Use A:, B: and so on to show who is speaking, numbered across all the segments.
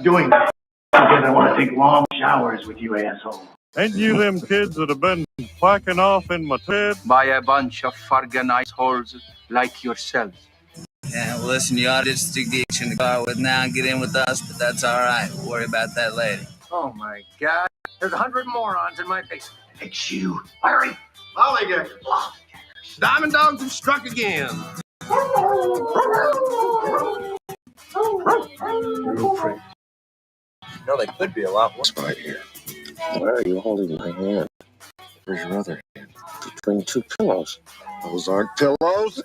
A: doing that because I want to take long showers with you, asshole.
B: Ain't you them kids that have been quacking off in my head?
C: By a bunch of fucking assholes like yourselves.
D: Yeah, well, listen, you ought to stick the H in the car with now and get in with us, but that's all right. We'll worry about that later.
C: Oh my God. There's 100 morons in my basement.
A: It's you, Larry.
E: Lollygaggers. Diamond dogs have struck again.
F: No, they could be a lot worse right here. Why are you holding my hand? Where's your other hand? Between two pillows. Those aren't pillows.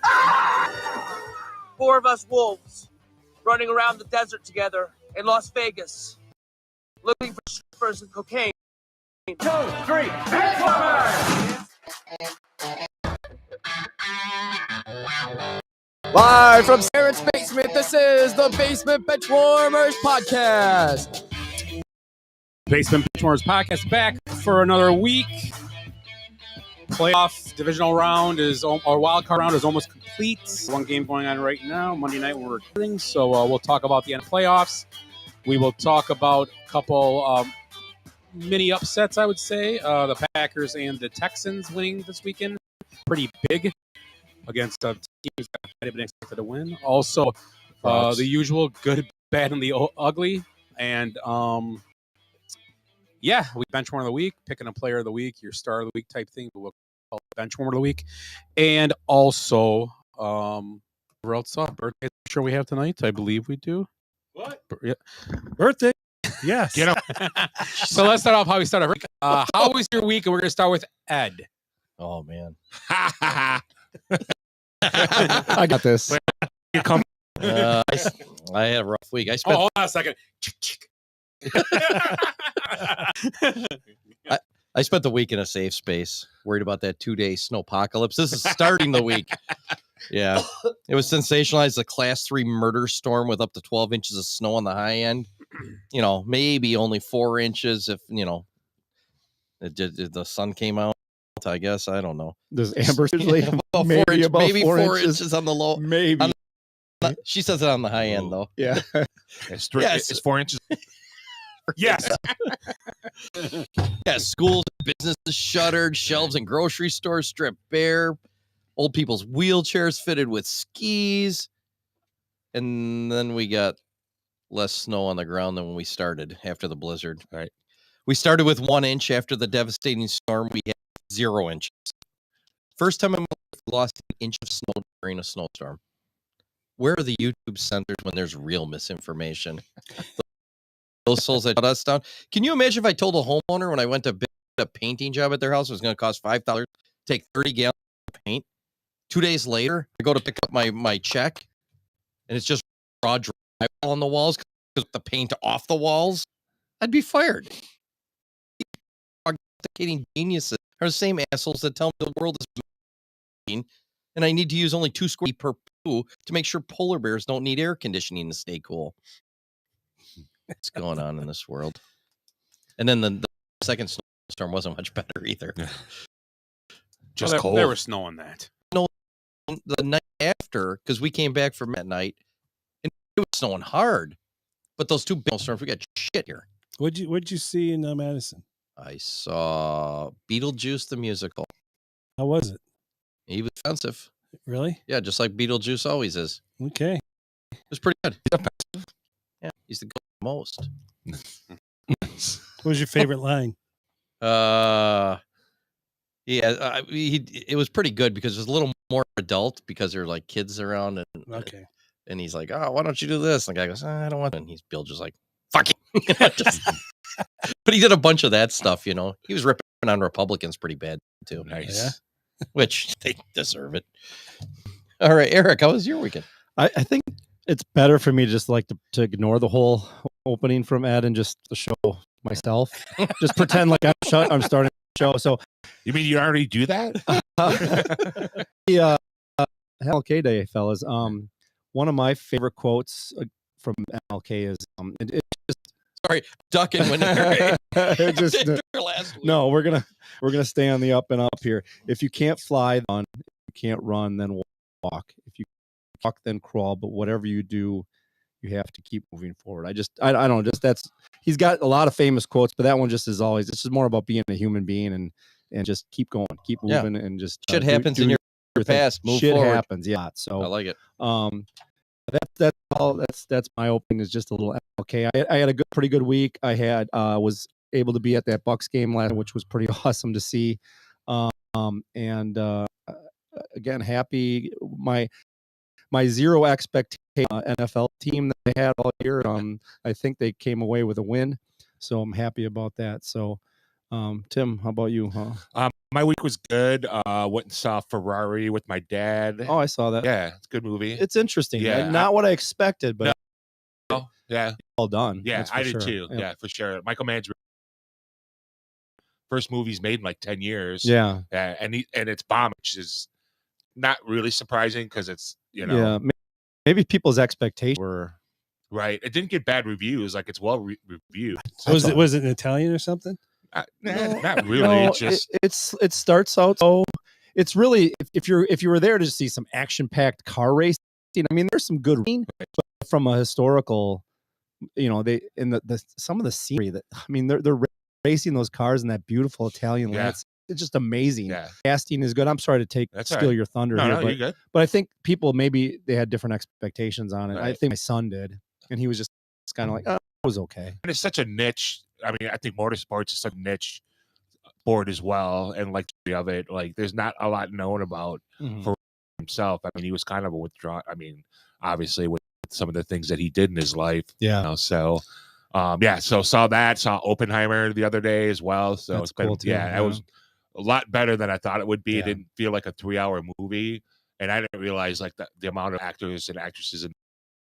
G: 4 of us wolves running around the desert together in Las Vegas, looking for strippers and cocaine. 2, 3, Benchwarmer!
H: Live from Sarah's basement, this is the Basement Benchwarmers Podcast.
I: Basement Benchwarmers Podcast back for another week. Playoff divisional round or wild card round is almost complete. One game going on right now, Monday night when we're recording. So we'll talk about the end of playoffs. We will talk about a couple mini upsets, I would say. The Packers and the Texans winning this weekend. Pretty big against teams that might have been expected to win. Also, the usual good, bad, and the ugly. And yeah, we Benchwarmer of the week, picking a player of the week, your star of the week type thing. But we'll call it Benchwarmer of the week. And also, what else? Birthdays I'm sure we have tonight. I believe we do.
B: What?
I: Yeah.
B: Birthday? Yes.
I: Get up. So let's start off how we start off. How was your week? And we're going to start with Ed.
J: Oh, man.
H: I got this.
I: You come.
J: I had a rough week. I spent.
I: Hold on a second.
J: I spent the week in a safe space, worried about that 2-day snowpocalypse. This is starting the week. Yeah. It was sensationalized, a class 3 murder storm with up to 12 inches of snow on the high end. You know, maybe only 4 inches if, you know, the sun came out, I guess. I don't know.
H: Does Amber usually
J: maybe 4
H: inches?
J: inches on the low.
H: Maybe.
J: She says it on the high end, though.
H: Yeah.
I: It's 4 inches. Yes.
J: Yeah, schools, businesses shuttered, shelves and grocery stores stripped bare, old people's wheelchairs fitted with skis. And then we got less snow on the ground than when we started after the blizzard.
I: Right.
J: We started with 1 inch after the devastating storm. We had 0 inches. First time in my life we lost an inch of snow during a snowstorm. Where are the YouTube censors when there's real misinformation? Those souls that shut us down. Can you imagine if I told a homeowner when I went to bid a painting job at their house it was going to cost $5, take 30 gallons of paint? 2 days later, I go to pick up my check, and it's just raw drywall on the walls because the paint off the walls. I'd be fired. Prognosticating geniuses are the same assholes that tell me the world is moving, and I need to use only 2 square feet per poo to make sure polar bears don't need air conditioning to stay cool. What's going on in this world? And then the second snowstorm wasn't much better either.
I: Just cold. There was snow on that.
J: No, the night after, because we came back from that night, and it was snowing hard. But those 2 big storms, we got shit here.
B: What'd you see in Madison?
J: I saw Beetlejuice the musical.
B: How was it?
J: He was offensive.
B: Really?
J: Yeah, just like Beetlejuice always is.
B: Okay.
J: It was pretty good. Yeah, he's the most.
B: What was your favorite line?
J: It was pretty good because it was a little more adult because there were like kids around and
B: okay.
J: And he's like, "Oh, why don't you do this?" And the guy goes, "I don't want to." And Bill just like, "Fuck it." But he did a bunch of that stuff, you know. He was ripping on Republicans pretty bad too.
I: Nice.
B: Yeah.
J: Which they deserve it. All right, Eric, how was your weekend?
H: I think it's better for me just like to ignore the whole opening from Ed and just the show myself. Just pretend like I'm starting the show. So
I: you mean you already do that?
H: MLK Day, fellas. One of my favorite quotes from MLK is it's just
J: sorry, ducking when
H: just no, we're gonna stay on the up and up here. If you can't fly, then run. If you can't run, then walk. If you walk, then crawl. But whatever you do, you have to keep moving forward. I don't know, just he's got a lot of famous quotes, but that one just is always, it's just more about being a human being and just keep going, keep moving, and just
J: shit happens in your past. Move
H: shit
J: forward.
H: happens, yeah. So
J: I like it.
H: That's all. That's my opening, is just a little okay. I had a pretty good week. I had was able to be at that Bucks game last, which was pretty awesome to see. Again, happy my zero expectation NFL team that they had all year. I think they came away with a win, so I'm happy about that. So, Tim, how about you?
K: My week was good. Went and saw Ferrari with my dad.
H: Oh, I saw that.
K: Yeah, it's a good movie.
H: It's interesting.
K: Yeah,
H: not what I expected, but
K: yeah,
H: well done.
K: Yeah, I did
H: sure.
K: too. Yeah, for sure. Michael Mann's first movie's made in like 10 years.
H: Yeah,
K: and it's bomb, which is not really surprising because it's
H: maybe people's expectations were
K: right. It didn't get bad reviews. Like, it's well reviewed.
L: Was it an Italian or something?
K: Not really.
H: No,
K: it's just
H: it starts out so it's really if you were there to see some action packed car racing. I mean, there's some good but from a historical, they in the some of the scenery that they're racing those cars in that beautiful Italian landscape. It's just amazing.
K: Yeah.
H: Casting is good. I'm sorry to steal your thunder here,
K: you're good.
H: But I think people maybe they had different expectations on it.
K: Right.
H: I think my son did, and he was just kind of like, oh, it was okay.
K: And it's such a niche. I mean, I think motorsports is such a niche sport as well, and like of it, like there's not a lot known about for himself. I mean, he was kind of a withdrawn. I mean, obviously with some of the things that he did in his life.
H: Yeah.
K: So saw Oppenheimer the other day as well. So
H: that's cool too.
K: It was a lot better than I thought it would be.
H: Yeah.
K: It didn't feel like a 3-hour movie, and I didn't realize like the amount of actors and actresses in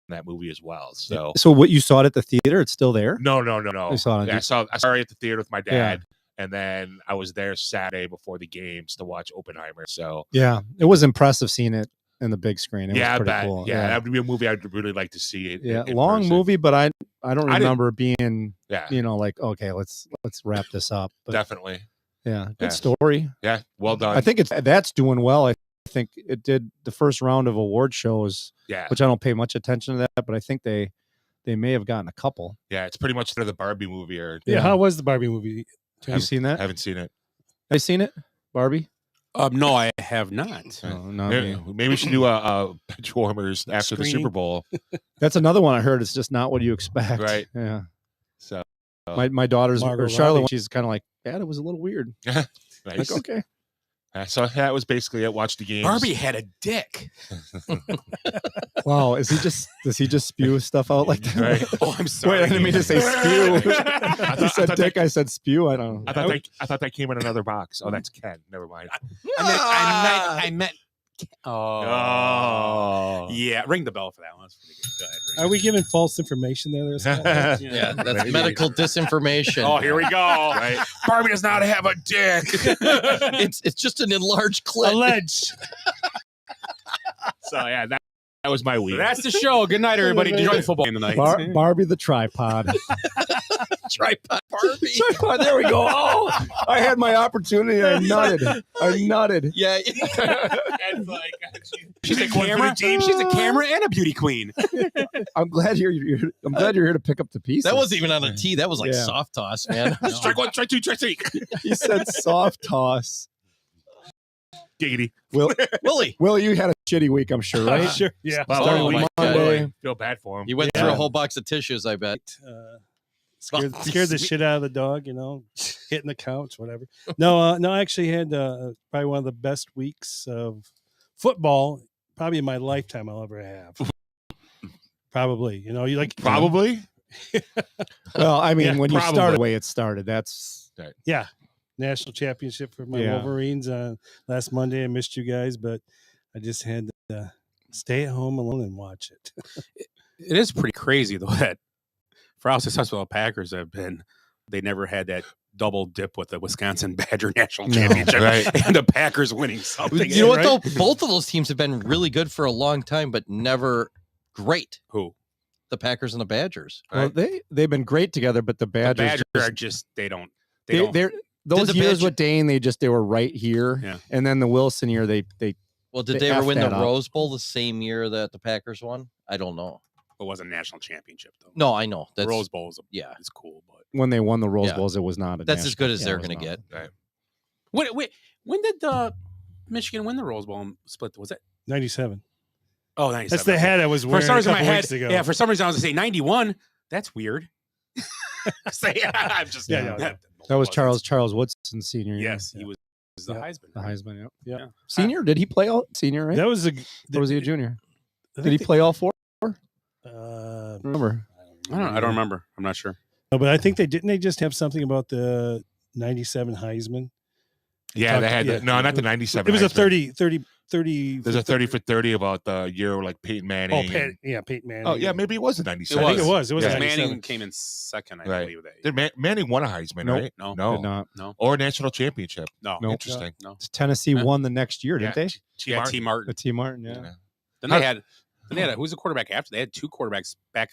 K: that movie as well. So
H: what, you saw it at the theater? It's still there?
K: No.
H: You saw it
K: I saw it at the theater with my dad, and then I was there Saturday before the games to watch Oppenheimer. So
H: yeah, it was impressive seeing it in the big screen. It was pretty
K: I bet.
H: cool.
K: Yeah, that would be a movie I'd really like to see. It.
H: Yeah,
K: in
H: long
K: person.
H: movie, but I don't remember being
K: like,
H: okay, let's wrap this up. But
K: definitely.
H: Yeah, good story.
K: Yeah, well done.
H: I think that's doing well. I think it did the first round of award shows.
K: Yeah,
H: which I don't pay much attention to that, but I think they may have gotten a couple.
K: Yeah, it's pretty much the Barbie movie.
L: How was the Barbie movie?
H: Have you seen that?
K: I haven't seen it.
H: Have you seen it, Barbie?
I: No, I have not.
K: Maybe we should do a Benchwarmers after the Super Bowl.
H: That's another one I heard. It's just not what you expect.
K: Right.
H: Yeah.
K: So
H: my daughter's
L: Margot
H: or Charlotte,
L: Robbie.
H: she's kind of like, Dad, it was a little weird.
K: Nice.
H: Like, okay.
K: So that was basically it. Watch the games.
I: Barbie had a dick.
H: Wow, does he just spew stuff out like that?
K: Right.
I: Oh, I'm sorry.
H: Wait, I didn't mean to say spew.
K: I
H: He said dick, I said spew. I don't know.
K: I thought that came in another box. Oh, that's Ken. Never mind.
I: I meant. Oh. Yeah, ring the bell for that one. That's pretty good. Go ahead, ring
L: Are we giving false information there?
J: Yeah, that's medical disinformation.
K: Oh, here we go. Right. Barbie does not have a dick.
J: It's just an enlarged clit.
L: Alleged.
K: So yeah, that was my week.
I: That's the show. Good night, everybody. Enjoy the football game tonight.
H: Barbie the tripod.
J: Tripod Barbie.
H: Tripod. There we go. Oh, I had my opportunity. I nutted.
J: Yeah.
I: She's a camera. She's a camera and a beauty queen.
H: I'm glad you're here to pick up the pieces.
J: That wasn't even on a tee. That was like soft toss, man.
K: Strike one, strike two, strike three.
H: He said soft toss.
K: Giggity.
H: Willie, you had a shitty week, I'm sure, right?
L: Sure. Yeah.
H: Starting
J: my
H: Monday.
K: Feel bad for him.
J: You went through a whole box of tissues, I bet.
L: Scared the shit out of the dog, hitting the couch, whatever. No, I actually had probably one of the best weeks of football, probably in my lifetime I'll ever have. Probably, you like
K: probably.
H: Well, I mean, when you
K: probably.
H: started the way it started, that's
L: yeah. National championship for my Wolverines last Monday. I missed you guys, but I just had to stay at home alone and watch it.
I: It is pretty crazy though that for how successful the Packers have been, they never had that double dip with the Wisconsin Badger National Championship and the Packers winning something.
J: You know what though? Both of those teams have been really good for a long time, but never great.
I: Who?
J: The Packers and the Badgers.
H: Well, they've been great together, but the Badgers
I: are just they don't.
H: They're those years with Dane, they were right here.
I: Yeah.
H: And then the Wilson year,
J: Well, did they ever win the Rose Bowl the same year that the Packers won? I don't know.
I: It wasn't a national championship though.
J: No, I know.
I: The
J: That's
I: Rose Bowl
J: yeah.
I: it's cool, but
H: When they won the Rose
J: Yeah.
H: Bowls, it was not.
J: That's as good as they're going to get.
K: Right.
I: when did Michigan win the Rose Bowl and split? Was it
L: 97.
I: Oh, 97.
L: That's the hat I was
I: For
L: wearing
I: some
L: a
I: reason,
L: couple
I: my
L: weeks
I: head.
L: ago.
I: Yeah, for some reason, I was going to say 91. That's weird. I'm just.
L: Yeah, no.
H: That was Charles Woodson senior year.
I: Yes, he was the Heisman.
H: The Heisman. Yep.
L: Yeah.
H: Senior? Did he play all senior? Right?
L: That was a.
H: Or was he a junior?
L: I
H: Did he
L: think
H: play all 4?
L: Remember?
I: I don't remember. I'm not sure.
L: No, but I think they didn't. They just have something about the 97 Heisman.
K: Yeah, they had
L: Yeah.
K: no, not the 97.
L: It was a
K: Heisman.
L: 30.
K: There's a 30 for 30 about the year like Peyton Manning.
L: Oh, Peyton Manning.
K: Oh, yeah, maybe it was a 97.
L: I think it was. It was
K: Yeah.
I: Manning came in second, I
K: Right.
I: believe. That
K: Did Manning won a Heisman,
H: Nope.
K: right?
I: No.
K: no,
H: Did not.
I: No.
K: or a national championship.
I: No.
H: Nope.
K: Interesting.
I: No.
H: Tennessee won the next year, didn't
K: Yeah.
H: they?
K: T.
I: Yeah,
K: Martin.
I: T. Martin.
H: The T. Martin, yeah.
K: Yeah.
I: Then they had who's the quarterback after? They had two quarterbacks back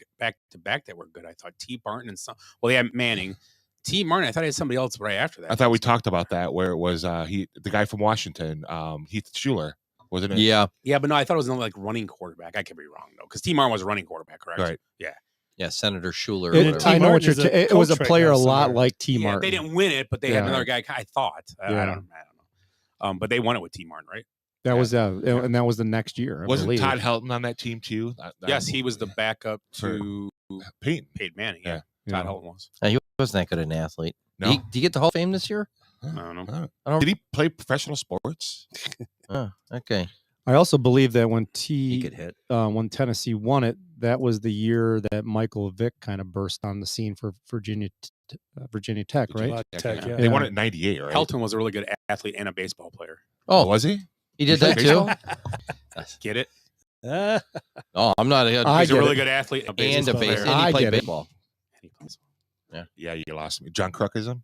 I: to back that were good. I thought T. Martin and some. Well, they had Manning. T. Martin. I thought he had somebody else right after that.
K: I thought we talked about that where it was the guy from Washington, Heath Schuler, wasn't it?
J: Yeah.
I: Yeah, but no, I thought it was like running quarterback. I could be wrong though, because T. Martin was a running quarterback, correct?
K: Right.
I: Yeah.
J: Yeah, Senator Schuler.
H: It-
J: or whatever.
H: I know what
L: Martin
H: you're.
L: is a
H: It was a
L: coach right
H: player
L: now
H: a lot
L: somewhere.
H: like T.
I: Yeah,
H: Martin.
I: they didn't win it, but they had
H: Yeah.
I: another guy. I thought. I
H: Yeah.
I: don't know. But they won it with T. Martin, right?
H: That was and that was the next year. I
K: Wasn't
H: believe.
K: Todd Helton on that team too?
I: Yes, he was the backup
K: For-
I: to
K: Peyton.
I: Peyton Manning. Yeah,
H: Yeah.
I: Todd Helton was.
J: He wasn't that good an athlete.
K: No.
J: Did he get the Hall of Fame this year?
I: I don't know.
K: I don't- Did he play professional sports?
J: Oh, okay.
H: I also believe that when
J: He could hit.
H: when Tennessee won it, that was the year that Michael Vick kind of burst on the scene for Virginia Tech, right?
L: Tech, yeah.
K: They won it in 98, right?
I: Helton was a really good athlete and a baseball player.
J: Oh,
K: was he?
J: He did
K: played
J: that too.
K: baseball?
I: Get it?
L: Ah,
J: Oh, I'm not.
H: I
I: He's a
H: get
I: really
H: it.
I: good athlete and a
J: And
I: baseball player.
J: and
H: I
J: he played
H: get it.
J: baseball.
I: And he plays-
K: Yeah, you lost me. John Crookism?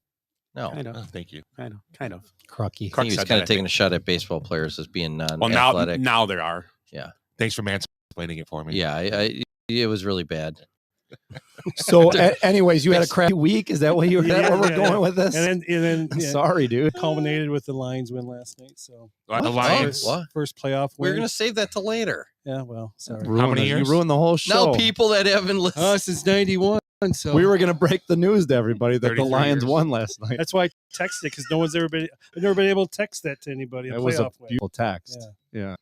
J: No,
I: Kind of.
K: Oh, thank you.
I: Kind of.
H: Crocky.
J: I
I: Crook
J: think he was
I: said
J: kind
I: that,
J: of
I: I
J: taking
I: think.
J: a shot at baseball players as being
I: Well,
J: athletic.
I: now there are.
K: Thanks for mansplaining it for me.
J: Yeah, it was really bad.
H: So, anyways, you had a crappy week. Is that what you?
L: Yeah,
H: Where we're
L: yeah,
H: going
L: yeah.
H: with this?
L: and then
H: I'm
L: yeah,
H: sorry, dude.
L: culminated with the Lions win last night. So
K: The Lions.
J: What?
L: first playoff
J: We're
L: win.
J: gonna save that till later.
L: Yeah, well, sorry.
K: How many
H: You
K: years?
H: ruined the whole show.
J: Now, people that haven't listened.
L: Since '91. So
H: We were going to break the news to everybody that the
K: 33
H: Lions
K: years.
H: won last night.
L: that's why I texted it because no one's I've never been able to text that to anybody.
H: That was a
L: playoff win.
H: beautiful text.
L: Yeah.
H: Yeah.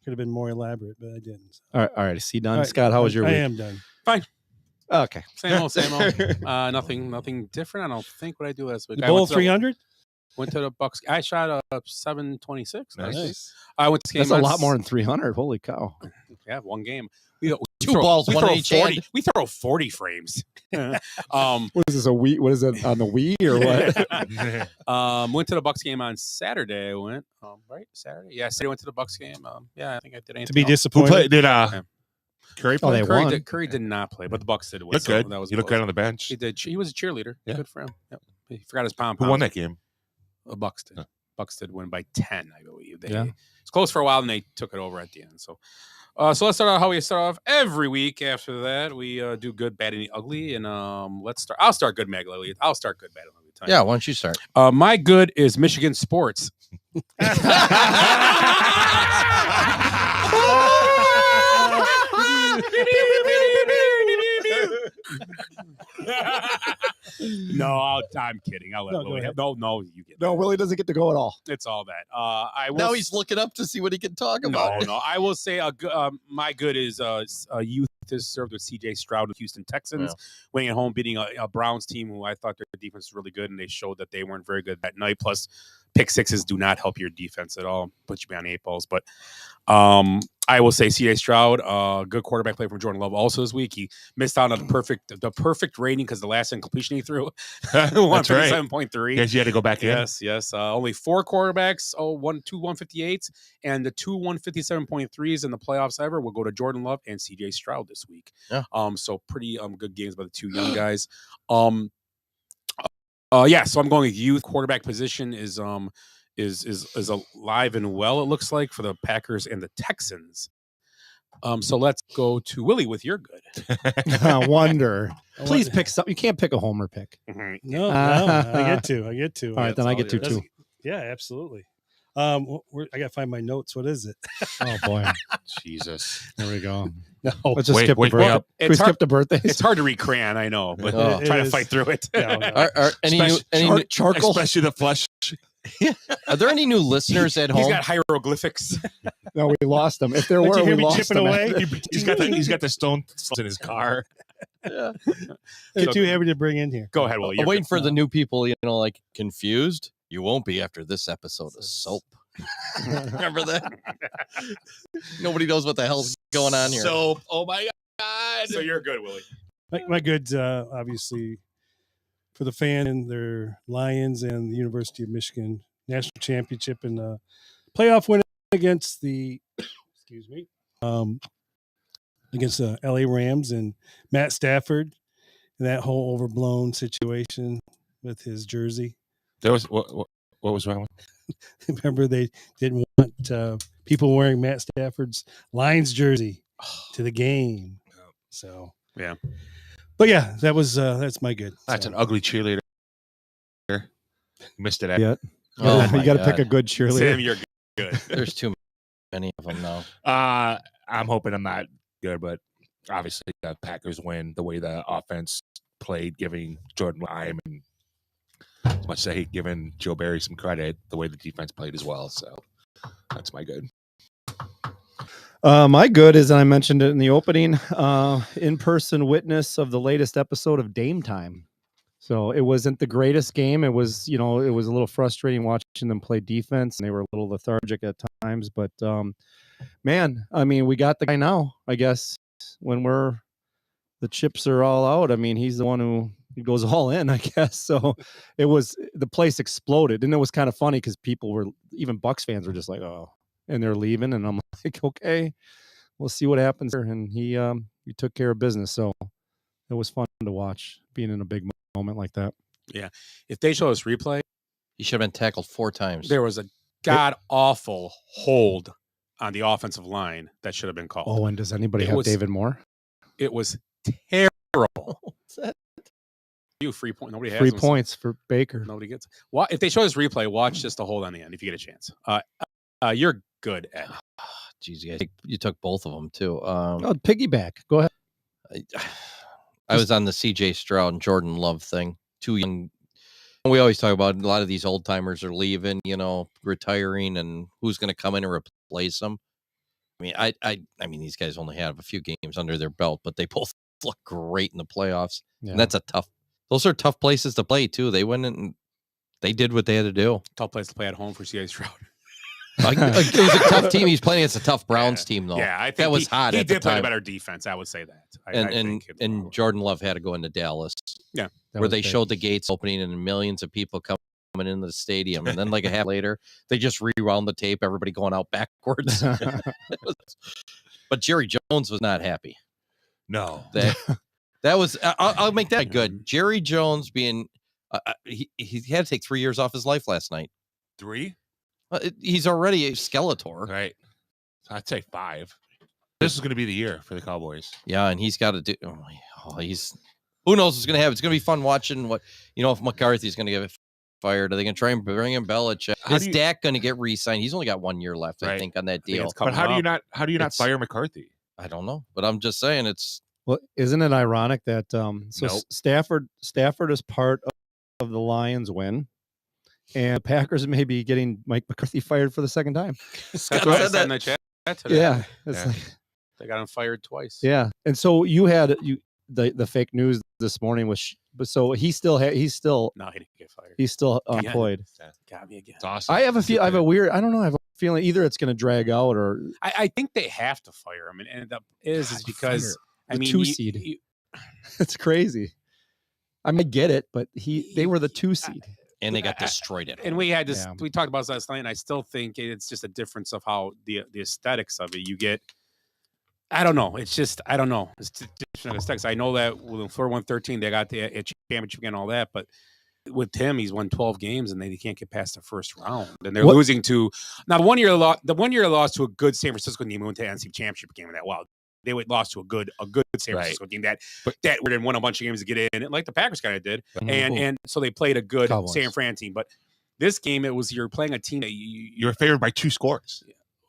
L: Could have been more elaborate, but I didn't. So.
H: All right. See, done.
L: All right,
H: Scott, how was your
L: I
H: week?
L: am done.
H: Okay.
I: Same old, same old. Nothing different. I don't think what I do last week.
L: The
I: I
L: bowl
I: went to-
L: 300.
I: Went to the Bucks. I shot a 726.
K: Nice.
I: I went to the game.
H: That's a
I: on
H: lot more than 300. Holy cow.
I: Yeah, one game.
J: Two balls, one in each hand.
I: We throw 40 frames.
H: What is this, a Wii? What is it, on the Wii or what?
I: Went to the Bucks game on Saturday. I went right Saturday. Yeah, Saturday went to the Bucks game. Yeah, I think I did anything
L: To be
I: else.
K: Who
L: disappointed.
K: played? Did Curry
H: Oh,
K: play?
H: they
I: Curry
H: won.
I: Curry did not play, but the Bucks did win.
K: Looked
I: so
K: good.
I: That was
K: He looked
I: close.
K: good on the bench.
I: He did. He was a cheerleader.
K: Yeah.
I: Good for him. Yep. He forgot his pom
K: Who
I: pom.
K: won that game?
I: The Bucks did.
K: Huh.
I: Bucks did win by 10, I believe.
H: Yeah.
I: It's close for a while, and they took it over at the end. So let's start out how we start off every week. After that, we do good, bad, and ugly. And let's start. I'll start good, bad, ugly. I'll start good, bad, and ugly.
J: Yeah, why don't you start?
I: My good is Michigan sports. No, I'm kidding. I'll let
L: No, go
I: Willie
L: ahead.
I: have. No, you get.
H: No, Willie doesn't get to go at all.
I: It's all that. I will.
J: Now he's looking up to see what he can talk about.
I: No. I will say my good is youth is served with C.J. Stroud with Houston Texans, winning at home, beating a Browns team who I thought their defense was really good, and they showed that they weren't very good that night. Plus, pick sixes do not help your defense at all, put you behind 8 balls. But I will say C.J. Stroud, good quarterback play from Jojn Love also this week. He missed out on the perfect rating because the last incompletion he threw, 157.3.
K: Yes, you had to go back in.
I: Yes. Only 4 quarterbacks, two 158s, and the 2 157.3s in the playoffs ever will go to Jojn Love and C.J. Stroud this week.
J: Yeah.
I: So pretty good games by the two young guys. So I'm going with youth. Quarterback position is alive and well, it looks like, for the Packers and the Texans. So let's go to Willie with your good.
H: Wonder. Please pick something. You can't pick a homer pick.
L: No, I get to.
H: All right, then I get to
L: Doesn't-
H: too.
L: Yeah, absolutely. I gotta find my notes. What is it?
H: Oh boy,
K: Jesus.
H: there we go.
L: No,
H: Let's just
K: Wait,
H: skip
K: wait,
H: the
K: wait
H: birthday.
K: up.
H: Can we skip the birthdays?
I: It's hard to read crayon, I know, but
H: Oh.
I: try
L: It
I: to
L: is.
I: fight through it.
L: No, no.
J: Are any new,
H: charcoal?
K: Especially the flesh.
J: are there any new listeners at
I: He's
J: home?
I: got hieroglyphics.
H: No, we lost them. If there
L: Don't
H: were,
L: you hear
H: we
L: me
H: lost
L: chipping
H: them.
L: away?
K: He's got the stone in his car.
H: Yeah.
L: They're too heavy to bring in here.
I: Go ahead, Will.
J: I'm waiting for the new people, like confused. You won't be after this episode of Soap. Remember that? Nobody knows what the hell's going on here.
K: Soap. Oh my God.
I: So you're good, Willie.
L: My goods, obviously, for the fan and their Lions and the University of Michigan national championship and playoff win against the against the LA Rams and Matt Stafford and that whole overblown situation with his jersey.
K: There was what was wrong with?
L: Remember, they didn't want people wearing Matt Stafford's Lions jersey to the game. So
I: yeah,
L: but yeah, that's my good.
K: That's
L: So.
K: an ugly cheerleader. Missed it.
H: Yeah.
J: Oh,
H: you
J: my
H: got to pick
J: God.
H: a good cheerleader.
I: Sam, you're good.
J: There's too many of them now.
K: I'm hoping I'm not good, but obviously the Packers win the way the offense played, giving Jordan time and as much as I hate giving Joe Barry some credit, the way the defense played as well. So that's my good.
H: My good is, and I mentioned it in the opening, in-person witness of the latest episode of Dame Time. So it wasn't the greatest game. It was, it was a little frustrating watching them play defense, and they were a little lethargic at times. But man, I mean, we got the guy now. I guess when the chips are all out. I mean, he's the one who goes all in, I guess. So the place exploded, and it was kind of funny because even Bucks fans were just like, oh. And they're leaving, and I'm like, okay, we'll see what happens here. And he took care of business, so it was fun to watch being in a big moment like that.
I: Yeah, if they show us replay,
J: He should have been tackled 4 times.
I: there was a god awful hold on the offensive line that should have been called.
H: Oh, and does anybody have David Moore?
I: It was terrible.
J: What's that?
I: You free point. Nobody has
H: 3
I: them, so
H: points for Baker.
I: Nobody gets. If they show us replay, watch just the hold on the end if you get a chance. You're good, Ed.
J: Jeez, you took both of them too.
H: Piggyback. Go ahead.
J: I was on the CJ Stroud and Jordan Love thing. Too young. We always talk about a lot of these old timers are leaving, retiring, and who's going to come in and replace them. I mean, I mean, these guys only have a few games under their belt, but they both look great in the playoffs.
H: Yeah.
J: And those are tough places to play too. They went and they did what they had to do.
I: Tough place to play at home for CJ Stroud.
J: It was a tough team. He's playing against a tough Browns team, though.
I: Yeah, I think
J: that was hot.
I: He
J: at the
I: did play a
J: time.
I: better defense. I would say that.
J: And Jordan Love had to go into Dallas.
I: Yeah,
J: where they showed the gates opening and millions of people coming into the stadium, and then like a half later, they just rewound the tape. Everybody going out backwards. But Jerry Jones was not happy.
K: No,
J: that was. I'll make that good. Jerry Jones being he had to take 3 years off his life last night.
K: 3.
J: He's already a Skeletor.
K: Right. I'd say 5. This is going to be the year for the Cowboys.
J: Yeah, and he's got to do. Who knows what's going to happen? It's going to be fun watching if McCarthy's going to get fired. Are they going to try and bring in Belichick? Is Dak going to get re-signed? He's only got 1 year left, I think, on that deal.
K: But how do you not fire McCarthy?
J: I don't know, but I'm just saying
H: Well, isn't it ironic that
K: Nope.
H: Stafford is part of the Lions win, and the Packers may be getting Mike McCarthy fired for the second time.
I: Scott said that in the chat today.
H: Yeah,
I: They got him fired twice.
H: Yeah, and so you had the fake news this morning was, but so he's still
I: no, he didn't get fired.
H: He's still employed.
I: Got me again.
K: It's awesome.
H: I have a feeling either it's going to drag out or
I: I think they have to fire him, and is because
H: the 2 seed. It's crazy. I mean, I get it, but they were the 2 seed.
J: And they got destroyed at home.
I: And we had this. Yeah. We talked about this last night, and I still think it's just a difference of how the aesthetics of it. You get. I don't know. It's just I don't know. It's different aesthetics. I know that with Florida 113, they got the championship and all that, but with him, he's won 12 games, and they can't get past the first round, and they're losing to now the 1 year loss to a good San Francisco team who went to the NFC Championship game. That wow. They would lost to a good San Francisco team that won a bunch of games to get in, like the Packers kind of did, and so they played a good Cowboys. San Fran team. But This game, it was you're playing a team that
K: you're favored by 2 scores.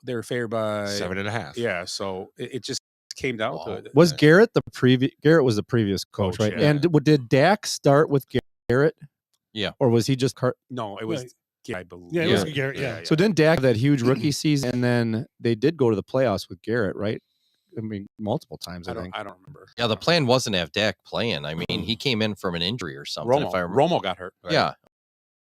I: They were favored by
K: 7.5.
I: Yeah, so it just came down to it.
H: Was Garrett the previous? Garrett was the previous coach, right?
I: yeah.
H: And did Dak start with Garrett?
J: Yeah.
H: Or was he just?
I: No, it was. I believe.
L: Yeah, it was Garrett. Yeah.
H: So didn't Dak have that huge rookie season, and then they did go to the playoffs with Garrett, right? I mean, multiple times. I think.
I: I don't remember.
J: Yeah, the plan wasn't to have Dak playing. I mean, he came in from an injury or something. If I remember.
I: Romo got hurt.
K: Right.
J: Yeah.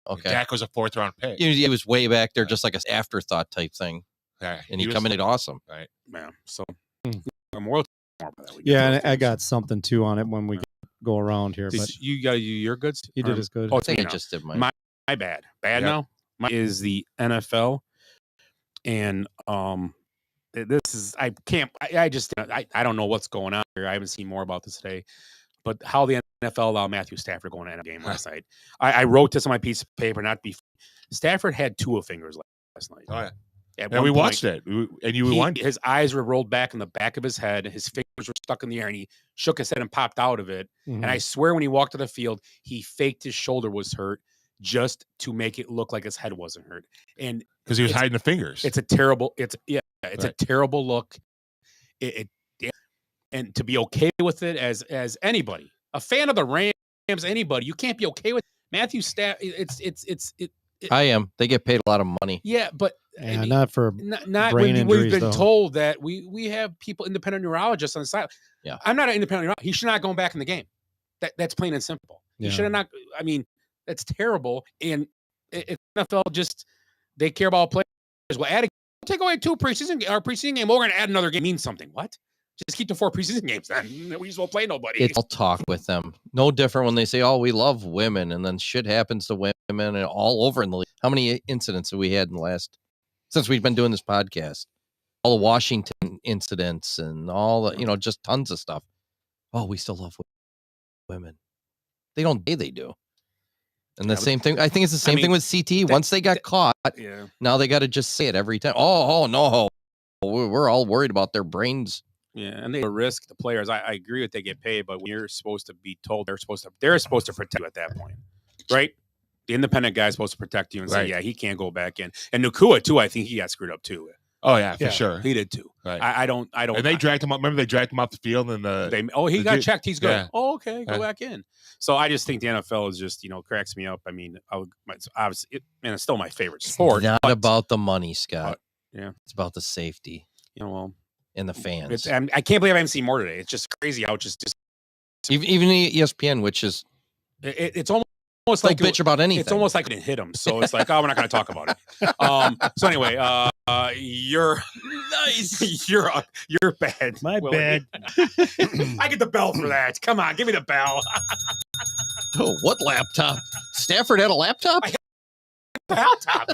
J: Okay.
K: Dak was a 4th-round pick.
J: It was way back there, just like an afterthought type thing.
K: Yeah,
J: and he come in awesome.
K: Right.
I: Man. So more about that.
H: Yeah, and I got something too on it when we go around here. But
I: You got to do your goods.
H: he did his good.
I: Oh,
J: I think I just did mine.
I: My bad. Bad
K: Yep.
I: now. Mine is the NFL, and this is I don't know what's going on here. I haven't seen more about this today, but how the NFL allowed Matthew Stafford going in a game last night. I wrote this on my piece of paper. Stafford had 2 fingers last night.
K: Oh yeah.
I: At
K: And
I: one
K: we
I: point,
K: watched it.
I: His eyes were rolled back in the back of his head. His fingers were stuck in the air, and he shook his head and popped out of it.
H: Mhm.
I: And I swear, when he walked to the field, he faked his shoulder was hurt just to make it look like his head wasn't hurt. And
K: because he was hiding the fingers.
I: It's a terrible. It's a
K: Right.
I: terrible look. And to be okay with it as anybody, a fan of the Rams, anybody, you can't be okay with Matthew Stafford.
J: I am. They get paid a lot of money.
I: Yeah, but
H: Yeah, not for
I: not
H: brain
I: when
H: injuries,
I: we've been
H: though.
I: told that we have people, independent neurologists on the side.
J: Yeah.
I: I'm not an independent neurologist. He should not go back in the game. That's plain and simple. He
H: Yeah.
I: should have not. I mean, that's terrible. And if NFL just they care about players, well, take away 2 preseason game. We're going to add another game. Means something. What? Just keep the 4 preseason games then. We just won't play nobody.
J: It's all talk with them. No different when they say, "Oh, we love women," and then shit happens to women and all over in the league. How many incidents have we had in the last since we've been doing this podcast? All the Washington incidents and all the, just tons of stuff. Oh, we still love women. They don't. They do. And the same thing. I think it's the same thing with CT. Once they got caught, now they got to just say it every time. Oh no, we're all worried about their brains.
I: Yeah, and they risk the players. I agree that they get paid, but when you're supposed to be told they're supposed to protect you at that point, right? The independent guy's supposed to protect you and say, yeah, he can't go back in. And Nakua too, I think he got screwed up too.
K: Oh yeah, for sure.
I: He did too.
K: Right.
I: I don't.
K: And they dragged him up. Remember, they dragged him off the field and
I: he got checked. He's good.
K: Yeah.
I: Oh, okay, go back in. So I just think the NFL is just cracks me up. I mean, obviously, it's still my favorite sport.
J: It's not about the money, Scott.
I: Yeah,
J: it's about the safety. And the fans.
I: I can't believe I haven't seen more today. It's just crazy how it's just
J: even ESPN, which is
I: it's almost like
J: bitch about anything.
I: It's almost like it didn't hit him. So it's like, we're not going to talk about it. So anyway, you're nice. You're bad.
L: My
I: Willie.
L: bad.
I: I get the bell for that. Come on, give me the bell.
J: Oh, what laptop? Stafford had a laptop?
I: Laptop.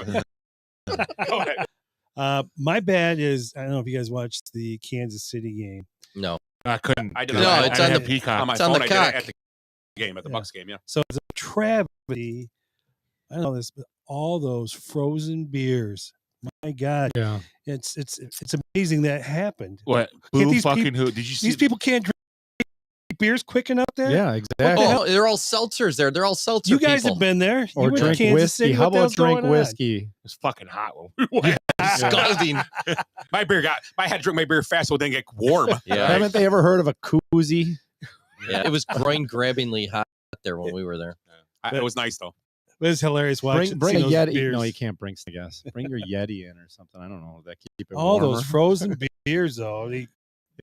I: Go ahead.
L: My bad is I don't know if you guys watched the Kansas City game.
J: No,
K: I couldn't.
I: I did
J: No,
I: not.
J: it's
I: I
J: on
I: had
J: the
K: Peacock.
I: on my
J: It's on
I: phone.
J: the
I: I did
J: cock.
I: it at the game, at the Bucks game. Yeah.
L: So it's a travesty. I don't know this, but all those frozen beers. My God,
H: Yeah.
L: it's amazing that happened.
K: What?
L: Can't
K: Boo
L: these
K: fucking
L: peop-
K: who? Did you see?
L: These people can't drink beers quick enough there.
H: Yeah, exactly.
J: Oh, they're all seltzers there. They're all seltzer
L: You guys
J: people.
L: have been there.
H: Or
L: You went to
H: drink
L: Kansas
H: whiskey.
L: City.
H: How
L: What the
H: about
L: hell's
H: drink
L: going on?
H: whiskey?
K: It's fucking hot. When we went.
J: Scalding.
I: I had to drink my beer fast so it didn't get warm.
J: Yeah.
H: Haven't they ever heard of a koozie?
J: Yeah, it was groin-grabbingly hot there when we were there.
I: It was nice though.
L: It was hilarious watching.
H: Bring a
L: seeing those
H: Yeti.
L: beers.
H: No, you can't bring. I guess bring your Yeti in or something. I don't know. That keep it
L: All
H: warmer.
L: those frozen beers, though. The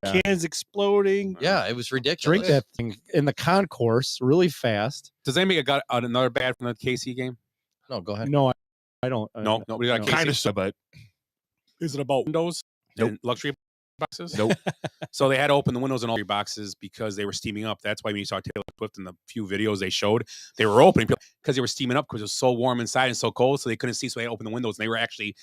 H: Yeah.
L: cans exploding.
J: Yeah, it was ridiculous.
H: Drink that thing in the concourse really fast.
I: Does anybody got another bad from the KC game?
J: No, go ahead.
H: No, I don't.
I: No, nobody got
H: no.
I: KC.
K: Kind of so, but
I: Is it about windows and luxury boxes?
K: Nope.
I: So they had to open the windows in all your boxes because they were steaming up. That's why when you saw Taylor Swift in the few videos they showed, they were opening because they were steaming up because it was so warm inside and so cold, so they couldn't see. So they opened the windows and they were actually,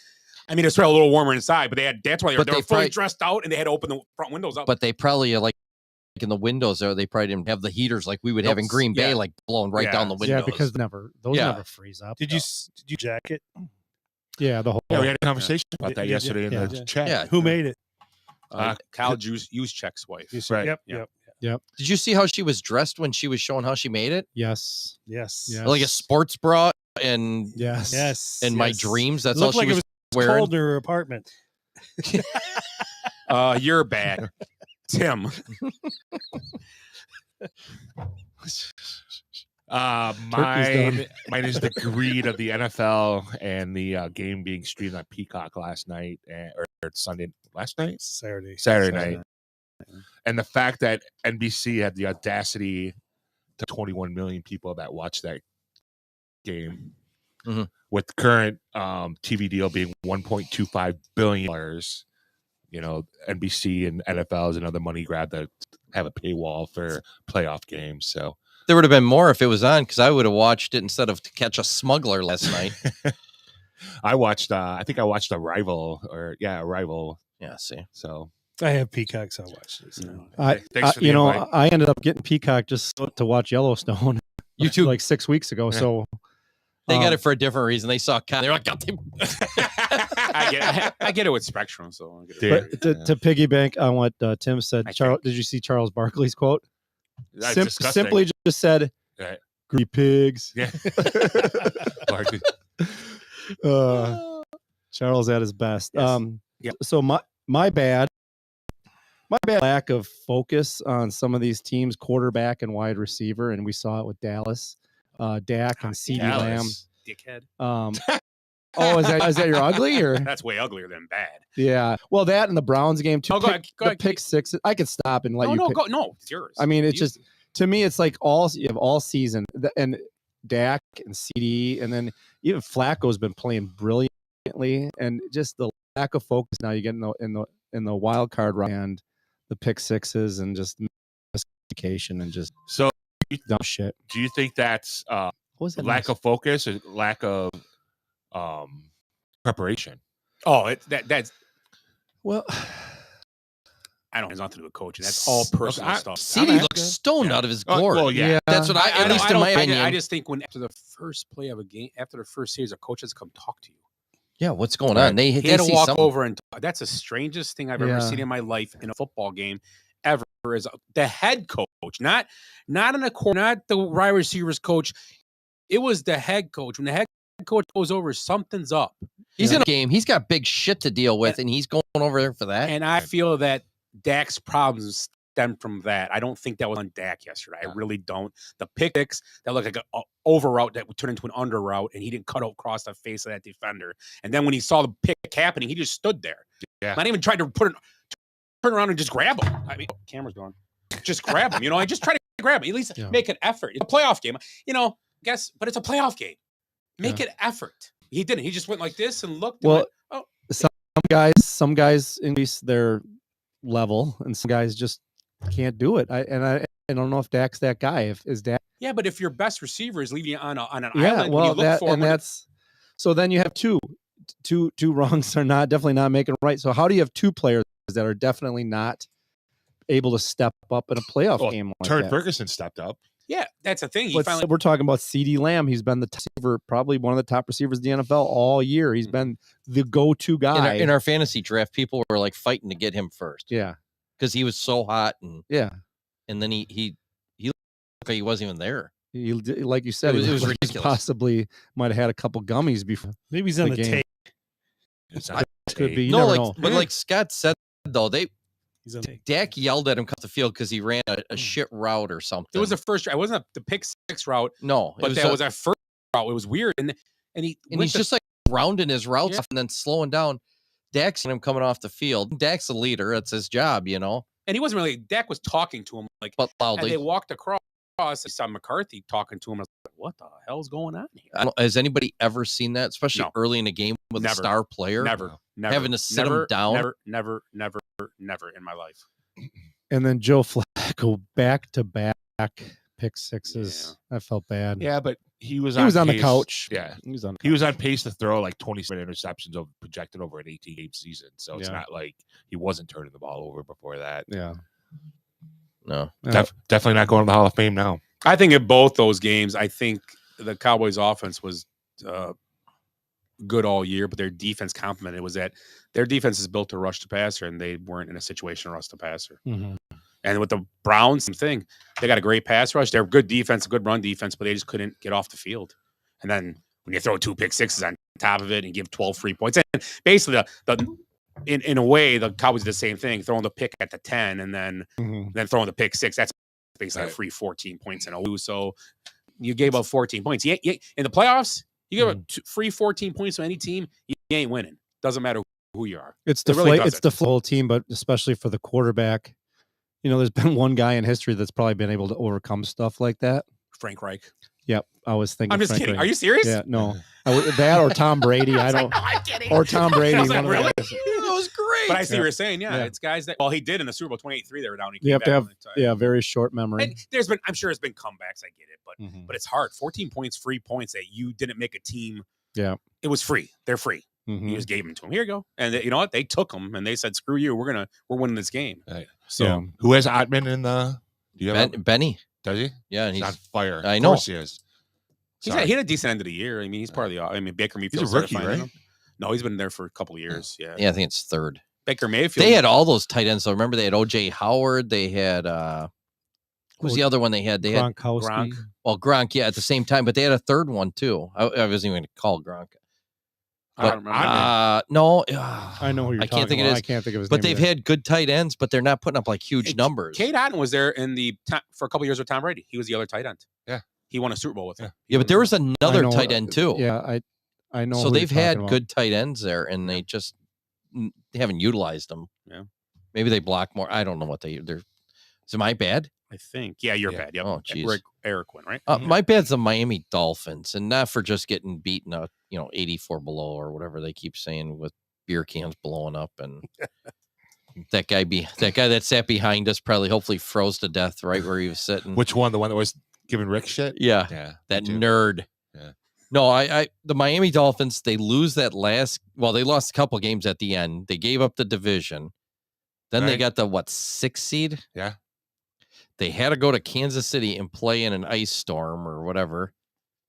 I: I mean, it's probably a little warmer inside, but that's why they were fully
J: probably
I: dressed out and they had to open the front windows up.
J: But they probably like in the windows there. They probably didn't have the heaters like we would have in Green Bay, like blowing right down the windows.
H: Yeah, because those never freeze up.
L: Did you jacket?
H: Yeah, the whole.
K: yeah, we had a conversation about that
L: Yeah,
K: yesterday in
L: yeah,
K: the
L: yeah.
K: chat.
J: Yeah.
L: Who made it?
I: Kyle Juszczyk's wife.
K: Right.
L: Yep.
J: Did you see how she was dressed when she was showing how she made it?
H: Yes.
L: Yes.
H: Yeah.
J: Like a sports bra and
H: yes,
J: my dreams. That's
L: It
J: all
L: looked
J: she
L: like
J: was
L: it was
J: wearing.
L: cold in her apartment.
I: You're bad, Tim.
K: Mine is the greed of the NFL and the game being streamed on Peacock last night or Sunday last night, Saturday night, and the fact that NBC had the audacity to 21 million people that watched that game, with current TV deal being $1.25 billion. You know, NBC and NFL is another money grab to have a paywall for playoff games. So
J: There would have been more if it was on, because I would have watched it instead of To Catch a Smuggler last night.
K: I watched. I think I watched Arrival. Yeah,
J: see.
K: So
L: I have Peacock, so I watched it. So.
H: I ended up getting Peacock just to watch Yellowstone.
J: YouTube
H: like 6 weeks ago.
J: Yeah.
H: So
J: they got it for a different reason. They saw They're like, got them.
I: I get it with Spectrum. So I get it.
H: But to piggyback on what Tim said, did you see Charles Barkley's quote? Simply just said,
K: right.
H: "Greedy pigs."
K: Yeah.
H: Charles at his best.
I: Yes.
H: So my bad lack of focus on some of these teams, quarterback and wide receiver, and we saw it with Dallas, Dak and CeeDee Lamb.
I: Dickhead.
H: Is that your ugly or?
I: That's way uglier than bad.
H: Yeah. Well, that and the Browns game too.
I: Oh, go ahead.
H: Pick six. I could stop and let you.
I: No,
H: pick.
I: go. No, it's yours.
H: I mean, it's just to me, it's like you have all season and Dak and CD, and then even Flacco's been playing brilliantly, and just the lack of focus now you get in the wild card round and the pick sixes and just miscommunication and just
K: so
H: dumb shit.
K: Do you think that's lack of focus or lack of preparation?
I: Oh, that's
H: well.
I: I don't. It has nothing to do with coaching. That's all personal stuff.
J: CD looks stoned out of his glory.
K: Well, yeah.
J: That's what at least in my opinion.
I: I just think after the first play of a game, after the first series, a coach has come talk to you.
J: Yeah, what's going on? They
I: had to
J: see
I: walk
J: something.
I: over and talk. That's the strangest thing I've ever seen in my life in a football game ever. Is the head coach, not in a court, not the wide receivers coach. It was the head coach. When the head coach goes over, something's up.
J: He's in a game. He's got big shit to deal with, and he's going over there for that.
I: And I feel that Dak's problems stem from that. I don't think that was on Dak yesterday. I really don't. The pick six that looked like an over route that would turn into an under route, and he didn't cut across the face of that defender. And then when he saw the pick happening, he just stood there. Yeah. Not even tried to turn around and just grab him. I mean, camera's gone. Just grab him. I just try to grab him. At least make an effort. It's a playoff game. But it's a playoff game. Make an effort. He didn't. He just went like this and looked.
H: Well,
I: and went,
H: some guys increase their level, and some guys just can't do it. I don't know if Dak's that guy. Is Dak?
I: Yeah, but if your best receiver is leaving you on an island, well,
H: so then you have two wrongs are definitely not making it right. So how do you have two players that are definitely not able to step up in a playoff game like that?
K: Ferguson stepped up.
I: Yeah, that's the thing.
H: We're talking about CeeDee Lamb. He's been the receiver, probably one of the top receivers in the NFL all year. He's been the go-to guy.
J: In our fantasy draft, people were like fighting to get him first.
H: Yeah.
J: Because he was so hot. And then he looked like he wasn't even there.
H: Like you said,
J: it was ridiculous.
H: Possibly might have had a couple gummies before.
L: Maybe he's on the
H: game. Could be. You
J: no,
H: never know.
J: But like Scott said, though, Dak yelled at him cut the field because he ran a shit route or something.
I: It was the first. It wasn't the pick six route.
J: No,
I: but that was a first route. It was weird, and he's
J: just like rounding his routes and then slowing down. Dak's him coming off the field. Dak's a leader. That's his job, And
I: he wasn't really. Dak was talking to him
J: but loudly.
I: And they walked across. I saw McCarthy talking to him. I was like, "What the hell's going on here?"
J: Has anybody ever seen that, especially early in a game with a star player?
I: Never.
J: Having to sit him down.
I: Never in my life.
H: And then Joe Flacco back-to-back pick sixes. I felt bad.
K: Yeah, but he was
H: on
K: pace.
H: The couch.
K: Yeah,
H: he was
K: on pace to throw like 27 interceptions projected over an 18-game season. So it's not like he wasn't turning the ball over before that.
H: Yeah.
J: No.
K: Definitely not going to the Hall of Fame now.
I: I think in both those games, I think the Cowboys' offense was good all year, but their defense complemented. It was that their defense is built to rush the passer, and they weren't in a situation to rush the passer.
H: Mm-hmm.
I: And with the Browns, same thing. They got a great pass rush. They're good defense, a good run defense, but they just couldn't get off the field. And then when you throw 2 pick sixes on top of it and give 12 free points. And basically, in a way, the Cowboys did the same thing, throwing the pick at the 10 and then throwing the pick 6. That's basically a free 14 points in a lose. So you gave up 14 points. In the playoffs, you give up free 14 points to any team, you ain't winning. Doesn't matter who you are.
H: It's the whole team, but especially for the quarterback. You know, there's been one guy in history that's probably been able to overcome stuff like that.
I: Frank Reich.
H: Yep, I was thinking.
I: I'm just
H: Frank
I: kidding.
H: Reich.
I: Are you serious?
H: Yeah, no. That or Tom Brady. I don't.
I: No, I'm kidding.
H: Or Tom Brady.
I: Really? That
J: was great.
I: But I see what you're saying. Yeah, it's guys that. Well, he did in the Super Bowl 28-3. They were down.
H: You have to have very short memory.
I: And I'm sure there's been comebacks. I get it, but it's hard. 14 points, free points that you didn't make a team.
H: Yeah,
I: it was free. They're free. You just gave them to them. Here you go. And you know what? They took them and they said, "Screw you. We're winning this game."
K: Right.
I: So
K: who has Ottman in the? Do you have
J: Benny?
K: Does he?
J: Yeah, and
K: he's on fire.
J: I know.
K: Of course he is.
I: He had a decent end of the year. I mean, he's part of the. I mean, Baker Mayfield.
K: He's a rookie, right?
I: No, he's been there for a couple of years. Yeah,
J: I think it's third.
I: Baker Mayfield.
J: They had all those tight ends. So remember, they had O.J. Howard. They had who's the other one they had? They had
H: Gronk.
J: Well, Gronk, yeah, at the same time, but they had a third one too. I wasn't even going to call Gronk.
I: I don't remember.
J: No,
H: I know who you're
J: I can't think
H: about.
J: it is.
H: I can't think of his
J: but
H: name
J: they've
H: either.
J: had good tight ends, but they're not putting up like huge numbers.
I: Cade Otton was there for a couple of years with Tom Brady. He was the other tight end.
K: Yeah,
I: he won a Super Bowl with him.
J: Yeah, but there was another tight end too.
H: Yeah, I know.
J: So
H: who
J: they've
H: you're
J: had
H: talking about.
J: good tight ends there, and they just they haven't utilized them.
I: Yeah,
J: maybe they block more. I don't know what they're. Am I bad?
I: I think. Yeah, you're bad. Yep.
J: Oh, jeez.
I: Eric Quinn, right?
J: My bad's the Miami Dolphins, and not for just getting beaten out, 84 below or whatever they keep saying with beer cans blowing up, and that guy that sat behind us probably hopefully froze to death right where he was sitting.
K: Which one? The one that was giving Rick shit?
J: Yeah, that nerd. Yeah. No, the Miami Dolphins, they lose that they lost a couple games at the end. They gave up the division. Then they got the 6th seed?
K: Yeah.
J: They had to go to Kansas City and play in an ice storm or whatever,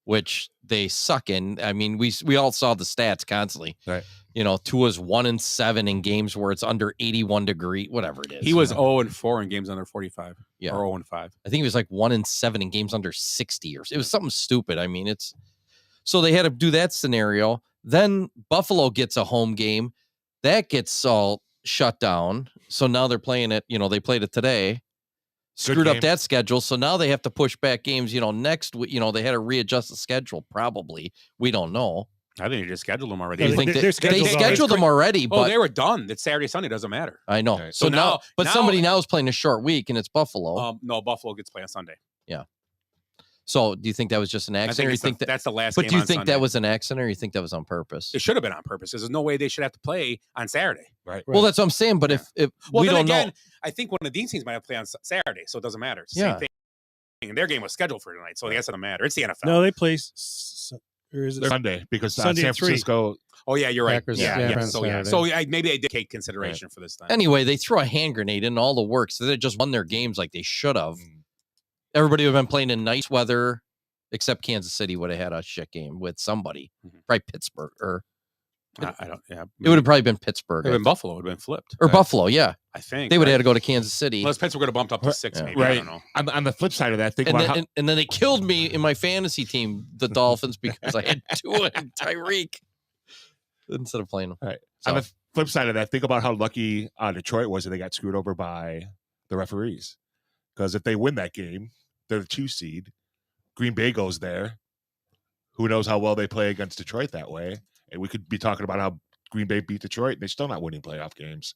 J: which they suck in. I mean, we all saw the stats constantly.
K: Right.
J: Tua's 1-7 in games where it's under 81 degree, whatever it is.
I: He was 0-4 in games under 45.
J: Yeah.
I: Or 0-5.
J: I think he was like 1-7 in games under 60 or it was something stupid. I mean, so they had to do that scenario. Then Buffalo gets a home game. That gets all shut down. So now they're playing it, they played it today. Screwed up that schedule, so now they have to push back games. Next week, they had to readjust the schedule. Probably, we don't know.
I: I think they just scheduled them already.
H: They
J: scheduled them already, but
I: they were done. It's Saturday, Sunday. Doesn't matter.
J: I know.
I: Right.
J: So now, somebody now is playing a short week, and it's Buffalo.
I: No, Buffalo gets played on Sunday.
J: Yeah. So, do you think that was just an accident?
I: I think that's the last.
J: But
I: game
J: do you
I: on
J: think
I: Sunday.
J: that was an accident, or you think that was on purpose?
I: It should have been on purpose. There's no way they should have to play on Saturday.
K: Right.
J: Well, that's what I'm saying. But if we don't know,
I: I think one of these teams might have to play on Saturday, so it doesn't matter. It's the
J: Yeah.
I: same thing. And their game was scheduled for tonight, so I guess it doesn't matter. It's the NFL.
L: No, they play or is it
K: Sunday because
L: Sunday
K: San
L: at 3.
K: Francisco.
I: Oh yeah, you're right.
H: Packers,
I: Yeah.
H: Saturday.
I: So maybe they did take consideration for this time.
J: anyway, they threw a hand grenade in all the work, so they just won their games like they should have. Everybody would have been playing in nice weather, except Kansas City would have had a shit game with somebody, probably Pittsburgh or.
I: I don't. Yeah,
J: It would have probably been Pittsburgh.
I: It would have been Buffalo. It would have been flipped.
J: Or Buffalo, yeah.
I: I think.
J: They would have had to go to Kansas City.
I: Unless Pittsburgh would have bumped up to 6, maybe.
K: Right.
I: I don't know.
K: On the flip side of that, think
J: And
K: about
J: then, and then they killed me in my fantasy team, the Dolphins, because I had Tua and Tyreek instead of playing them.
K: Right.
J: So-
K: On the flip side of that, think about how lucky Detroit was that they got screwed over by the referees. Because if they win that game, they're the 2 seed. Green Bay goes there. Who knows how well they play against Detroit that way? And we could be talking about how Green Bay beat Detroit, and they're still not winning playoff games.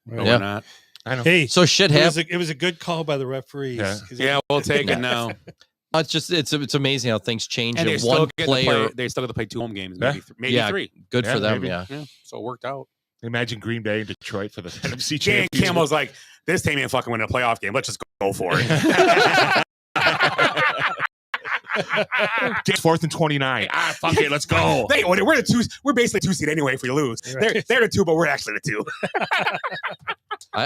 L: Right.
I: No,
J: Yeah.
I: we're not.
K: I know.
L: Hey,
J: So shit happened.
L: it was a good call by the referees.
K: Yeah.
L: 'Cause
I: Yeah, we'll take it now.
J: It's just it's amazing how things change
I: And they
J: in
I: still
J: one
I: get
J: player.
I: to play. They still get to play 2 home games, maybe,
K: Yeah.
I: maybe
J: Yeah,
I: 3.
J: Good
K: Yeah,
J: for them,
K: maybe.
J: yeah.
I: Yeah, so it worked out.
K: Imagine Green Bay and Detroit for the NFC
I: Dan
K: championship.
I: Campbell's like, this team ain't fucking winning a playoff game. Let's just go for it.
K: It's 4th and 29. Fuck it, let's go.
I: We're the 2. We're basically 2 seed anyway if we lose.
L: Right.
I: They're the 2, but we're actually the 2.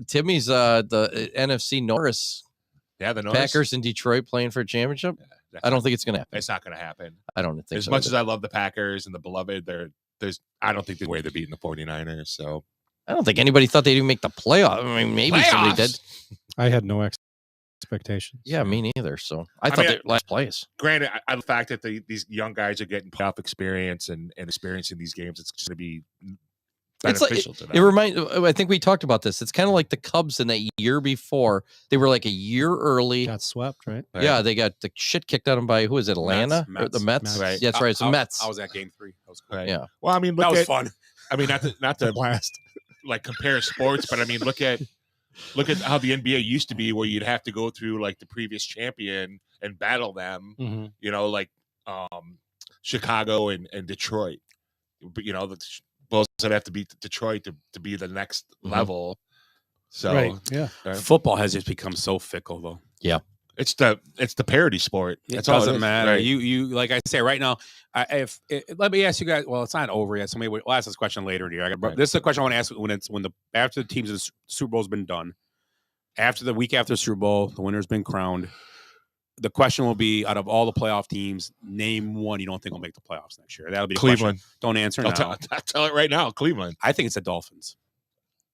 J: Timmy's the NFC Norris
K: Yeah, the Norris.
J: Packers in Detroit playing for a championship. I don't think it's gonna happen.
K: It's not going to happen.
J: I don't think
K: As
J: so
K: much
J: either.
K: as I love the Packers and the beloved, I don't think there's a way they're beating the 49ers. So
J: I don't think anybody thought they'd even make the playoff. I mean, maybe somebody did.
H: I had no expectations.
J: Yeah, me neither. So I thought
K: mean,
J: they last place.
K: Granted, the fact that these young guys are getting playoff experience and experiencing these games, it's going to be beneficial to them.
J: I think we talked about this. It's kind of like the Cubs in that year before. They were like a year early.
H: Got swept, right?
J: Yeah, they got the shit kicked out of them by, who is it, Atlanta?
I: Mets.
J: Or the Mets?
K: Right.
J: Yeah, that's right. It's the Mets.
I: I was at game 3. That was cool.
K: Right.
J: Yeah.
K: Well, I mean,
I: That was fun.
K: I mean, not to
H: Blast.
K: like compare sports, but I mean, look at how the NBA used to be, where you'd have to go through like the previous champion and battle them.
H: Mm-hmm.
K: You know, like Chicago and Detroit. But you know, the Bulls would have to beat Detroit to be the next level. So
L: Right. Yeah.
I: Football has just become so fickle, though.
J: Yeah.
K: It's the parody sport.
I: It
K: That's all
I: doesn't
K: is.
I: matter.
K: Right.
I: You like I say right now. Let me ask you guys. Well, it's not over yet. So maybe we'll ask this question later. Here, this is a question I want to ask after the teams of the Super Bowl's been done, after the week after the Super Bowl, the winner's been crowned. The question will be: out of all the playoff teams, name one you don't think will make the playoffs next year. That'll be the
K: Cleveland.
I: question. Don't answer now.
K: I'll tell it right now. Cleveland.
I: I think it's the Dolphins.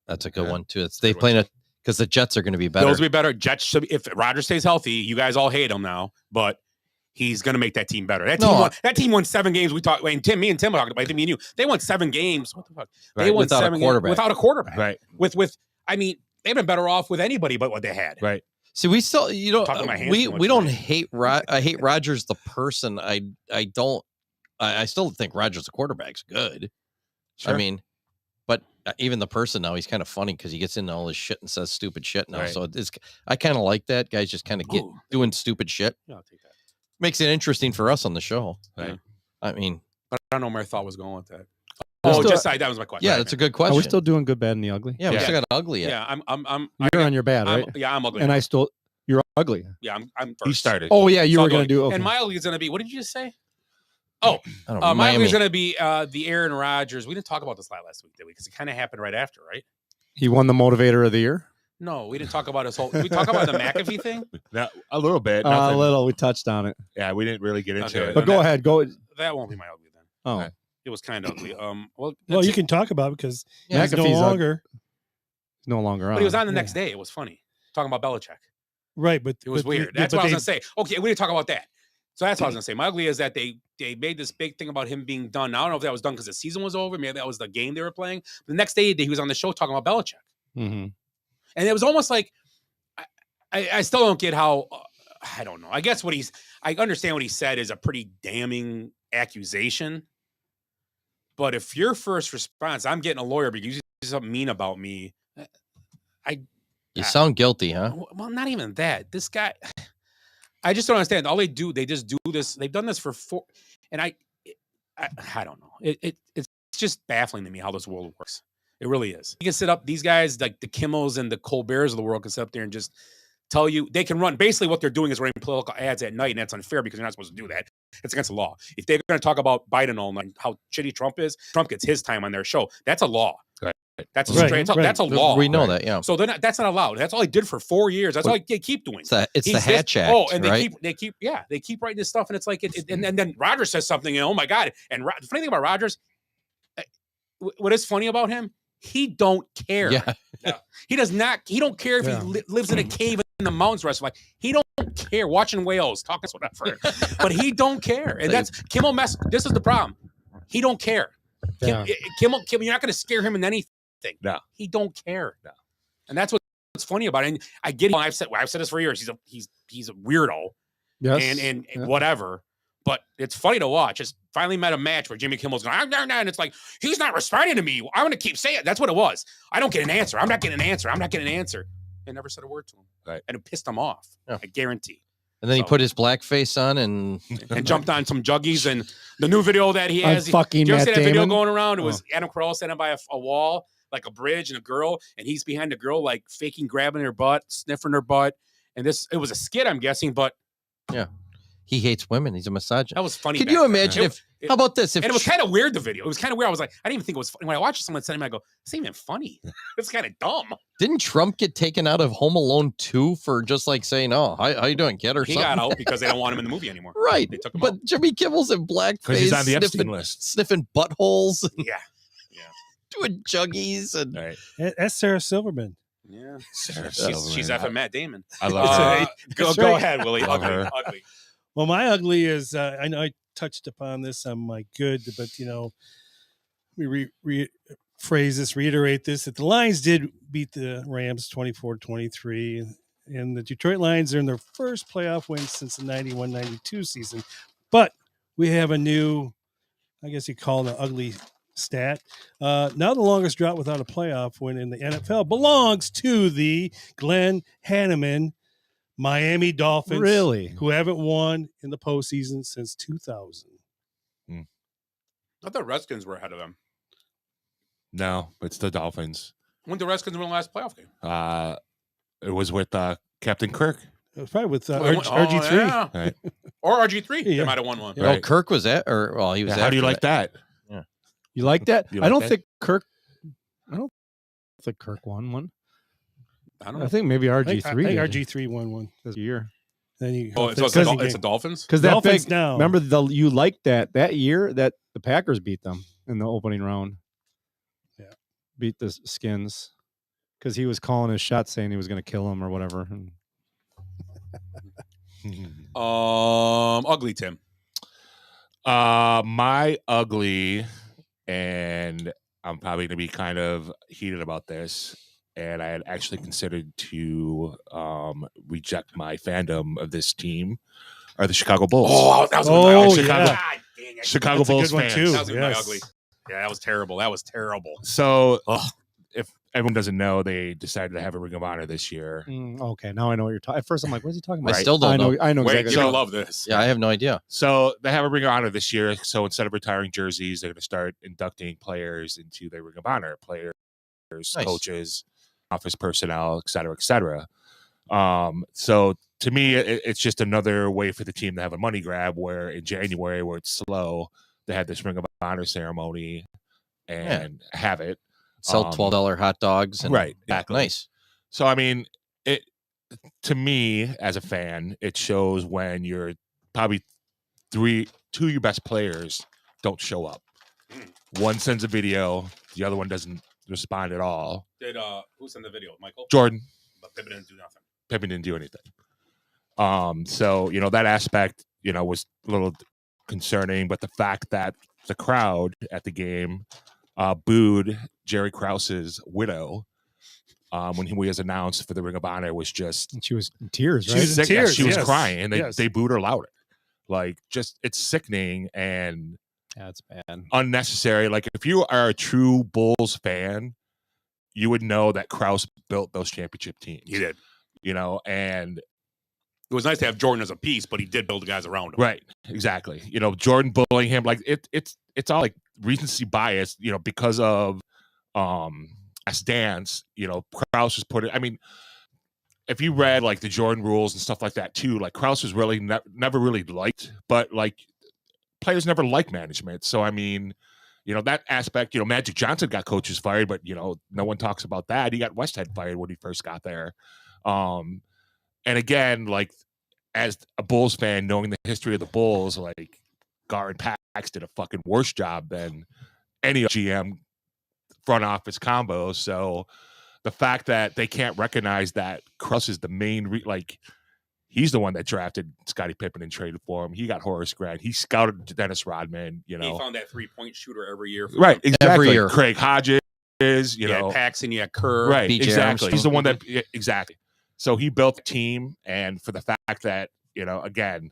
J: That's a good one too. They playing it because the Jets are going to be better.
I: Those will be better. Jets should be, if Rodgers stays healthy. You guys all hate him now, but he's going to make that team better. That team won 7 games. We talked. Me and Tim were talking about. Me and you. They won 7 games. What the fuck? They won
J: without
I: 7
J: a quarterback.
I: without a quarterback.
K: Right.
I: With. I mean, they've been better off with anybody but what they had.
K: Right.
J: See, we still,
I: Talking my hands
J: we
I: too much,
J: don't
I: right?
J: hate. I hate Rodgers the person. I don't. I still think Rodgers the quarterback's good.
K: Sure.
J: I mean, but even the person now, he's kind of funny because he gets into all this shit and says stupid shit now.
K: Right.
J: So I kind of like that. Guys just kind of get doing stupid shit.
I: Yeah, I'll take that.
J: Makes it interesting for us on the show.
K: Right.
J: I mean,
I: But I don't know where I thought was going with that. That was my question.
J: yeah, that's a good question.
H: Are we still doing good, bad, and the ugly?
J: Yeah, we still got ugly yet.
I: Yeah, I'm.
H: You're on your bad, right?
I: I'm ugly.
H: And I still, you're ugly.
I: Yeah, I'm first.
K: He started.
H: Oh yeah, you
I: So
H: were
I: I'll
H: going to do. Okay.
I: And my ugly is going to be. What did you just say? Oh,
J: I don't know,
I: my ugly
J: Miami.
I: is going to be the Aaron Rodgers. We didn't talk about this last week, did we? Because it kind of happened right after, right?
H: He won the motivator of the year.
I: No, we didn't talk about his whole. Did we talk about the McAfee thing?
K: No, a little bit.
H: A
K: nothing.
H: little. We touched on it.
K: Yeah, we didn't really get into
I: Okay.
K: it.
H: But go ahead. Go.
I: That won't be my ugly then.
H: Oh,
K: Right.
I: It was kind of ugly. Well,
L: Well, you can talk about it because
H: Yeah,
L: he's no
H: McAfee's
L: longer
H: he's no longer on.
I: But he was on the next day. It was funny talking about Belichick.
L: right. But
I: It was
L: but
I: weird.
L: they-
I: That's
L: but
I: what I was
L: they-
I: gonna say. Okay, we didn't talk about that. So that's what I was gonna say. My ugly is that they made this big thing about him being done. Now, I don't know if that was done because the season was over. Maybe that was the game they were playing. The next day he was on the show talking about Belichick,
H: Mm-hmm.
I: and it was almost like I still don't get how. I don't know. I guess I understand what he said is a pretty damning accusation. But if your first response, I'm getting a lawyer because you said something mean about me,
J: You sound guilty, huh?
I: well, not even that. This guy, I just don't understand. All they just do this. They've done this for 4, and I don't know. It's just baffling to me how this world works. It really is. You can sit up, these guys like the Kimmels and the Colberts of the world can sit up there and just tell you they can run. Basically, what they're doing is running political ads at night, and that's unfair because you're not supposed to do that. It's against the law. If they're going to talk about Biden all night, how shitty Trump is, Trump gets his time on their show. That's a law.
K: Right.
I: That's a
L: Right,
I: straight up.
L: right.
I: That's a law.
J: We know that, yeah.
I: So that's not allowed. That's all he did for 4 years. That's all they keep doing.
J: It's the
I: He's
J: Hatch
I: this-
J: Act,
I: Oh, and
J: right?
I: they keep writing this stuff, and it's like, and then Rodgers says something, and oh my god! And the funny thing about Rodgers, what is funny about him? He don't care.
J: Yeah.
I: He does not. He don't care if he lives in a cave in the mountains. Rest of life, he don't care. Watching whales, talking whatever, but he don't care. And that's Kimmel. This is the problem. He don't care.
H: Yeah.
I: Kimmel, you're not going to scare him in anything.
K: No,
I: he don't care.
K: No.
I: And that's what's funny about it. And I get it. I've said this for years. He's a weirdo.
H: Yes.
I: And whatever. But it's funny to watch. It's finally met a match where Jimmy Kimmel's going, and it's like, he's not responding to me. I'm going to keep saying it. That's what it was. I don't get an answer. I'm not getting an answer. I'm not getting an answer. I never said a word to him.
K: Right.
I: And it pissed him off.
J: Yeah.
I: I guarantee.
J: And then he put his black face on and
I: jumped on some juggies. And the new video that he has.
H: fucking
I: Did you ever see
H: Matt
I: that video
H: Damon?
I: going around? It was Adam Carolla standing by a wall, like a bridge, and a girl. And he's behind the girl, like faking grabbing her butt, sniffing her butt. And it was a skit, I'm guessing. But
J: yeah. He hates women. He's a misogynist.
I: That was funny.
J: Could you imagine how about this?
I: And it was kind of weird, the video. It was kind of weird. I was like, I didn't even think it was funny. When I watched someone send him, I go, it's not even funny. It's kind of dumb.
J: Didn't Trump get taken out of Home Alone 2 for just like saying, oh, how you doing, kid, or
I: He
J: something?
I: got out because they don't want him in the movie anymore.
J: Right.
I: They took him
J: but
I: out.
J: Jimmy Kimmel's in blackface.
K: because he's on the Epstein list.
J: Sniffing buttholes.
I: Yeah.
J: Doing juggies. And
K: Right.
L: That's Sarah Silverman.
I: Yeah,
K: Sarah
I: she's
K: Silverman.
I: effing Matt Damon.
K: I love her.
I: Go ahead, Willie.
K: Love
I: Ugly,
K: her.
I: ugly.
L: Well, my ugly is I know I touched upon this on my good, but we rephrase this, reiterate this, that the Lions did beat the Rams 24-23, and the Detroit Lions are in their first playoff win since the 91-92 season. But we have a new, I guess you call it an ugly stat. Now the longest drought without a playoff win in the NFL belongs to the Glenn Hanneman Miami Dolphins,
H: Really?
L: who haven't won in the postseason since 2000.
I: I thought the Redskins were ahead of them.
K: No, it's the Dolphins.
I: When did the Redskins win the last playoff game?
K: It was with Captain Kirk.
L: It was probably with
I: RG3.
L: RG3.
K: Right.
I: Or RG3.
L: Yeah.
I: They might have won one.
L: Yeah.
J: Well, Kirk was at, or well, he was.
K: How do you
J: after
K: like that?
J: Yeah.
H: You like that?
K: You
H: I
K: like
H: don't
K: that?
H: think Kirk. I don't think Kirk won one.
I: I don't know.
H: I think maybe
L: I
H: RG3.
L: think RG3 won one
H: this year.
L: Then you
I: Oh, so it's the Dolphins?
H: Because that
L: Dolphins
H: big.
L: now.
H: Remember you liked that year that the Packers beat them in the opening round.
L: Yeah,
H: beat the Skins because he was calling his shot saying he was going to kill him or whatever.
I: Ugly Tim.
K: My ugly, and I'm probably going to be kind of heated about this, and I had actually considered to reject my fandom of this team, are the Chicago Bulls.
I: Oh, that was
L: Oh,
K: Chicago,
L: yeah.
I: God dang it.
K: Chicago
L: That's a
K: Bulls
L: good one,
K: fans.
L: too.
I: That was my
L: Yes.
I: ugly. Yeah, that was terrible. That was terrible.
K: So,
I: Ugh.
K: if everyone doesn't know, they decided to have a Ring of Honor this year.
H: Okay, now I know what you're talking. At first, I'm like, "What is he talking about?"
J: I still don't know.
H: I know
I: Wait,
H: exactly.
I: you're going to love this.
J: Yeah, I have no idea.
K: So they have a Ring of Honor this year. So instead of retiring jerseys, they're going to start inducting players into their Ring of Honor. Players,
J: Nice.
K: coaches, office personnel, et cetera, et cetera. So to me, it's just another way for the team to have a money grab. Where in January, where it's slow, they had this Ring of Honor ceremony and have it.
J: Sell $12 hot dogs. And,
K: Right, exactly.
J: Nice.
K: So I mean, it to me as a fan, it shows when you're probably two of your best players don't show up. One sends a video, the other one doesn't respond at all.
I: Did who sent the video? Michael?
K: Jordan.
I: But Pippen didn't do nothing.
K: Pippen didn't do anything. So that aspect, was a little concerning, but the fact that the crowd at the game booed Jerry Krause's widow when he was announced for the Ring of Honor was just
H: She was in tears,
K: she
H: right?
K: was sick.
L: tears,
K: She was
L: yes.
K: crying, and
L: Yes.
K: they booed her louder. Like, just it's sickening and
H: Yeah, it's bad.
K: unnecessary. Like, if you are a true Bulls fan, you would know that Krause built those championship teams.
I: He did.
K: And
I: It was nice to have Jordan as a piece, but he did build the guys around him.
K: right, exactly. Jordan bullying him, like it's all like recency bias. Because of Last Dance. Krause was put it. I mean, if you read like the Jordan rules and stuff like that too, like Krause was really never really liked, but like players never like management. So I mean, that aspect. Magic Johnson got coaches fired, but no one talks about that. He got Westhead fired when he first got there. And again, like as a Bulls fan, knowing the history of the Bulls, like Gar and Pax did a fucking worse job than any GM front office combo. So the fact that they can't recognize that Krause is the main, he's the one that drafted Scottie Pippen and traded for him. He got Horace Grant. He scouted Dennis Rodman.
I: He found that 3-point shooter every year.
K: Right, exactly.
J: Every year.
K: Craig Hodges.
I: You had Paxson, you had Kerr.
K: Right,
J: BJ
K: exactly.
J: Armstrong.
K: He's the one that exactly. So he built the team, and for the fact that again,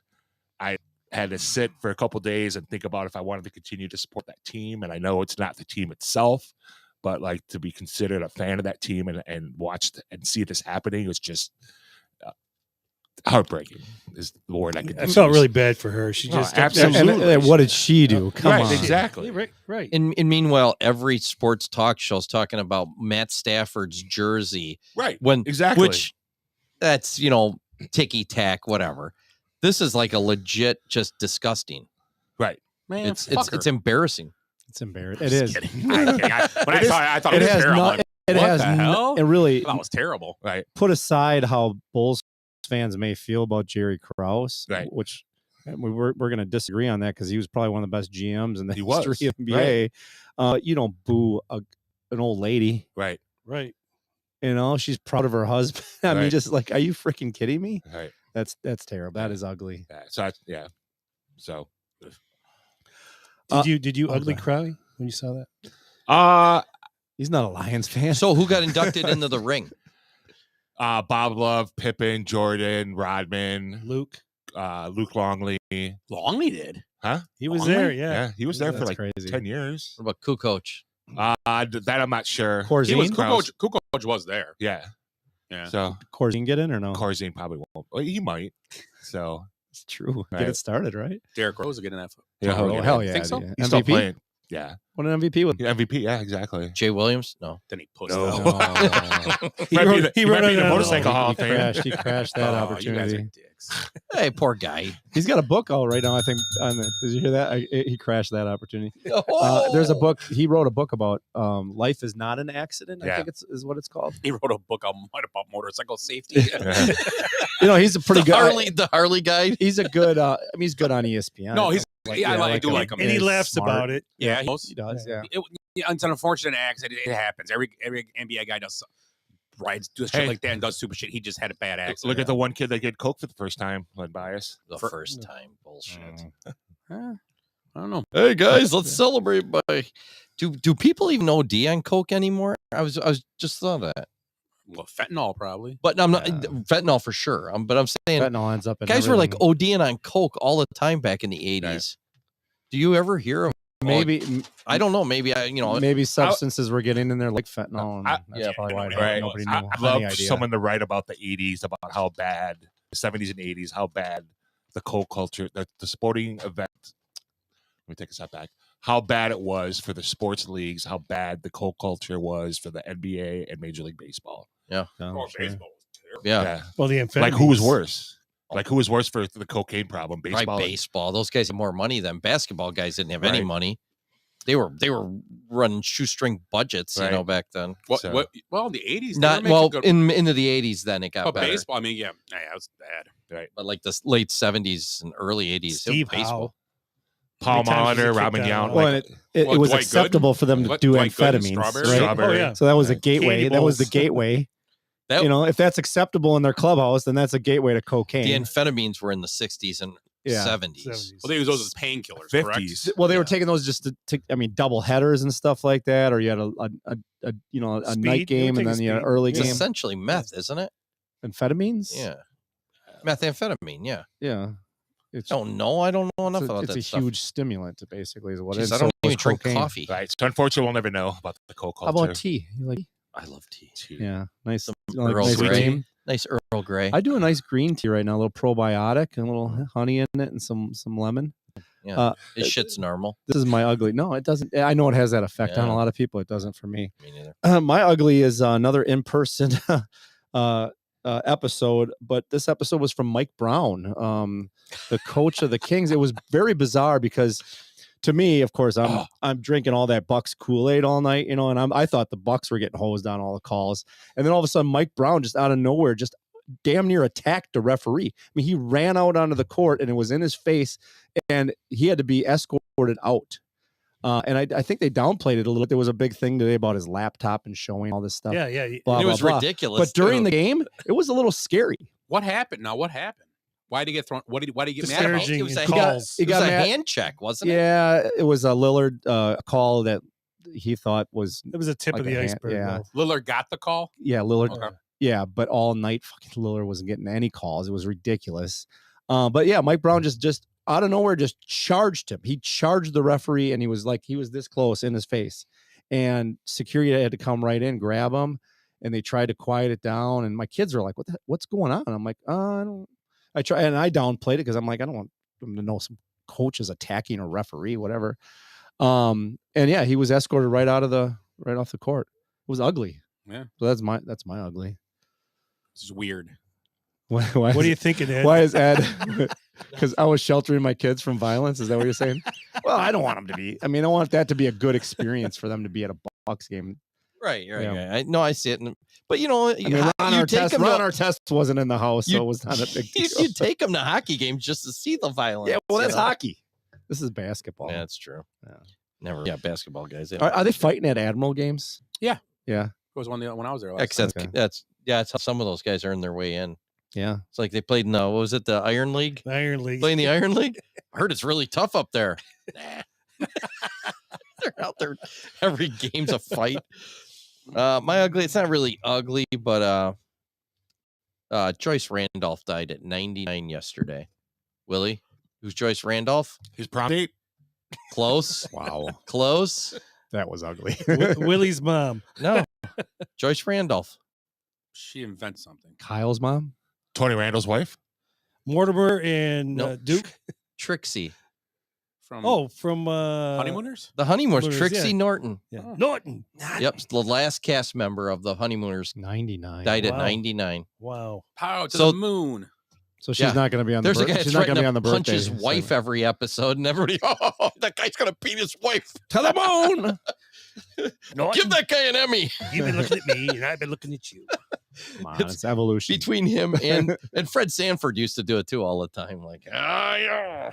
K: I had to sit for a couple of days and think about if I wanted to continue to support that team. And I know it's not the team itself, but like to be considered a fan of that team and watch and see this happening is just heartbreaking. Is the word I could.
L: I felt really bad for her. She
K: No,
L: just
K: absolutely.
H: And what did she do? Come
K: Right,
H: on.
K: exactly.
L: Right.
J: And meanwhile, every sports talk show is talking about Matt Stafford's jersey.
K: Right.
J: When
K: Exactly.
J: Which that's ticky tack, whatever. This is like a legit, just disgusting.
K: Right.
I: Man,
J: It's embarrassing.
H: It's embarrassing. It is.
I: When I thought it was
H: has
I: terrible.
H: no-
I: I'm like,
H: It
I: what
H: has
I: the hell?
H: It really
I: That was terrible.
K: Right.
H: put aside how Bulls fans may feel about Jerry Krause,
K: Right.
H: which we're going to disagree on that because he was probably one of the best GMs in the
K: He was.
H: history of NBA. You don't boo an old lady.
K: Right.
L: Right.
H: You know, she's proud of her husband. I mean,
K: Right.
H: just like, are you freaking kidding me?
K: Right.
H: That's terrible. That is ugly.
K: Yeah. So So
L: Did you ugly
H: okay.
L: cry when you saw that?
H: He's not a Lions fan.
J: So who got inducted into the ring?
K: Bob Love, Pippen, Jordan, Rodman,
L: Luke
K: Longley.
I: Longley did.
K: Huh?
L: He was
I: Longley?
L: there. Yeah.
K: Yeah, he was there for
H: That's
K: like
H: crazy.
K: 10 years.
J: What about Kukoc?
K: That I'm not sure.
I: He was
H: Corzine?
I: Kukoc was there.
K: Yeah.
I: Yeah.
K: So
H: Corzine get in or no?
K: Corzine probably won't. Well, he might. So
H: It's true.
K: Right.
H: Get it started, right?
I: Derrick Rose will get in that.
K: yeah,
H: Oh,
K: he'll
H: hell
K: get it.
H: yeah.
I: Think so?
H: dude.
K: He's still
H: MVP?
K: playing. Yeah.
H: What an MVP with.
K: Yeah, MVP. Yeah, exactly.
J: Jay Williams? No.
I: Then he pushed
K: No.
I: out.
K: He might be the, he might be the
L: on
K: motorcycle Hall of
H: He
K: Fame.
H: crashed that
I: Oh, you guys are
H: opportunity.
I: dicks.
J: Hey, poor guy.
H: He's got a book out right now, I think. Did you hear that? He crashed that opportunity.
J: Oh.
H: There's a book. He wrote a book about life is not an accident. I
K: Yeah.
H: think is what it's called.
I: He wrote a book about motorcycle safety.
H: You know, he's a pretty good.
J: The Harley guy.
H: He's a good. I mean, he's good on ESPN.
I: No, he's I do
H: him.
I: like him.
L: And he
H: He's
L: laughs
H: smart.
L: about it.
I: Yeah,
H: He does. Yeah.
I: It's an unfortunate accident. It happens. Every NBA guy does does shit
K: Hey.
I: like that and does stupid shit. He just had a bad accident.
K: Look at the one kid that did coke for the first time. Led bias.
J: The first time. Bullshit.
I: I don't know.
J: Hey guys, let's celebrate by. Do people even know D on coke anymore? I was just thought of that.
I: Well, fentanyl probably.
J: But I'm not fentanyl for sure. But I'm saying
H: Fentanyl ends up in
J: guys were like
H: everything.
J: ODing on coke all the time back in the 80s. Do you ever hear of
H: Maybe
J: I don't know. Maybe
H: maybe substances were getting in there like fentanyl. And that's
J: yeah,
H: probably why
K: Right.
H: nobody knew.
K: I'd
H: any
K: love
H: idea.
K: someone to write about the 80s, about how bad the 70s and 80s, how bad the coke culture, the sporting event. Let me take a step back. How bad it was for the sports leagues, how bad the coke culture was for the NBA and Major League Baseball.
J: Yeah.
H: Oh, sure.
I: Baseball was terrible.
J: Yeah.
L: Well, the
K: Like who was
L: amphetamines.
K: worse? Like who was worse for the cocaine problem?
J: Baseball.
K: Baseball.
J: Right, baseball. Those guys had more money than basketball guys didn't have any
K: Right.
J: money. They were running shoestring budgets,
K: Right.
J: back then.
K: So-
I: Well, in the 80s.
J: Not well into the 80s. Then it got
I: But
J: better.
I: baseball, I mean, yeah, it was bad.
K: Right.
J: But like the late 70s and early 80s,
L: Steve
J: baseball.
K: Paul
L: How many times was he
K: Molitor,
L: kicked
K: Robin
L: out?
K: Yount.
H: Well,
K: Like,
H: and it
I: Well,
H: was
I: Dwight
H: acceptable for them to
I: What,
H: do
I: Dwight Gooden,
H: amphetamines,
I: Strawberry?
H: right?
K: Strawberry.
L: Oh, yeah.
H: So that was a
K: Right.
H: gateway.
L: Candy
H: That was the
L: balls.
H: gateway.
J: That,
H: You know, if that's acceptable in their clubhouse, then that's a gateway to cocaine.
J: the amphetamines were in the 60s and
H: Yeah.
J: 70s.
L: 70s.
I: Well, they use those as painkillers,
K: 50s.
I: correct?
H: Well, they were
J: Yeah.
H: taking those just to I mean, double headers and stuff like that, or you had a night
L: Speed. They were
H: game and
L: taking
H: then you had an
L: speed.
H: early
J: It's
H: game.
J: essentially meth, isn't it?
H: Amphetamines?
J: Yeah. Methamphetamine, yeah.
H: Yeah. It's,
J: I don't know enough about
H: it's
J: that
H: a
J: stuff.
H: huge stimulant, basically, is what it
J: Jeez,
H: is.
J: I
H: So
J: don't
H: was
J: even drink
H: cocaine.
J: coffee.
K: Right. So unfortunately, we'll never know about the coke
H: How
K: culture.
H: about tea? You like
J: I love tea.
H: Yeah, nice.
J: Some
H: you like
J: Earl
H: nice
J: Grey.
H: cream?
J: Nice Earl Grey.
H: I do a nice green tea right now, a little probiotic and a little honey in it and some lemon.
J: Yeah. This shit's normal.
H: This is my ugly. No, it doesn't. I know it has that effect on a
J: Yeah.
H: lot of people. It doesn't for me.
J: Me neither.
H: My ugly is another in-person episode, but this episode was from Mike Brown, the coach of the Kings. It was very bizarre because, to me, of course, I'm drinking all that Bucks Kool-Aid all night, you know, and I thought the Bucks were getting hosed on all the calls, and then all of a sudden, Mike Brown just out of nowhere just damn near attacked the referee. I mean, he ran out onto the court and it was in his face, and he had to be escorted out. And I think they downplayed it a little. There was a big thing today about his laptop and showing all this stuff.
L: Yeah, yeah.
H: Blah,
J: it
H: blah,
J: was
H: blah.
J: ridiculous.
H: But during
J: too.
H: the game, it was a little scary.
I: What happened? Now, what happened? Why did he get thrown? Why did he get mad about?
L: Disparaging
J: It was
L: in
J: a-
L: calls.
H: He
J: it was
H: got
J: a
H: mad.
J: hand check, wasn't it?
H: Yeah, it was a Lillard call that he thought was
L: It was a tip
H: like
L: of
H: a
L: the
H: hand-
L: iceberg.
H: yeah.
L: though.
I: Lillard got the call.
H: yeah Lillard.
I: Okay.
H: Yeah, but all night fucking Lillard wasn't getting any calls. It was ridiculous. But yeah, Mike Brown just out of nowhere just charged him. He charged the referee, and he was this close in his face, and security had to come right in, grab him, and they tried to quiet it down. And my kids were like, what's going on? I'm like, I try, and I downplayed it because I'm like, I don't want them to know some coach is attacking a referee, whatever. And yeah, he was escorted right off the court. It was ugly.
I: Yeah.
H: So that's my ugly.
I: This is weird.
H: Why
L: What
H: is-
L: are you thinking, Ed?
H: Why is Ed? Because I was sheltering my kids from violence. Is that what you're saying? Well, I don't want them to be. I mean, I want that to be a good experience for them to be at a Bucks game.
J: Right.
H: Yeah.
J: I see it. But, you know,
H: I mean, Ron Artest wasn't in the house, so it was not a big deal.
J: You take them to hockey games just to see the violence.
H: Yeah, well, that's
J: you know?
H: hockey. This is basketball.
J: Yeah, that's true.
H: Yeah.
J: Never got basketball guys.
H: Are they fighting at Admiral games?
I: Yeah.
H: Yeah.
I: was when I was there last
J: Except
H: Okay.
J: that's how some of those guys earn their way in.
H: Yeah.
J: It's like they played in what was it, the Iron League?
L: Iron League.
J: Playing the Iron League? I heard it's really tough up there. They're out there. Every game's a fight. My ugly, it's not really ugly, but Joyce Randolph died at 99 yesterday. Willie, who's Joyce Randolph?
K: His prom date?
J: Close.
H: Wow.
J: Close.
H: That was ugly.
L: Willie's mom.
J: No. Joyce Randolph.
I: She invents something.
H: Kyle's mom?
K: Tony Randall's wife?
L: Mortimer and
J: Nope.
L: Duke.
J: Trixie.
L: From
I: Honeymooners?
J: The Honeymooners.
L: Honeymooners,
J: Trixie
L: yeah.
J: Norton.
L: Yeah. Norton.
J: Yep. The last cast member of the Honeymooners
H: 99.
J: died at
L: Wow.
J: 99.
L: Wow.
I: Power to
J: So-
I: the moon.
H: So she's not going to be on the
J: There's a guy
H: she's
J: that's
H: not going to be
J: threatening
H: on the
J: to punch
H: birthday.
J: his wife
H: segment.
J: every episode, and everybody, that guy's going to beat his wife.
H: To the moon.
J: Give that guy an Emmy.
L: You've been looking at me, and I've been looking at you.
H: Come on, it's evolution.
J: Between him and Fred Sanford used to do it too all the time. Like, yeah.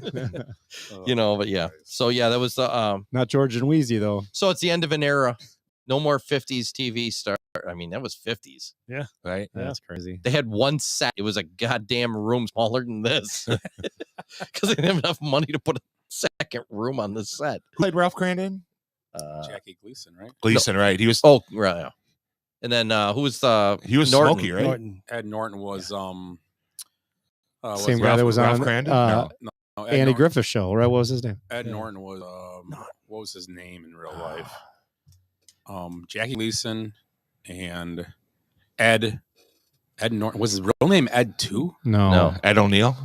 J: But yeah. So yeah, that was the
H: Not George and Wheezy though.
J: so it's the end of an era. No more 50s TV star. I mean, that was 50s.
L: Yeah.
K: Right?
H: That's crazy.
J: They had one set. It was a goddamn room smaller than this. Because they didn't have enough money to put a second room on the set.
K: Who played Ralph Crandon?
I: Jackie Gleason, right?
K: Gleason, right? He was
J: Oh, right. Yeah. And then who was
K: he was
J: Norton?
K: Smokey, right?
L: Norton.
I: Ed Norton was
H: Same guy
K: Ralph-
H: that was
K: Ralph
H: on
K: Crandon?
I: no, Ed
H: Andy
I: Norton,
H: Griffith show, right? What was his name?
I: Ed Norton was what was his name in real life? Jackie Gleason and Ed Norton. Was his real name Ed too?
J: No.
K: Ed O'Neill.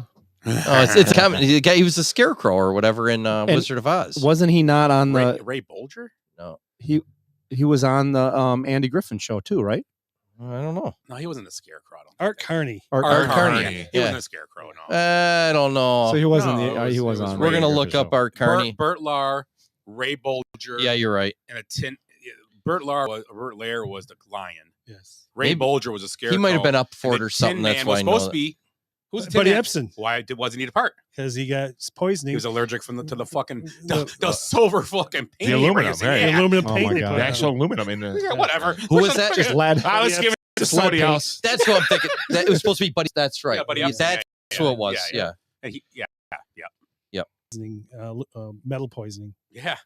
J: Oh, it's comedy. The guy, he was a scarecrow or whatever in Wizard of Oz.
H: Wasn't he not on the
I: Ray Bolger?
J: No,
H: he was on the Andy Griffin show too, right?
J: I don't know.
I: No, he wasn't the scarecrow. I don't think.
L: Art Carney.
H: Art
J: Carney.
K: Carney.
I: He
J: Yeah.
I: wasn't a scarecrow. No.
J: I don't know.
H: So he wasn't
I: No,
H: the he was on.
J: We're gonna
H: the
J: look
H: Griffith
J: up
H: show.
J: Art Carney.
I: Burt Lahr, Ray Bolger.
J: Yeah, you're right.
I: And a tin. Burt Lahr was the lion.
L: Yes.
I: Ray
J: Maybe-
I: Bolger was a scarecrow.
J: He might have been up for it
I: and
J: or
I: the
J: something.
I: Tin
J: That's
I: Man
J: why
I: was
J: I know
I: supposed
J: that.
I: to be. Who's the Tin
L: Buddy
I: Man?
L: Epson.
I: Why wasn't he a part?
L: Because he got poisoning.
I: He was allergic to the fucking the silver fucking paint.
K: The aluminum,
I: raising.
K: right?
I: Yeah.
L: The aluminum
H: Oh
L: paint.
H: my
L: they
H: God.
L: put
K: The
L: on.
K: actual aluminum in the
I: Yeah, whatever.
J: Who was that?
H: Just lead.
K: I was giving it to somebody else.
J: That's what I'm thinking. It was supposed to be Buddy. That's right.
I: Yeah, Buddy
J: That's
I: Epson.
J: who it was. Yeah.
I: And yeah.
L: Poisoning, metal poisoning.
I: Yeah.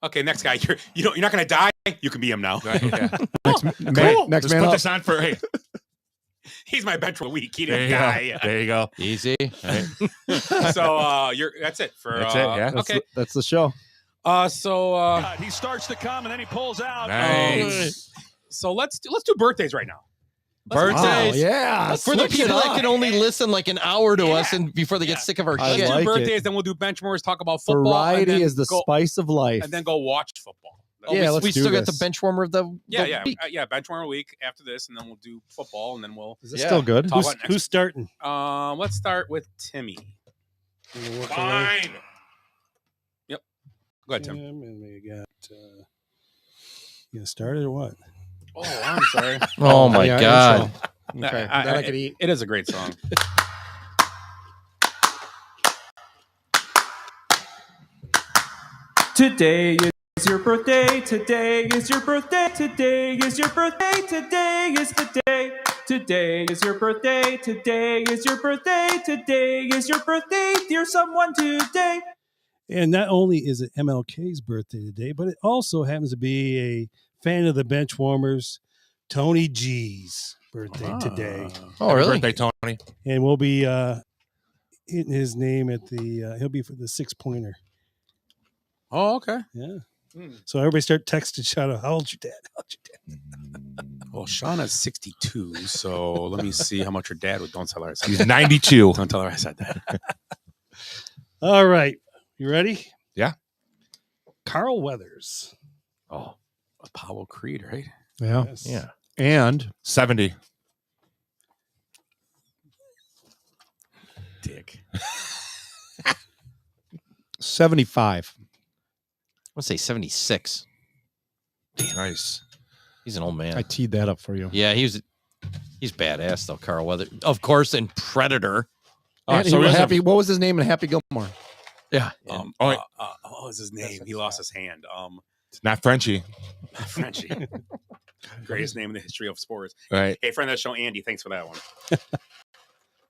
I: Okay, next guy. You're not gonna die. You can be him now.
K: Right, yeah.
H: Next man
K: Let's
H: up.
K: put this on for hey.
I: He's my bench for a week. He
K: There
I: didn't
K: you
I: die.
K: go. There you go.
J: Easy.
K: Right.
I: So that's it for
K: That's it, yeah.
I: Okay.
H: That's the show.
B: He starts to come and then he pulls out.
K: Nice.
I: So let's do birthdays right now.
J: Birthdays.
H: yeah.
J: For the
H: Switch it
J: people that
H: up.
J: can only listen like an hour to us and before they get sick of our
H: I
J: shit.
I: Let's
H: like
I: do
H: it.
I: birthdays, then we'll do benchwarmers, talk about football. and
H: Variety
I: then
H: is the
I: go,
H: spice of life.
I: and then go watch football.
J: Oh,
H: Yeah,
J: we
H: let's do
J: still got the
H: this.
J: bench warmer of the week.
I: Benchwarmer week after this, and then we'll do football, and then we'll
H: Is it still good?
I: talk about next.
L: Who's starting?
I: Let's start with Timmy.
L: Fine.
I: Yep. Go ahead, Tim.
L: And we got. You gonna start it or what?
I: Oh, I'm sorry.
J: Oh my
H: Yeah,
J: God.
H: intro. Okay.
I: I-
H: Then I
I: I-
H: could eat.
I: It is a great song.
M: Today is your birthday. Today is your birthday. Today is your birthday. Today is the day. Today is your birthday. Today is your birthday. Today is your birthday, dear someone today.
L: And not only is it MLK's birthday today, but it also happens to be a fan of the Benchwarmers, Tony G's birthday today.
J: Oh,
K: Happy
J: really?
K: birthday, Tony.
L: And we'll be hitting his name at the, he'll be for the 6-pointer.
I: Oh, okay.
L: Yeah. So everybody start texting, shout out, how old's your dad? How old's your dad?
I: Well, Shauna's 62, so let me see how much her dad would. Don't tell her I said
K: He's
I: that.
K: 92.
I: Don't tell her I said that.
L: All right. You ready?
K: Yeah.
L: Carl Weathers.
I: Oh, Apollo Creed, right?
H: Yeah.
L: Yes.
J: Yeah.
H: And
K: 70.
I: Dick.
H: 75.
J: I would say 76.
K: Nice.
J: He's an old man.
H: I teed that up for you.
J: Yeah, he's badass though, Carl Weather. Of course, in Predator.
H: And he was happy. What was his name in Happy Gilmore?
J: Yeah.
I: What was his name? He lost his hand.
K: It's not Frenchie.
I: Frenchie. Greatest name in the history of sports.
K: Right.
I: Hey, friend of the show, Andy. Thanks for that one.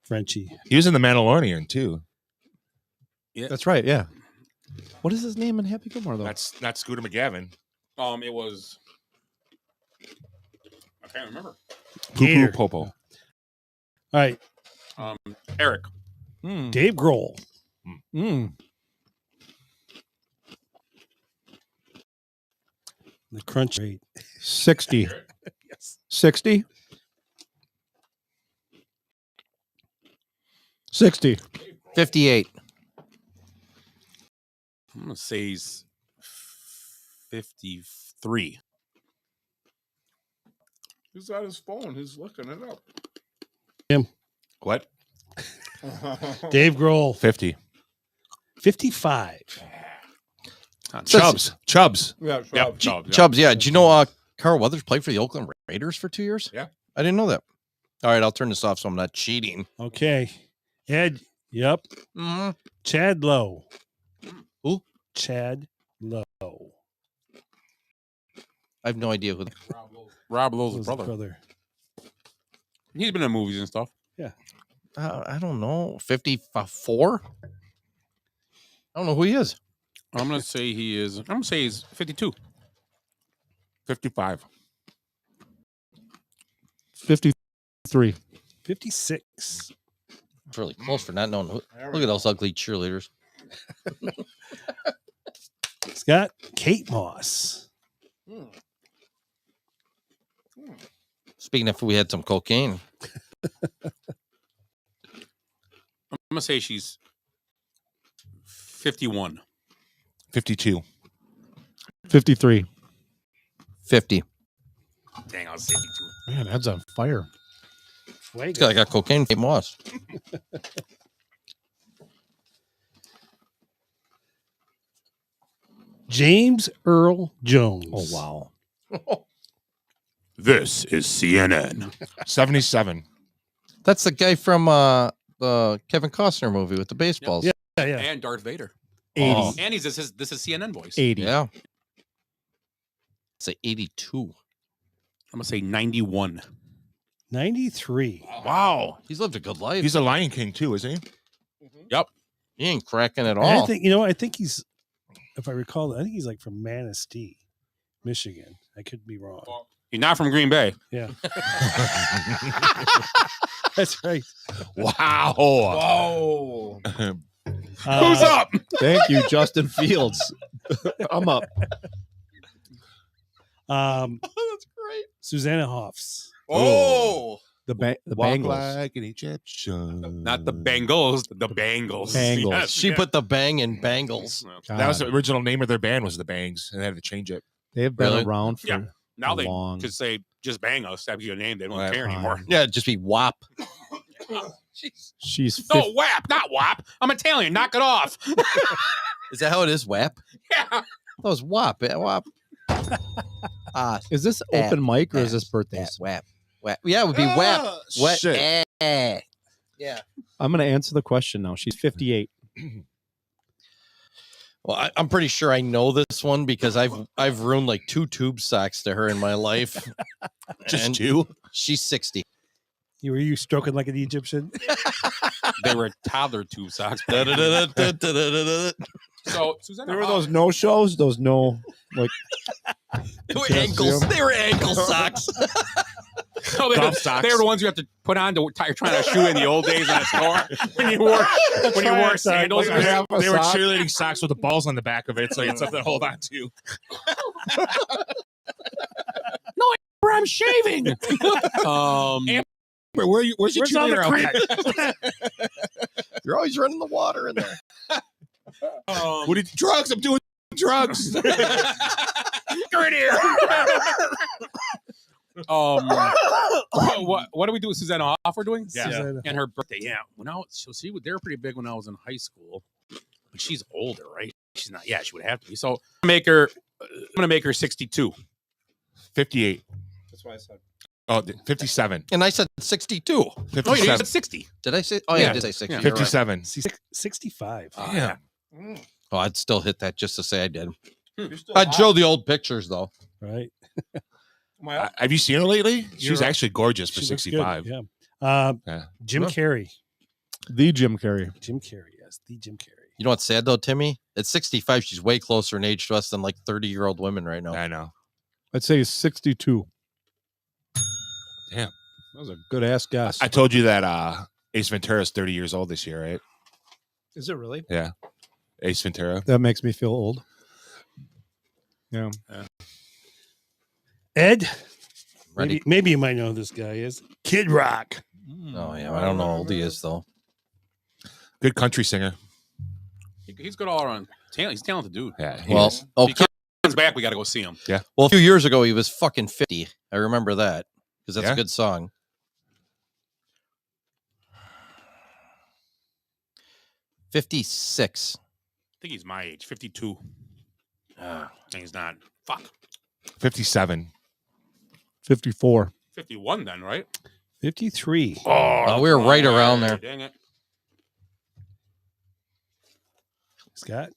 L: Frenchie.
K: He was in the Mandalorian too.
I: Yeah.
H: That's right. Yeah. What is his name in Happy Gilmore though?
K: That's not Scooter McGavin.
I: It was. I can't remember.
L: Gator.
K: Popo.
L: All right.
I: Eric.
L: Dave Grohl. The crunch rate.
H: 60.
L: Yes.
H: 60. 60.
J: 58.
I: I'm gonna say he's 53.
E: He's on his phone. He's looking it up.
L: Him.
K: What?
L: Dave Grohl.
K: 50.
L: 55.
K: Chubbs.
E: Yeah,
K: Yep.
J: Chubbs, yeah. Do you know Carl Weathers played for the Oakland Raiders for 2 years?
K: Yeah.
J: I didn't know that. All right, I'll turn this off so I'm not cheating.
L: Okay. Ed. Yep.
J: Mm-hmm.
L: Chad Lowe.
J: Who?
L: Chad Lowe.
J: I have no idea who.
I: Rob Lowe's
L: Was
I: brother. He's been in movies and stuff.
L: Yeah.
J: I don't know. 54? I don't know who he is.
I: I'm gonna say he is. I'm gonna say he's 52.
K: 55.
H: 53.
L: 56.
J: It's really close for not knowing who. Look at those ugly cheerleaders.
L: Scott Kate Moss.
J: Speaking of, if we had some cocaine.
I: I'm gonna say she's 51.
K: 52.
H: 53.
J: 50.
I: Dang, I was 52.
H: Man, Ed's on fire.
J: This guy got cocaine. Kate Moss.
L: James Earl Jones.
H: Oh, wow.
I: This is CNN.
K: 77.
J: That's the guy from the Kevin Costner movie with the baseballs.
L: Yeah.
I: And Darth Vader.
H: 80.
J: Oh.
I: And he's this is CNN voice.
H: 80.
J: Yeah. It's a 82.
I: I'm gonna say 91.
L: 93.
J: Wow. He's lived a good life.
K: He's a Lion King too, isn't he?
I: Yep.
J: He ain't cracking at
L: And I
J: all.
L: think I think he's, if I recall, I think he's like from Manistee, Michigan. I could be wrong.
I: He's not from Green Bay.
L: Yeah. That's right.
K: Wow.
J: Whoa.
I: Who's up?
H: Thank you, Justin Fields. I'm up.
J: That's great.
L: Susanna Hoffs.
J: Oh.
H: The
K: Walk
H: Bengals.
K: like an Egyptian.
I: Not the Bengals, the Bangles.
H: Bangles.
I: Yes,
J: She
I: yeah.
J: put the bang in bangles.
K: That was the
H: God.
K: original name of their band was the Bangs, and they had to change it.
H: They've been
J: Really?
H: around for
I: Yeah. Now they
H: long.
I: could say just bang us. That'd be your name. They don't
K: Right.
I: care anymore.
J: Yeah, it'd just be WAP.
H: She's
I: No, WAP, not WAP. I'm Italian. Knock it off.
J: Is that how it is, WAP?
I: Yeah.
J: That was WAP. WAP.
H: Is this open mic or is this birthdays?
J: WAP. WAP. Yeah, it would be WAP. What?
K: Shit.
J: Yeah.
H: I'm going to answer the question now. She's 58.
J: Well, I'm pretty sure I know this one because I've ruined like 2 tube socks to her in my life.
K: Just
J: And
K: 2?
J: She's 60.
L: Were you stroking like an Egyptian?
I: They were toddler tube socks.
J: Da-da-da-da-da-da-da-da.
I: So, Susanna
H: There were
I: Hoffs-
H: those no shows, those no like
J: They were ankles. They were ankle socks.
I: No, they,
K: Golf socks.
I: they were the ones you have to put on to try to shoe in the old days in a store when you wore sandals.
K: They were cheerleading socks with the balls on the back of it, so you had something to hold on to.
I: I'm shaving.
K: Where's your
L: all the
K: cheerleader outfit?
J: You're always running the water in there.
K: What did drugs? I'm doing drugs.
I: Come in here. What do we do with Susanna Hoff? We're doing
L: Susanna.
I: and her birthday. Yeah, they were pretty big when I was in high school, but she's older, right? She's not. Yeah, she would have to be. So I'm gonna make her 62.
K: 58.
L: That's why I said.
K: Oh, 57.
J: And I said 62.
I: Oh, you
K: 57.
I: said 60.
J: Did I say? Oh, yeah, I did say 60.
I: Yeah.
J: You're right.
K: 57.
L: 65.
K: Yeah.
J: Oh, I'd still hit that just to say I did. I'd show the old pictures, though.
L: All Right.
K: Have you seen her lately? She's
L: You're-
K: actually gorgeous for
L: She looks good,
K: 65.
L: Yeah.
K: Yeah.
L: Jim
K: Huh.
L: Carrey.
H: The Jim Carrey.
L: Jim Carrey. Yes, the Jim Carrey.
J: You know what's sad though, Timmy? At 65, she's way closer in age to us than like 30-year-old women right now.
K: I know.
H: I'd say he's 62.
K: Damn.
H: That was a good ass guess.
K: I told you that Ace Ventura is 30 years old this year, right?
H: Is it really?
K: Yeah. Ace Ventura.
H: That makes me feel old. Yeah.
L: Ed.
J: Ready?
L: Maybe you might know who this guy is. Kid Rock.
J: Oh, yeah. I don't know how old he is, though.
K: Good country singer.
I: He's good all around. He's a talented dude.
K: Yeah.
J: Well,
I: If he comes back, we got to go see him.
K: Yeah.
J: Well, a few years ago, he was fucking 50. I remember that because that's
K: Yeah.
J: a good song. 56.
I: I think he's my age, 52. And he's not. Fuck.
K: 57.
H: 54.
I: 51 then, right?
L: 53.
J: Oh, we were right around there.
I: Dang it.
L: Scott.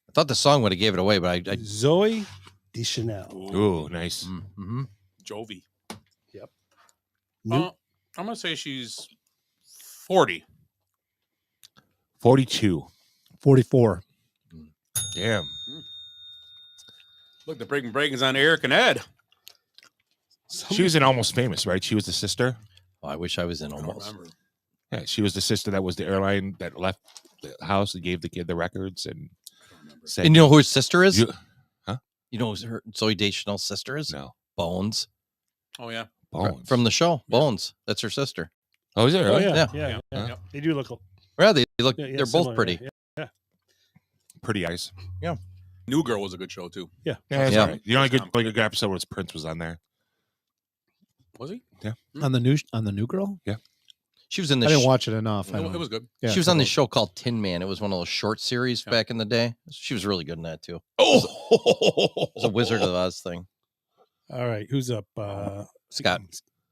J: I thought the song would have gave it away, but I
L: Zoe Deschanel.
K: Ooh, nice.
J: Mm-hmm.
I: Jovi.
L: Yep.
I: I'm going to say she's 40.
K: 42.
H: 44.
K: Damn.
I: Look, the breaking breakings on Eric and Ed.
K: She was in Almost Famous, right? She was the sister.
J: Oh, I wish I was in
I: I don't
J: almost.
I: remember.
K: Yeah, she was the sister that was the airline that left the house and gave the kid the records and said,
J: And you know who his sister is?
K: You- huh?
J: You know who her Zoe Deschanel's sister is?
K: No.
J: Bones.
I: Oh, yeah.
K: Bones.
J: From the show. Bones. That's her sister.
K: Oh, is it
L: Oh,
K: really?
L: yeah.
J: Yeah.
L: Yeah.
I: Yep.
L: They do look.
J: Yeah, they look.
L: Yeah,
J: they're
L: similar,
J: both pretty.
L: Yeah.
K: Pretty eyes.
I: New Girl was a good show, too.
L: Yeah.
K: Yeah, that's
J: Yeah.
K: all right. You know, a good episode was Prince was on there.
I: Was he?
K: Yeah.
H: On the new girl?
J: She was in
H: I
J: the.
H: didn't watch it enough. I
I: It
H: don't-
I: was good.
H: Yeah,
J: She was on this show called Tin Man. It was one of those short series
I: Yeah.
J: back in the day. She was really good in that too.
K: Oh,
J: It was a Wizard of Oz thing.
L: All right. Who's up?
J: Scott.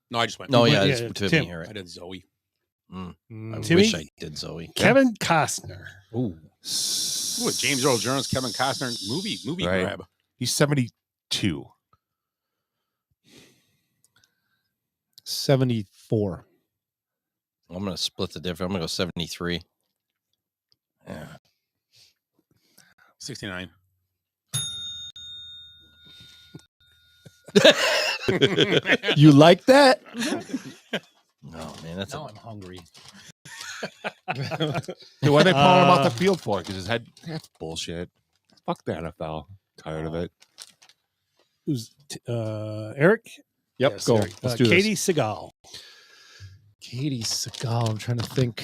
I: No, I just went.
J: No,
L: You
J: yeah,
L: went-
J: it's
L: yeah,
J: Timmy
L: Tim.
J: here.
I: I did Zoe.
J: I
L: Timmy?
J: wish I did Zoe.
L: Kevin Costner.
K: Ooh.
I: Ooh, James Earl Jones, Kevin Costner movie
K: Right.
I: grab.
K: He's 72.
H: 74.
J: I'm gonna split the difference. I'm gonna go 73. Yeah.
I: 69.
H: You like that?
J: Oh man, that's
H: Now I'm hungry.
K: Dude, what are they calling him off the field for? Because his head, that's bullshit. Fuck the NFL. Tired of it.
L: Who's Eric?
H: Yep,
L: Yes,
H: go.
L: Eric.
H: Let's do
L: Katie
H: this.
L: Seagal.
H: Katie Seagal. I'm trying to think.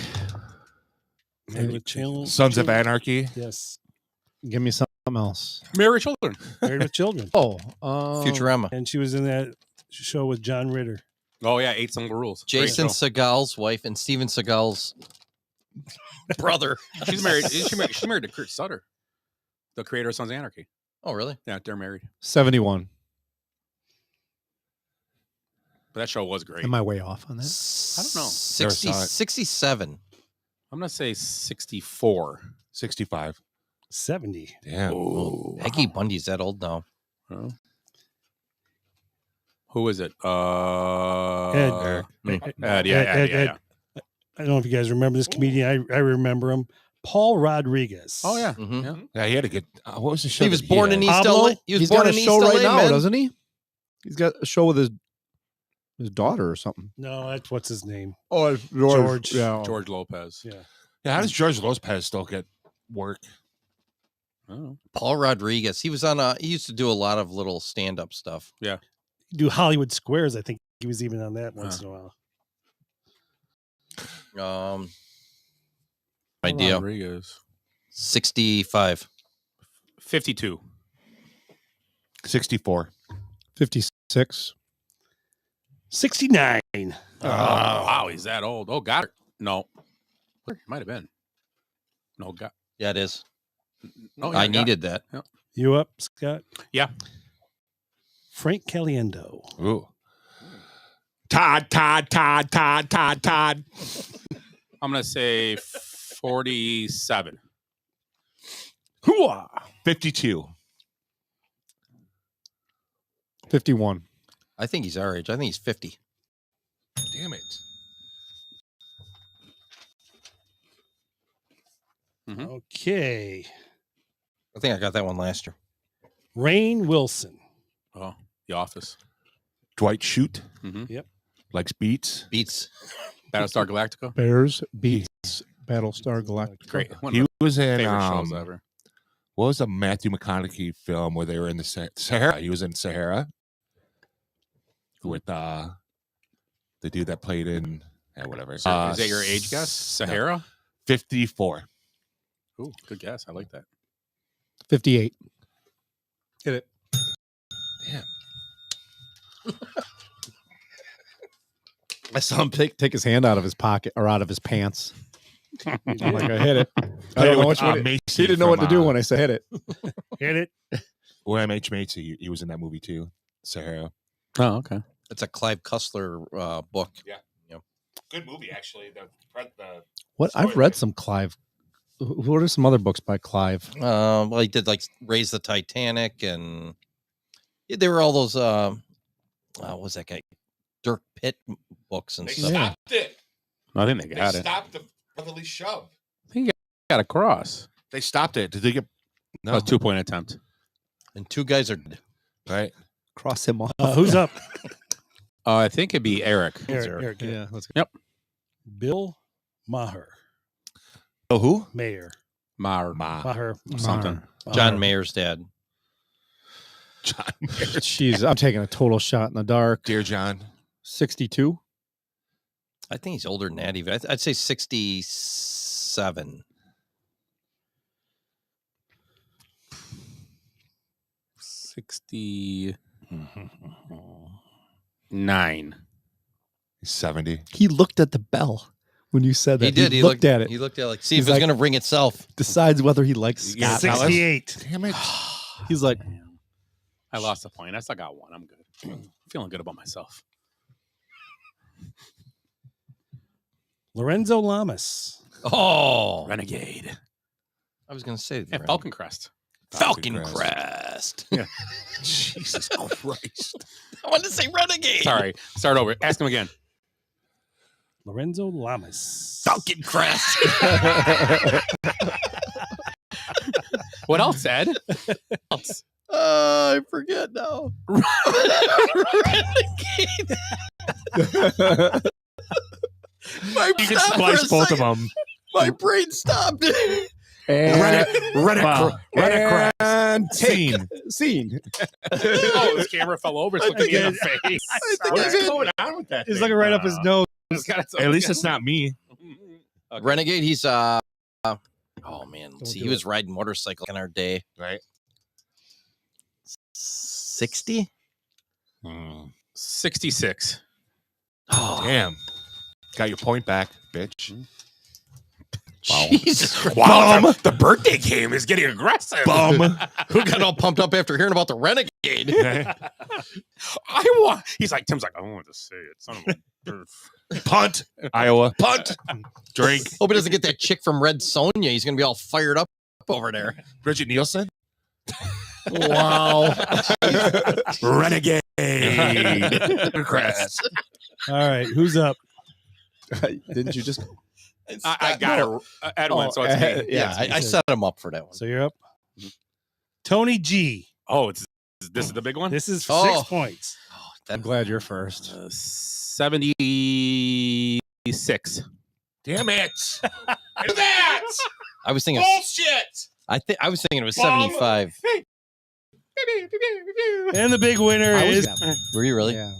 L: Married with Children.
K: Sons of Anarchy.
L: Yes.
H: Give me something else.
I: Married Children.
L: Married with Children.
H: Oh,
J: Futurama.
L: And she was in that show with John Ritter.
I: Oh, yeah. 8 Simple Rules. Great
J: Jason
I: show.
J: Segal's wife and Steven Seagal's brother.
I: She's married. She's married to Kurt Sutter, the creator of Sons of Anarchy.
J: Oh, really?
I: Yeah, they're married.
H: 71.
I: But that show was great.
H: Am I way off on that?
I: I don't know.
J: 60, 67.
I: I'm going to say 64.
K: 65.
L: 70.
K: Damn.
J: Oh, Peggy Bundy's that old now.
I: Oh. Who is it?
L: Ed.
I: Ed, yeah.
L: Ed. I don't know if you guys remember this comedian. I remember him. Paul Rodriguez.
I: Oh, yeah.
J: Mhm.
I: Yeah.
K: Yeah, he had a good. What was the show?
J: He was
K: that
J: born
K: had?
J: in East
L: Pablo?
J: LA. He was
H: He's
J: born
H: got a
J: in
H: show
J: East
H: right
J: LA,
H: now,
J: man.
H: doesn't he? He's got a show with his daughter or something.
L: No, that's what's his name.
H: Oh,
L: George.
H: Yeah.
I: George Lopez.
L: Yeah.
K: Yeah, how does George Lopez still get work?
I: Oh.
J: Paul Rodriguez. He was on he used to do a lot of little stand-up stuff.
I: Yeah.
L: Do Hollywood Squares. I think he was even on that once in a while.
J: Idea.
I: Rodriguez.
J: 65.
I: 52.
K: 64.
H: 56.
L: 69.
I: Oh, wow. He's that old. Oh, got it. No. Might have been. No, got.
J: Yeah, it is.
I: Oh,
J: I needed that.
I: Yeah.
L: You up, Scott?
I: Yeah.
L: Frank Caliendo.
K: Ooh. Todd.
I: I'm going to say 47.
K: 52.
H: 51.
J: I think he's our age. I think he's 50.
K: Damn it.
L: Okay.
J: I think I got that one last year.
L: Rainn Wilson.
I: Oh, The Office.
K: Dwight Schrute.
L: Yep.
K: Likes beats.
J: Beats.
I: Battlestar Galactica.
H: Bears beats Battlestar Galactica.
I: Great. One of
K: He
I: my
K: was in
I: favorite shows ever.
K: what was a Matthew McConaughey film where they were in the Sahara? He was in Sahara with the dude that played in whatever.
I: Is that your age guess? Sahara?
K: No, 54.
I: Ooh, good guess. I like that.
H: 58. Hit it.
K: Damn.
H: I saw him take his hand out of his pocket or out of his pants. I'm like, I hit it. I don't know which one. He didn't know what to do when I said hit it.
L: Hit it.
K: William H. Macy, he was in that movie too. Sahara.
I: Oh, okay.
J: It's a Clive Cussler book.
K: Yeah. Good movie, actually.
H: What? I've read some Clive. What are some other books by Clive?
J: Well, he did like Raise the Titanic, and there were all those. What was that guy? Dirk Pitt books and stuff.
K: Stopped it.
I: I think they got it.
K: Stopped the brotherly shove.
I: I think he got a cross.
K: They stopped it. Did they get
I: No, 2-point attempt.
J: And 2 guys are dead.
K: Right?
H: Cross him off.
L: Who's up?
I: I think it'd be Eric.
L: Eric.
H: Yeah. Let's go.
I: Yep.
L: Bill Maher.
K: Oh, who?
L: Mayer.
I: Maher. Something.
J: John Mayer's dad.
K: John Mayer.
H: Jeez, I'm taking a total shot in the dark.
K: Dear John.
H: 62.
J: I think he's older than that. Even I'd say 67.
I: 69.
K: He's 70.
H: He looked at the bell when you said that.
J: He did.
H: He looked at it.
J: He looked at it like, see
H: He's
J: if it's
H: like-
J: going to ring itself.
H: Decides whether he likes Scott.
L: 68.
K: Damn it.
H: He's like,
I: I lost a point. I still got one. I'm good. Feeling good about myself.
L: Lorenzo Lamas.
J: Oh,
I: Renegade.
J: I was going to say
I: Yeah, Falcon Crest.
J: Falcon Crest.
I: Yeah.
K: Jesus Christ.
J: I wanted to say Renegade.
I: Sorry. Start over. Ask him again.
L: Lorenzo Lamas.
J: Falcon Crest.
I: What else, Ed? Else?
J: I forget now. Renegade.
K: You can splice both of them.
J: My brain stopped.
H: and
K: Scene.
H: Scene.
I: Oh, his camera fell over. It's looking me in the face.
K: What's going on with that?
L: He's looking right up his nose.
K: At least it's not me.
J: Okay. Renegade, he's oh man, let's see.
H: do
J: He was riding motorcycle in our day.
K: Right.
J: 60?
I: 66.
J: Oh,
K: Damn. Got your point back, bitch.
J: Jesus Christ.
K: Bum.
I: The birthday game is getting aggressive.
K: Bum.
J: Who got all pumped up after hearing about the Renegade?
I: I want. He's like, Tim's like, I wanted to say it. Son of a.
K: Punt. Iowa. Punt. Drink.
J: Hope he doesn't get that chick from Red Sonja. He's going to be all fired up over there.
K: Bridget Nielsen.
J: Wow.
K: Renegade. Crest.
L: All right. Who's up?
H: Didn't you just?
I: I got it. Ed went, so it's me.
J: Yeah, I set him up for that one.
L: So you're up. Tony G.
I: Oh, this is the big one?
L: This is 6 points.
H: I'm glad you're first.
I: 76.
K: Damn it. Look at that.
J: I was thinking.
K: Bullshit.
J: I was thinking it was 75.
L: And the big winner is.
J: Were you really?
H: Yeah.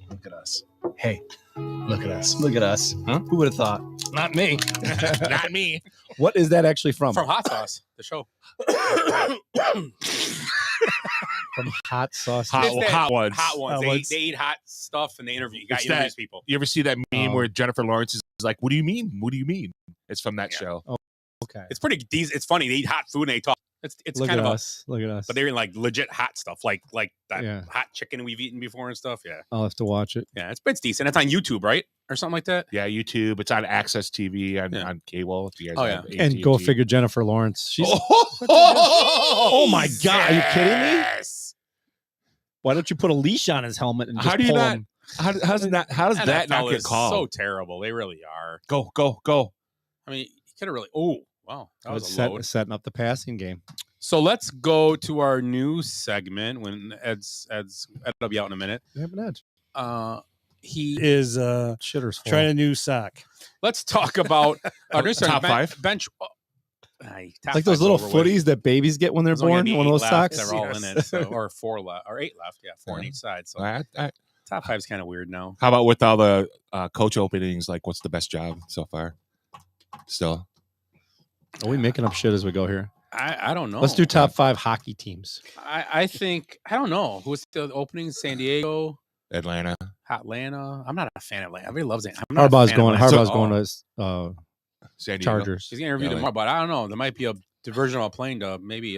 A: Look at us. Hey, look at us. Look at us.
J: Huh?
H: Who would have thought?
A: Not me.
K: Not me.
H: What is that actually from?
I: From Hot Sauce, the show.
H: From Hot Sauce.
K: Hot ones.
I: Hot ones.
L: Hot ones.
I: They eat hot stuff and they interview
K: It's
I: people.
K: You ever see that meme
H: Oh.
K: where Jennifer Lawrence is like, "What do you mean? What do you mean?" It's from that show.
H: Okay.
I: It's pretty. It's funny. They eat hot food and they talk. It's
H: Look
I: kind
H: at
I: of
H: us. Look at us.
I: but they're in like legit hot stuff, like that
H: Yeah.
I: hot chicken we've eaten before and stuff. Yeah,
H: I'll have to watch it.
I: yeah. It's decent. It's on YouTube, right, or something like that.
K: Yeah, YouTube. It's on Access TV on cable. If you guys
I: Oh,
K: have
I: yeah.
H: And go
K: AT&T.
H: figure, Jennifer Lawrence. She's.
K: Oh
H: Oh my God! Are you kidding me?
K: Yes.
H: Why don't you put a leash on his helmet and just
K: How do you
H: pull
K: not?
H: him?
K: How does that not
I: NFL
K: get
I: is
K: called?
I: so terrible. They really are.
K: Go.
I: I mean, you could have really. Oh, wow, that was a load.
H: Setting up the passing game.
I: So let's go to our new segment when Ed's will be out in a minute.
H: You have an edge.
L: He is
H: Shitter's full.
L: trying a new sock.
I: Let's talk about our new
K: Top five?
I: bench. Top
H: Like those
I: five's
H: little
I: over with.
H: footies that babies get when they're
I: There's only
H: born.
I: gonna be
H: One of
I: 8
H: those
I: left.
H: socks.
I: They're all in it, so, or 4 left, or 8 left. Yeah, 4 on each side. So top 5's kind of weird now.
K: How about with all the coach openings? Like, what's the best job so far? Still,
H: Are we making up shit as we go here?
I: I don't know.
H: Let's do top 5 hockey teams.
I: I think I don't know who's the openings. San Diego,
K: Atlanta.
I: Atlanta. I'm not a fan of Atlanta. Everybody loves it. I'm not a
H: Harbaugh's
I: fan of
H: going.
I: Atlanta.
H: Harbaugh's
I: So-
H: going to
K: San Diego.
H: Chargers.
I: He's gonna interview
K: Yeah,
I: tomorrow, but I don't know. There might be a diversion of a plane to maybe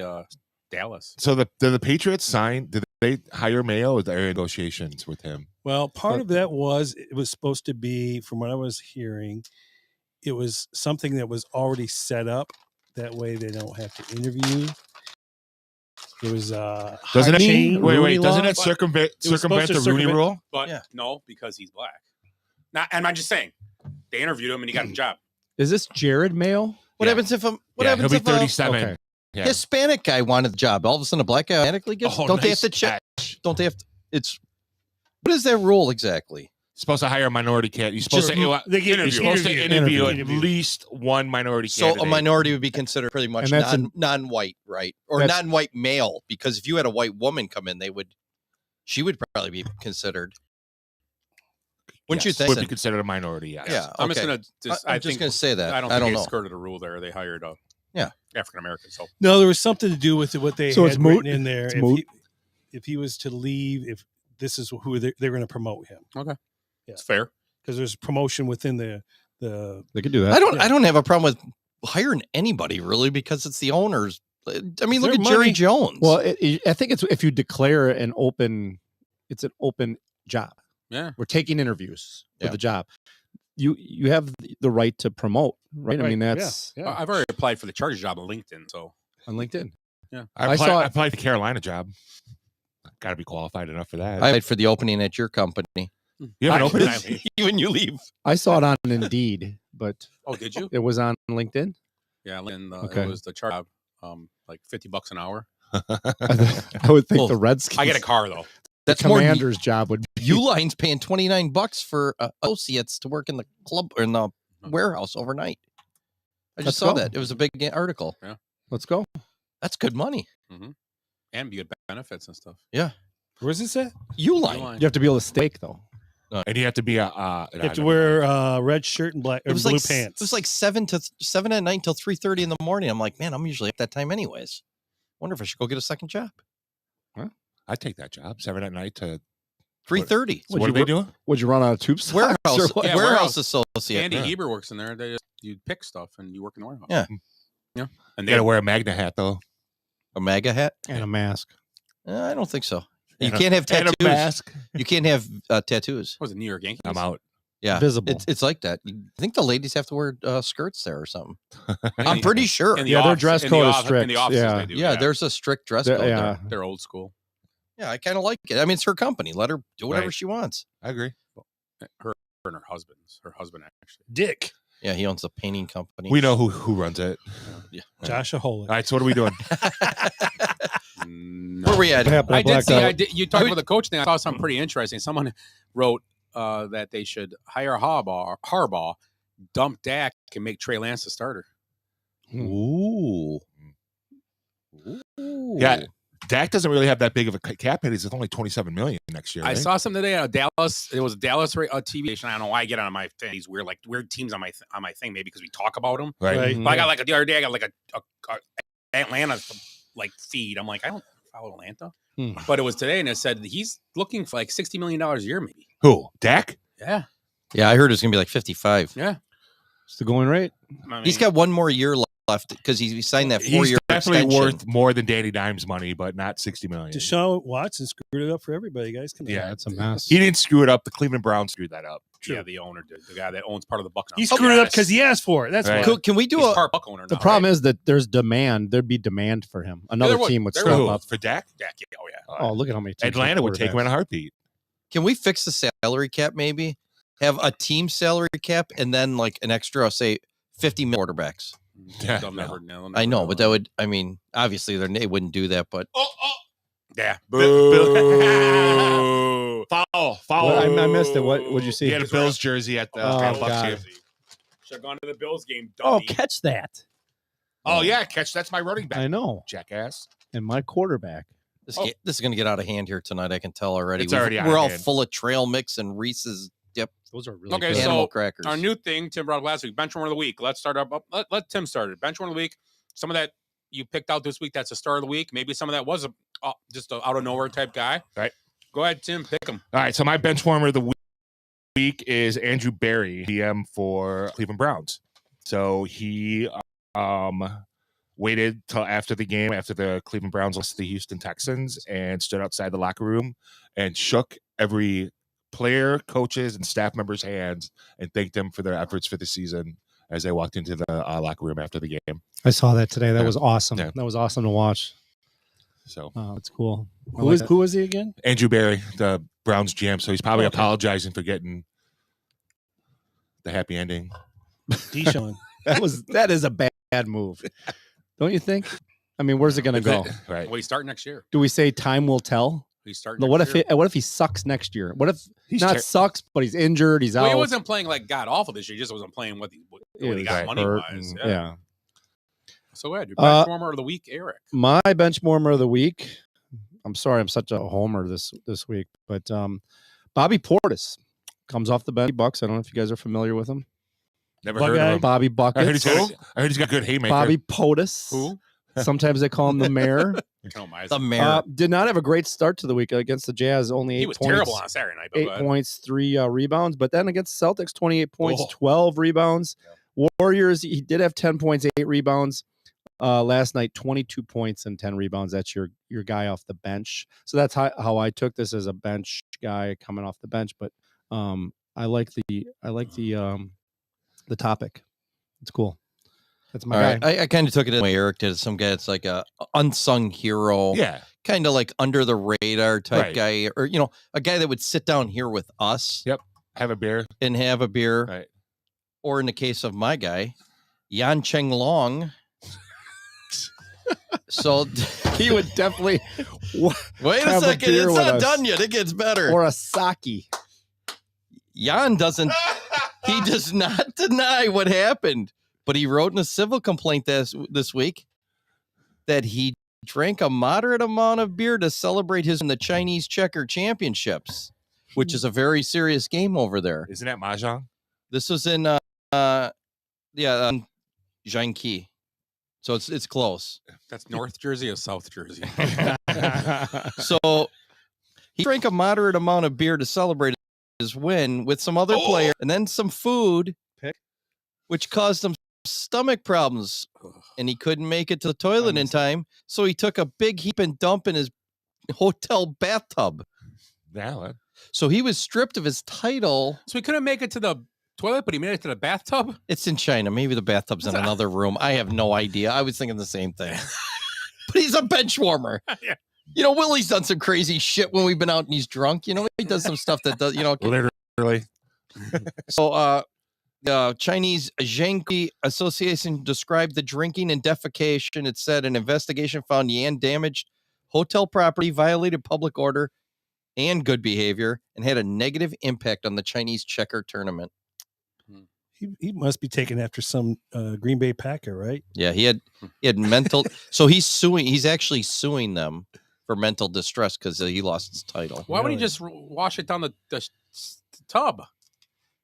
I: Dallas.
K: So did the Patriots sign? Did they hire Mayo? Or was there negotiations with him?
L: Well, part of that was it was supposed to be, from what I was hearing, it was something that was already set up. That way they don't have to interview. It was
K: Doesn't
L: chain.
K: it? Wait.
L: Rooney
K: Doesn't
L: law?
K: it circumvent
L: It was supposed to
K: the Rooney
L: circumvent-
K: rule?
I: But no, because he's black. Not, and I'm just saying, they interviewed him and he got the job.
H: Is this Jared Mayo?
J: What happens if What
K: He'll
J: happens
K: be
J: if
K: 37.
H: okay.
K: Yeah.
J: Hispanic guy wanted the job? All of a sudden, a black guy automatically gets.
K: Oh,
J: don't they have
K: nice
J: to check? Don't they have to? It's what is that rule exactly?
K: Supposed to hire a minority candidate. You're supposed
J: Just-
K: to
L: They get
K: You're supposed to
L: interview.
K: interview at least one minority
J: So
K: candidate.
J: a minority would be considered pretty much
H: And that's
J: non-white, right? Or
H: that's-
J: non-white male, because if you had a white woman come in, she would probably be considered. Wouldn't you
K: Yes,
J: think?
K: would be considered a minority? Yes.
J: Yeah,
I: I'm
J: okay.
I: I'm
J: just gonna say that.
I: I don't
J: I
I: think
J: don't
I: they
J: know.
I: skirted a rule there. They hired a African American. So
L: No, there was something to do with what they
H: So
L: had
H: it's moot?
L: written in there.
H: It's moot?
L: If he was to leave, if this is who they're going to promote him,
I: okay,
L: Yeah.
I: it's fair.
L: because there's promotion within the
H: They could do that.
J: I don't have a problem with hiring anybody really, because it's the owners. I mean, look
L: Their
J: at Jerry
L: money.
J: Jones.
H: Well, I think it's if you declare it's an open job.
I: Yeah,
H: We're taking interviews for
J: Yeah.
H: the job. You have the right to promote, right? I mean, that's
I: I've already applied for the Chargers job on LinkedIn. So
H: on LinkedIn.
I: yeah,
K: I
H: saw it-
K: applied for the Carolina job. Got to be qualified enough for that.
J: I applied for the opening at your company.
K: You have an opening?
J: When you leave.
H: I saw it on Indeed, but
I: oh, did you?
H: it was on LinkedIn.
I: Yeah, and
H: Okay.
I: it was the job, like $50 an hour.
H: I would think
J: Well,
H: the Redskins.
I: I get a car though.
J: That's
H: the
J: more.
H: commander's job would be.
J: Uline's paying $29 for associates to work in the club or in the warehouse overnight. I just
H: Let's
J: saw
H: go.
J: that. It was a big article.
H: Let's go.
J: That's good money.
I: And good benefits and stuff.
J: Yeah.
L: where's this at?
J: Uline.
H: You have to be able to stake though.
K: And you have to be a.
L: You have to wear a red shirt and black
J: It
L: or
J: was
L: blue
J: like
L: pants.
J: It was like 7 at night until 3:30 in the morning. I'm like, man, I'm usually at that time anyways. Wonder if I should go get a second job.
K: I'd take that job. 7 at night to
J: 3:30.
K: So what are they doing?
H: Would you run out of tube socks
J: Warehouse,
H: or what?
I: Yeah,
J: warehouse associate.
I: Andy
J: Yeah.
I: Heber works in there. You pick stuff and you work in the warehouse.
J: Yeah.
I: Yeah. And
K: You got to wear a Magna hat though.
J: A MAGA hat?
H: And a mask.
J: I don't think so. You
K: And a-
J: can't have
K: and
J: tattoos.
K: a mask.
J: You can't have tattoos.
I: was it New York Yankees?
K: I'm out.
J: Yeah,
H: Visible.
J: It's like that. I think the ladies have to wear skirts there or something.
I: In
J: I'm
I: the-
J: pretty sure.
I: in the
H: Yeah, their
I: office-
H: dress
I: in the
H: code is
I: office- In
H: strict.
I: the offices
H: Yeah.
I: they do.
J: Yeah, there's a strict dress code.
H: Yeah.
I: They're old school.
J: Yeah, I kind of like it. I mean, it's her company. Let her do whatever
K: Right.
J: she wants.
K: I agree.
I: Her and her husband actually.
L: Dick.
J: Yeah, he owns a painting company.
K: We know who runs it.
J: Yeah.
L: Josh Aholik.
K: All right. So what are we doing?
I: No.
J: Where we at?
H: What happened?
I: I did
H: Blacked
I: see.
H: out.
I: I did. You talked about the coach thing. I saw something pretty interesting. Someone wrote that they should hire Harbaugh, dump Dak, and make Trey Lance the starter.
J: Ooh.
K: Yeah. Dak doesn't really have that big of a cap hit. He's only $27 million next year.
I: I
K: right?
I: saw something today on Dallas. It was a Dallas TV station. I don't know why I get on my thing. These weird teams on my thing. Maybe because we talk about them.
K: Right.
I: But I got like the other day. I got like a Atlanta feed. I'm like, I don't follow Atlanta. But it was today, and it said he's looking for like $60 million a year, maybe.
K: Who? Dak?
I: Yeah.
J: Yeah, I heard it's gonna be like 55.
I: Yeah.
H: It's the going rate.
I: I mean,
J: He's got one more year left left because he signed that
K: He's
J: 4-year
K: definitely
J: extension.
K: worth more than Danny Dimes money, but not $60 million.
L: Deshaun Watson screwed it up for everybody, guys. Come on.
K: Yeah,
H: It's a mess.
K: He didn't screw it up. The Cleveland Browns screwed that up.
I: Yeah, the owner did. The guy that owns part of the Bucks.
L: He screwed it up because he asked for it. That's
K: Right.
L: why.
J: Can we do
I: He's
J: a?
I: part Buck owner now.
H: The problem
I: right?
H: is that there's demand. There'd be demand for him. Another
I: there would.
H: team would
I: There
H: step
K: Who?
H: up.
K: For Dak?
I: Dak, yeah, oh yeah.
H: Oh, look at how many teams
K: Atlanta would take him in a heartbeat.
J: Can we fix the salary cap? Maybe have a team salary cap and then like an extra, say, 50 million quarterbacks.
K: Yeah,
I: They'll never know.
J: I know, but that would. I mean, obviously they wouldn't do that, but
I: Yeah.
K: Boo. Foul.
H: Well, I missed it. What would you see?
K: He had a Bills jersey at the
H: Oh,
K: Bucks
H: God.
K: game.
I: Should have gone to the Bills game.
H: Oh,
I: Dummy.
H: catch that!
K: Oh, yeah, catch. That's my running back.
H: I know.
K: Jackass.
H: And my quarterback.
J: this is going to get out of hand here tonight. I can tell already.
K: It's already out
J: We're
K: of
J: all
K: hand.
J: full of trail mix and Reese's dip.
H: Those are really
I: Okay,
H: good.
I: so
J: Animal crackers.
I: Our new thing, Tim brought up last week, Benchwarmer of the Week. Let's start up. Let Tim start it. Benchwarmer of the Week. Some of that you picked out this week, that's a star of the week. Maybe some of that was just a out of nowhere type guy.
K: Right.
I: Go ahead, Tim. Pick him.
K: All right, so my bench warmer of the week is Andrew Berry, PM for Cleveland Browns. So he waited till after the game, after the Cleveland Browns lost to the Houston Texans, and stood outside the locker room and shook every player, coaches, and staff members' hands and thanked them for their efforts for the season as they walked into the locker room after the game.
H: I saw that today. That
K: Yeah.
H: was awesome.
K: Yeah.
H: That was awesome to watch.
K: So
H: That's cool. I
L: Who
H: like
L: was
H: that.
L: who was he again?
K: Andrew Berry, the Browns GM, so he's probably
L: Okay.
K: apologizing for getting the happy ending.
L: Deshaun.
H: That is a bad move, don't you think? I mean, where's it going to go?
K: Right.
I: Well, he's starting next year.
H: Do we say time will tell?
I: He's starting.
H: No,
I: next year.
H: what if he sucks next year? What if
K: He's
H: not sucks, but he's injured? He's
I: Well,
H: out.
I: he wasn't playing like god awful this year. He just wasn't playing what he got
H: Right.
I: money
H: Hurt
I: wise.
H: and-
I: Yeah. So go ahead. Your
H: Uh,
I: Benchwarmer of the Week, Eric.
H: My bench warmer of the week. I'm sorry, I'm such a homer this week, but Bobby Portis comes off the bench. Bucks. I don't know if you guys are familiar with him.
K: Never
L: Bug
K: heard
L: guy?
K: of him.
H: Bobby
K: I heard,
H: Buckets.
K: I heard he's got good haymaker.
H: Bobby Portis.
I: Who?
H: Sometimes they call him the mayor.
I: Oh my!
J: The mayor.
H: Did not have a great start to the week against the Jazz. Only 8
I: He was
H: points.
I: terrible on Saturday night. But
H: 8
I: go ahead.
H: points, 3 rebounds. But then against the Celtics, 28 points,
I: Oh.
H: 12 rebounds. Warriors, he did have 10 points, 8 rebounds. Last night, 22 points and 10 rebounds. That's your guy off the bench. So that's how I took this as a bench guy coming off the bench. But I like the topic. It's cool. That's my
J: All
H: guy.
J: right. I kind of took it the way Eric did. Some guy that's like a unsung hero.
K: Yeah.
J: Kind of like under the radar type
K: Right.
J: guy, or a guy that would sit down here with us
K: Yep. Have a beer.
J: and have a beer.
K: Right.
J: Or in the case of my guy, Yan Cheng Long. So
H: He would definitely
J: wait a
H: have a
J: second,
H: beer
J: it's
H: with
J: not
H: us.
J: done yet. It gets better.
H: or a sake.
J: Jan doesn't. He does not deny what happened, but he wrote in a civil complaint this week that he drank a moderate amount of beer to celebrate his in the Chinese Checker Championships, which is a very serious game over there.
K: Isn't that mahjong?
J: This was in Jiangqi. So it's close.
I: That's North Jersey or South Jersey?
J: So he drank a moderate amount of beer to celebrate his win with some other player and then some food, which caused him stomach problems. And he couldn't make it to the toilet in time. So he took a big heap and dump in his hotel bathtub.
K: Valid.
J: So he was stripped of his title.
I: So he couldn't make it to the toilet, but he made it to the bathtub?
J: It's in China. Maybe the bathtub's in another room. I have no idea. I was thinking the same thing. But he's a bench warmer.
I: Yeah.
J: Willie's done some crazy shit when we've been out and he's drunk. He does some stuff that does,
K: Literally.
J: So the Chinese Jiangqi Association described the drinking and defecation. It said an investigation found Yan damaged hotel property, violated public order and good behavior, and had a negative impact on the Chinese checker tournament.
L: He must be taken after some Green Bay Packer, right?
J: Yeah, he had mental. So he's actually suing them for mental distress because he lost his title.
I: Why would he just wash it down the tub?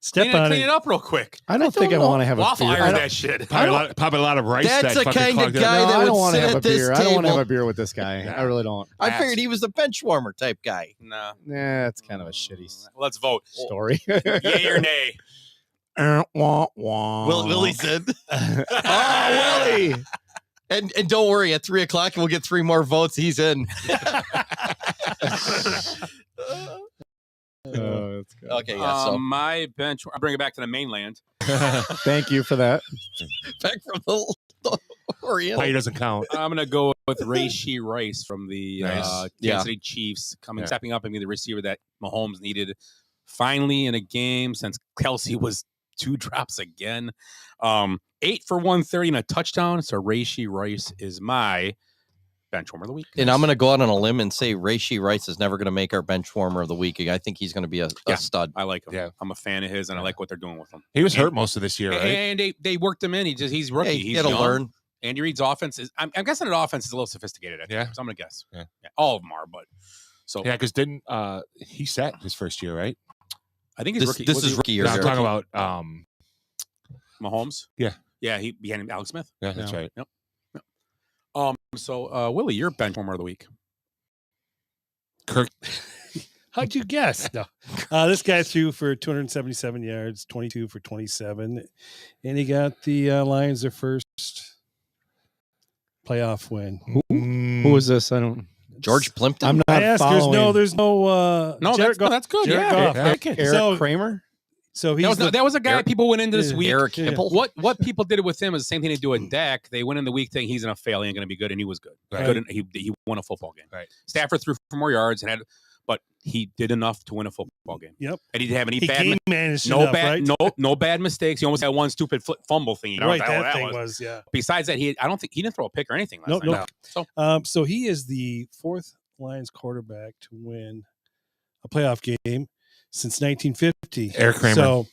L: Step on
I: clean
L: it.
I: it up real quick.
H: I don't think I want to have a
I: Waffle
H: beer.
I: iron that shit.
K: Probably a lot of rice.
J: That's
K: that
J: the
K: fucking
J: kind of
K: clogged it.
J: guy
H: No,
J: that
H: I
J: would
H: don't want to
J: sit
H: have a
J: at this
H: beer. I don't want to have
J: table.
H: a beer with this guy. I really don't.
J: I figured he was the bench warmer type guy.
I: Nah.
H: Yeah, it's kind of a shitty
I: Let's vote.
H: story.
I: Yay or nay?
H: Wah, wah.
J: Willie said. Oh, Willie. And don't worry, at 3:00 we'll get 3 more votes. He's in.
H: That's good.
J: Okay, yeah. So
I: My bench, I'll bring it back to the mainland.
H: Thank you for that.
J: back from the Orient.
K: Play doesn't count.
I: I'm going to go with Rashee Rice from the
K: Nice.
I: Kansas City Chiefs, stepping up and being the receiver that Mahomes needed finally in a game since Kelsey was 2 drops again. 8 for 130 and a touchdown. So Rashee Rice is my bench warmer of the week.
J: And I'm going to go out on a limb and say Rashee Rice is never going to make our bench warmer of the week. I think he's going to be a stud.
I: I like him.
K: Yeah.
I: I'm a fan of his, and I like what they're doing with him.
K: He was hurt most of this year, right?
I: And they worked him in. He's rookie.
J: Hey,
I: He's
J: got to
I: young.
J: learn.
I: Andy Reid's offense is. I'm guessing the offense is a little sophisticated. So I'm going to guess.
K: Yeah.
I: All of them are, but so
K: yeah, because didn't he sat his first year, right?
I: I think he's rookie.
J: This is rookie year.
K: No, I'm talking about
I: Mahomes.
K: Yeah.
I: Yeah, he behind Alex Smith.
K: Yeah, that's right.
I: Yep. So Willie, your bench warmer of the week.
K: Kirk.
L: How'd you guess? No. This guy threw for 277 yards, 22 for 27, and he got the Lions their first playoff win.
H: Who is this? I don't.
J: George Plimpton.
H: I'm not
L: I asked.
H: following.
L: There's no.
I: No,
L: Jared
I: that's good.
L: Jared
I: Yeah.
L: Goff.
H: Eric Kramer.
L: So he's
I: That was a guy people went into this week.
J: Eric Hipple.
I: What people did with him is the same thing they do with Dak. They went in the week thinking he's going to fail, he ain't going to be good, and he was good.
K: Right.
I: Good, and he won a football game.
K: Right.
I: Stafford threw for more yards but he did enough to win a football game.
L: Yep.
I: And he didn't have any
L: he
I: bad
L: game managed
I: no
L: enough,
I: bad
L: right?
I: no bad mistakes. He almost had one stupid fumble thing. You know
L: Right,
I: what
L: that thing
I: was.
L: was, yeah.
I: Besides that, he didn't throw a pick or anything last night.
L: No. So he is the 4th Lions quarterback to win a playoff game since 1950.
K: Eric Kramer.
L: So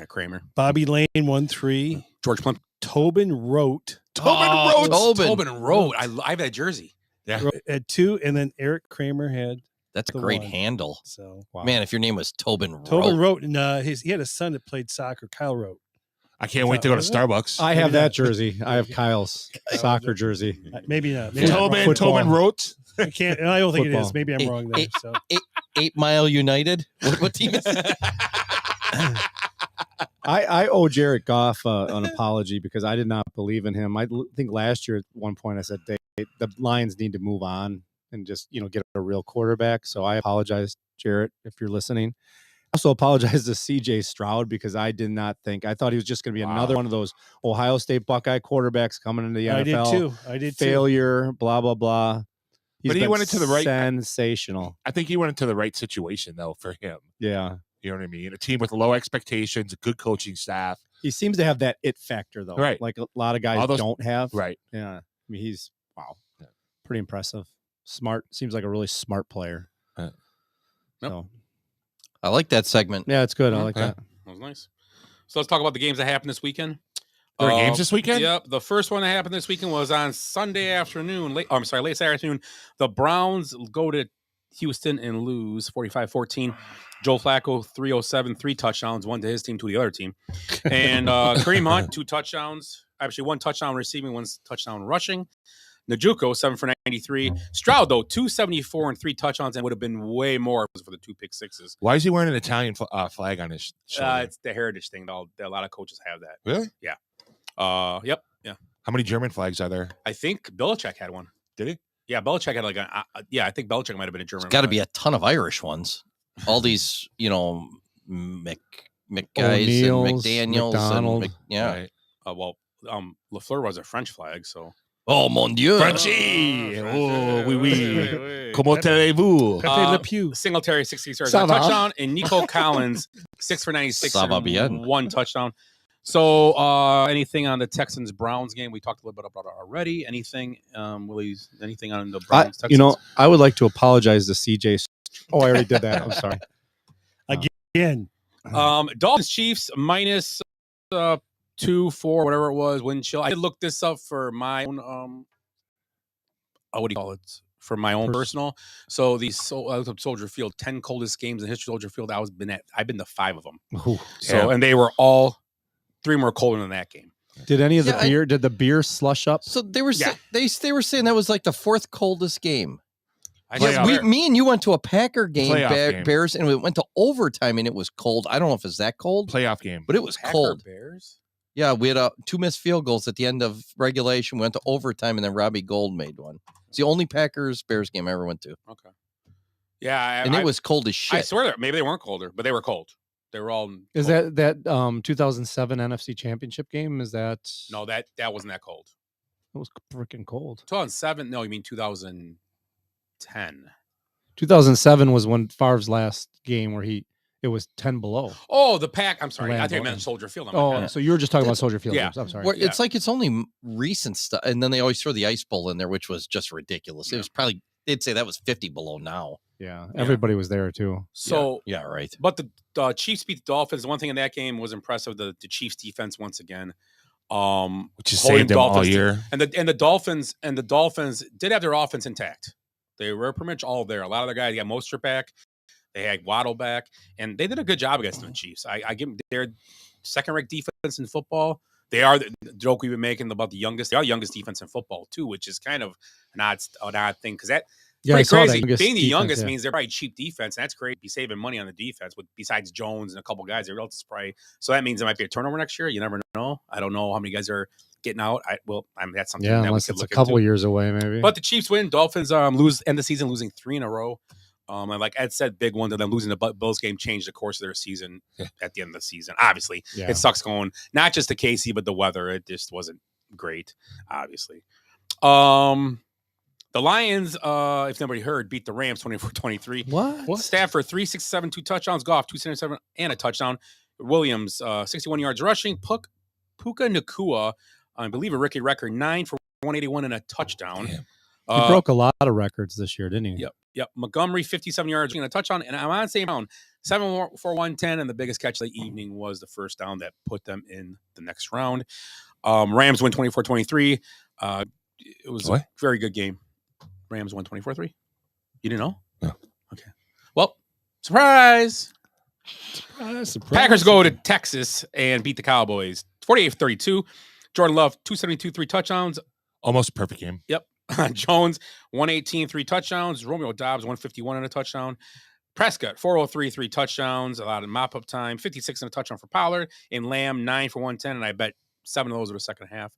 I: Kramer.
L: Bobby Lane won 3.
I: George Plimpton.
L: Tobin wrote.
I: Tobin wrote. I have that jersey.
K: Yeah.
L: At 2, and then Eric Kramer had.
J: That's a
L: the
J: great
L: 1.
J: handle.
L: So
J: Man, if your name was Tobin
L: wrote, and he had a son that played soccer. Kyle wrote.
K: I can't wait to go to Starbucks.
H: I have that jersey. I have Kyle's soccer jersey.
L: Maybe not. Maybe
K: Tobin wrote.
L: I can't. I don't think it
H: Football.
L: is. Maybe I'm wrong there. So
J: 8 Mile United. What team is it?
H: I owe Jared Goff an apology because I did not believe in him. I think last year at one point I said the Lions need to move on and just get a real quarterback. So I apologize, Jared, if you're listening. I also apologize to C.J. Stroud because I did not think. I thought he was just going to be another one of those Ohio State Buckeye quarterbacks coming into the NFL.
L: I did too.
H: Failure, blah, blah, blah.
K: But he went into the right.
H: Sensational.
K: I think he went into the right situation though for him.
H: Yeah.
K: You know what I mean? A team with low expectations, a good coaching staff.
H: He seems to have that it factor though.
K: Right.
H: Like a lot of guys don't have.
K: Right.
H: Yeah. I mean, he's pretty impressive. Smart. Seems like a really smart player. So
J: I like that segment.
H: yeah, it's good. I like that.
I: That was nice. So let's talk about the games that happened this weekend.
K: There are games this weekend?
I: Yep. The first one that happened this weekend was on Sunday afternoon. Late Saturday afternoon. The Browns go to Houston and lose 45-14. Joe Flacco, 307, 3 touchdowns, 1 to his team, 2 to the other team. And Kareem Hunt, 2 touchdowns. Actually, 1 touchdown receiving, 1 touchdown rushing. Najuko, 7 for 93. Stroud, though, 274 and 3 touchdowns, and would have been way more for the 2 pick sixes.
K: Why is he wearing an Italian flag on his shoulder?
I: It's the heritage thing. A lot of coaches have that.
K: Really?
I: Yeah. Yep. Yeah.
K: How many German flags are there?
I: I think Belichick had one.
K: Did he?
I: Yeah, Belichick had I think Belichick might have been a German.
J: Got to be a ton of Irish ones. All these, McGuys and McDaniels.
H: McDonald.
J: Right.
I: LaFleur was a French flag, so.
J: Oh, mon Dieu.
K: Frenchy. Oh, oui, oui. Comment allez-vous?
L: Le Pew.
I: Singletary, 60 yards, touchdown, and Nico Collins, 6 for 96,
J: Ça va bien.
I: 1 touchdown. So, anything on the Texans-Browns game? We talked a little bit about it already. Anything, Willie's? Anything on the Browns-Texans?
H: I would like to apologize to CJ. Oh, I already did that. I'm sorry.
L: Again.
I: Dolphins-Chiefs minus 2, 4, whatever it was, wind chill. I looked this up for my own, what do you call it? For my own personal. So the Soldier Field, 10 coldest games in history of Soldier Field. I've been to 5 of them.
H: Ooh,
I: and they were all 3 more colder than that game.
H: Did any of the beer? Did the beer slush up?
J: So they were they were saying that was like the 4th coldest game. Me and you went to a Packer game,
K: Playoff game.
J: Bears, and we went to overtime, and it was cold. I don't know if it's that cold.
K: Playoff game.
J: But it was
I: Packer
J: cold.
I: Bears?
J: Yeah, we had 2 missed field goals at the end of regulation. We went to overtime, and then Robbie Gold made one. It's the only Packers-Bears game I ever went to.
I: Okay. Yeah.
J: And it was cold as shit.
I: I swear maybe they weren't colder, but they were cold. They were all
H: Is
I: cold.
H: that 2007 NFC Championship game? Is that?
I: No, that wasn't that cold.
H: It was freaking cold.
I: 2007? No, you mean 2010.
H: 2007 was when Favre's last game where it was 10 below.
I: Oh, the Pack. I'm sorry. I
H: Lambeau,
I: think I meant
H: yeah.
I: Soldier Field.
H: Oh, so you were just talking about Soldier Field.
I: Yeah.
H: I'm sorry.
J: Where it's like it's only recent stuff, and then they always throw the ice bowl in there, which was just ridiculous. It was probably they'd say that was 50 below now.
H: Yeah, everybody was there too.
I: So
J: yeah, right.
I: But the Chiefs beat the Dolphins. The one thing in that game was impressive. The Chiefs defense once again,
K: which has saved them all year.
I: And the Dolphins did have their offense intact. They were pretty much all there. A lot of the guys, they got Mostert back. They had Waddle back, and they did a good job against the Chiefs. I give them their second-ranked defense in football. They are the joke we've been making about the youngest. They are the youngest defense in football too, which is kind of an odd thing because that.
H: Yeah,
I: pretty crazy. Being the
H: defense,
I: youngest
H: yeah.
I: means they're probably cheap defense, and that's great. Be saving money on the defense. With besides Jojn and a couple guys, everyone else is probably. So that means there might be a turnover next year. You never know. I don't know how many guys are getting out. That's something that we
H: unless
I: could
H: it's
I: look
H: a couple
I: into.
H: years away, maybe.
I: But the Chiefs win. Dolphins end the season losing 3 in a row. And like Ed said, big one to them losing the Bills game changed the course of their season at the end of the season. Obviously, it sucks going not just to KC, but the weather. It just wasn't great. Obviously, the Lions, if nobody heard, beat the Rams 24-23.
H: What?
I: Stafford 367, 2 touchdowns. Goff 277 and a touchdown. Williams 61 yards rushing. Puka Nacua, I believe a rookie record 9 for 181 and a touchdown.
H: He broke a lot of records this year, didn't he?
I: Yep. Montgomery 57 yards and a touchdown, and I'm on the same down 7 for 110, and the biggest catch of the evening was the first down that put them in the next round. Rams win 24-23. It was a very good game. Rams won 24-3. You didn't know?
K: No.
I: Okay. Well, surprise.
L: Surprise.
I: Packers go to Texas and beat the Cowboys 48-32. Jordan Love 272, 3 touchdowns.
K: Almost a perfect game.
I: Yep. Jones 118, 3 touchdowns. Romeo Dobbs 151 and a touchdown. Prescott 403, 3 touchdowns. A lot of mop up time. 56 and a touchdown for Pollard. And Lamb 9 for 110. And I bet 7 of those were the second half.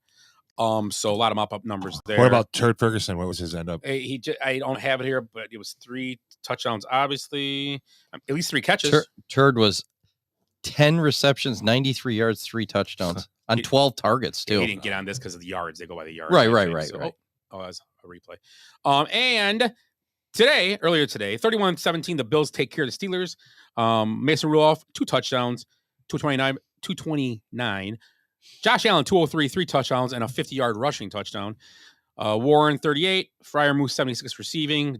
I: So a lot of mop-up numbers there.
K: What about Turd Ferguson? What was his end up?
I: I don't have it here, but it was 3 touchdowns, obviously. At least 3 catches.
J: Turd was 10 receptions, 93 yards, 3 touchdowns on 12 targets, too.
I: He didn't get on this because of the yards. They go by the yards.
J: Right.
I: Oh, that's a replay. And earlier today, 31-17, the Bills take care of the Steelers. Mason Rudolph, 2 touchdowns, 229. Josh Allen, 203, 3 touchdowns, and a 50-yard rushing touchdown. Warren, 38. Fryer Moose, 76 receiving.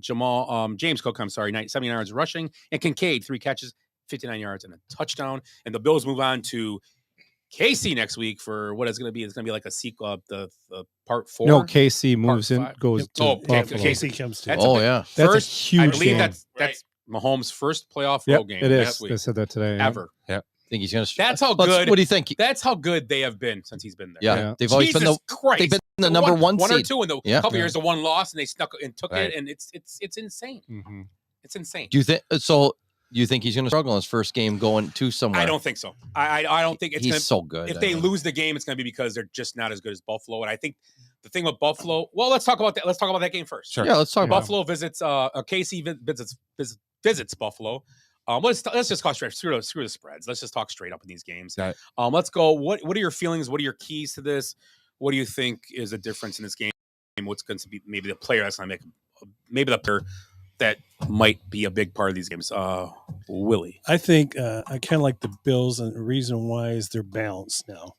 I: James Cook, 79 yards rushing. And Kincaid, 3 catches, 59 yards, and a touchdown. And the Bills move on to KC next week for what it's going to be. It's going to be like a sequel of the part 4.
H: No, KC moves in, goes to Buffalo.
L: KC comes to.
H: That's a huge
I: I believe
H: game.
I: that's Mahomes' first playoff road game.
H: It is.
I: Next week.
H: I said that today.
I: Ever.
K: Yep.
J: Think he's going to.
I: That's how good.
J: What do you think?
I: That's how good they have been since he's been there.
J: Yeah. They've always been
I: Christ.
J: they've been the number one seed.
I: 1 or 2 in the couple years. The 1 loss and they snuck and took it, and it's insane.
H: Mm-hmm.
I: It's insane.
J: Do you think so? Do you think he's going to struggle in his first game going to somewhere?
I: I don't think so. I don't think it's
J: he's
I: gonna,
J: so good.
I: If they lose the game, it's going to be because they're just not as good as Buffalo. And I think the thing with Buffalo. Well, let's talk about that. Let's talk about that game first.
J: Sure. Yeah, let's talk about
I: Buffalo visits. KC visits Buffalo. Let's just talk straight. Screw the spreads. Let's just talk straight up in these games.
K: Right.
I: Let's go. What are your feelings? What are your keys to this? What do you think is the difference in this game? What's going to be maybe the player that's going to make maybe the player that might be a big part of these games? Willie,
L: I think I kind of like the Bills, and the reason why is they're balanced now.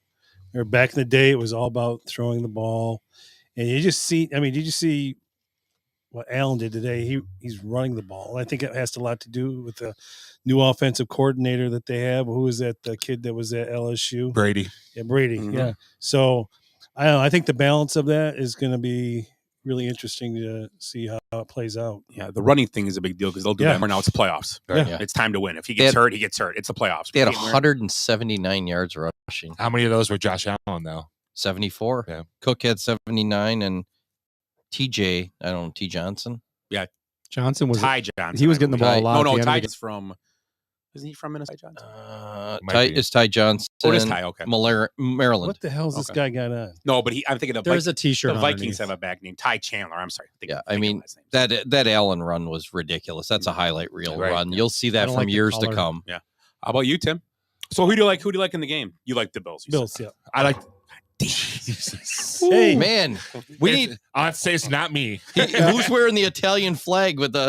L: Or back in the day, it was all about throwing the ball, and you just see. I mean, did you see what Allen did today? He's running the ball. I think it has a lot to do with the new offensive coordinator that they have. Who is that? The kid that was at LSU?
K: Brady.
L: Yeah, Brady.
I: Mm-hmm.
L: Yeah. So I don't know. I think the balance of that is going to be really interesting to see how it plays out.
I: Yeah, the running thing is a big deal because they'll do that more now. It's playoffs.
L: Yeah.
I: It's time to win. If he gets hurt, he gets hurt. It's the playoffs.
J: They had 179 yards rushing.
K: How many of those were Josh Allen, though?
J: 74.
K: Yeah.
J: Cook had 79, and TJ, I don't know, T. Johnson.
I: Yeah.
H: Johnson was
K: Ty Johnson.
H: He was getting the ball a lot.
I: No,
H: at the
I: Ty
H: end of
I: is from. Isn't he from Minnesota? Johnson?
J: It's Ty Johnson.
I: Oh, it is Ty. Okay.
J: Maryland.
L: What the hell's this guy got on?
I: No, but I'm thinking of
H: There's a T-shirt
I: The Vikings
H: underneath.
I: have a back name, Ty Chandler. I'm sorry.
J: I mean that Allen run was ridiculous. That's a highlight reel run. You'll see that from years to come.
I: Yeah. How about you, Tim? So who do you like? Who do you like in the game? You like the Bills.
L: Bills, yeah.
K: I like.
J: Hey man, we need.
K: I'd say it's not me.
J: Who's wearing the Italian flag with the?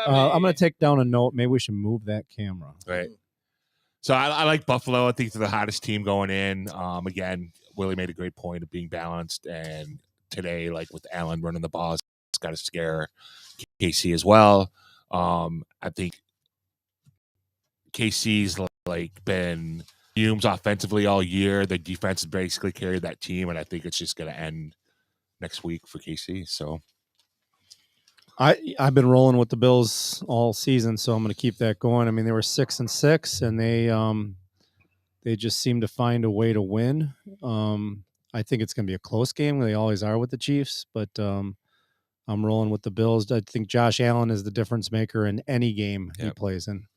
H: I'm going to take down a note. Maybe we should move that camera.
K: Right. So I like Buffalo. I think they're the hottest team going in. Again, Willie made a great point of being balanced, and today, like with Allen running the ball, it's got to scare KC as well. I think KC's like been fumes offensively all year. The defense has basically carried that team, and I think it's just going to end next week for KC. So
H: I've been rolling with the Bills all season, so I'm going to keep that going. I mean, they were 6-6, and they just seem to find a way to win. I think it's going to be a close game. They always are with the Chiefs, but I'm rolling with the Bills. I think Josh Allen is the difference maker in any game he plays in.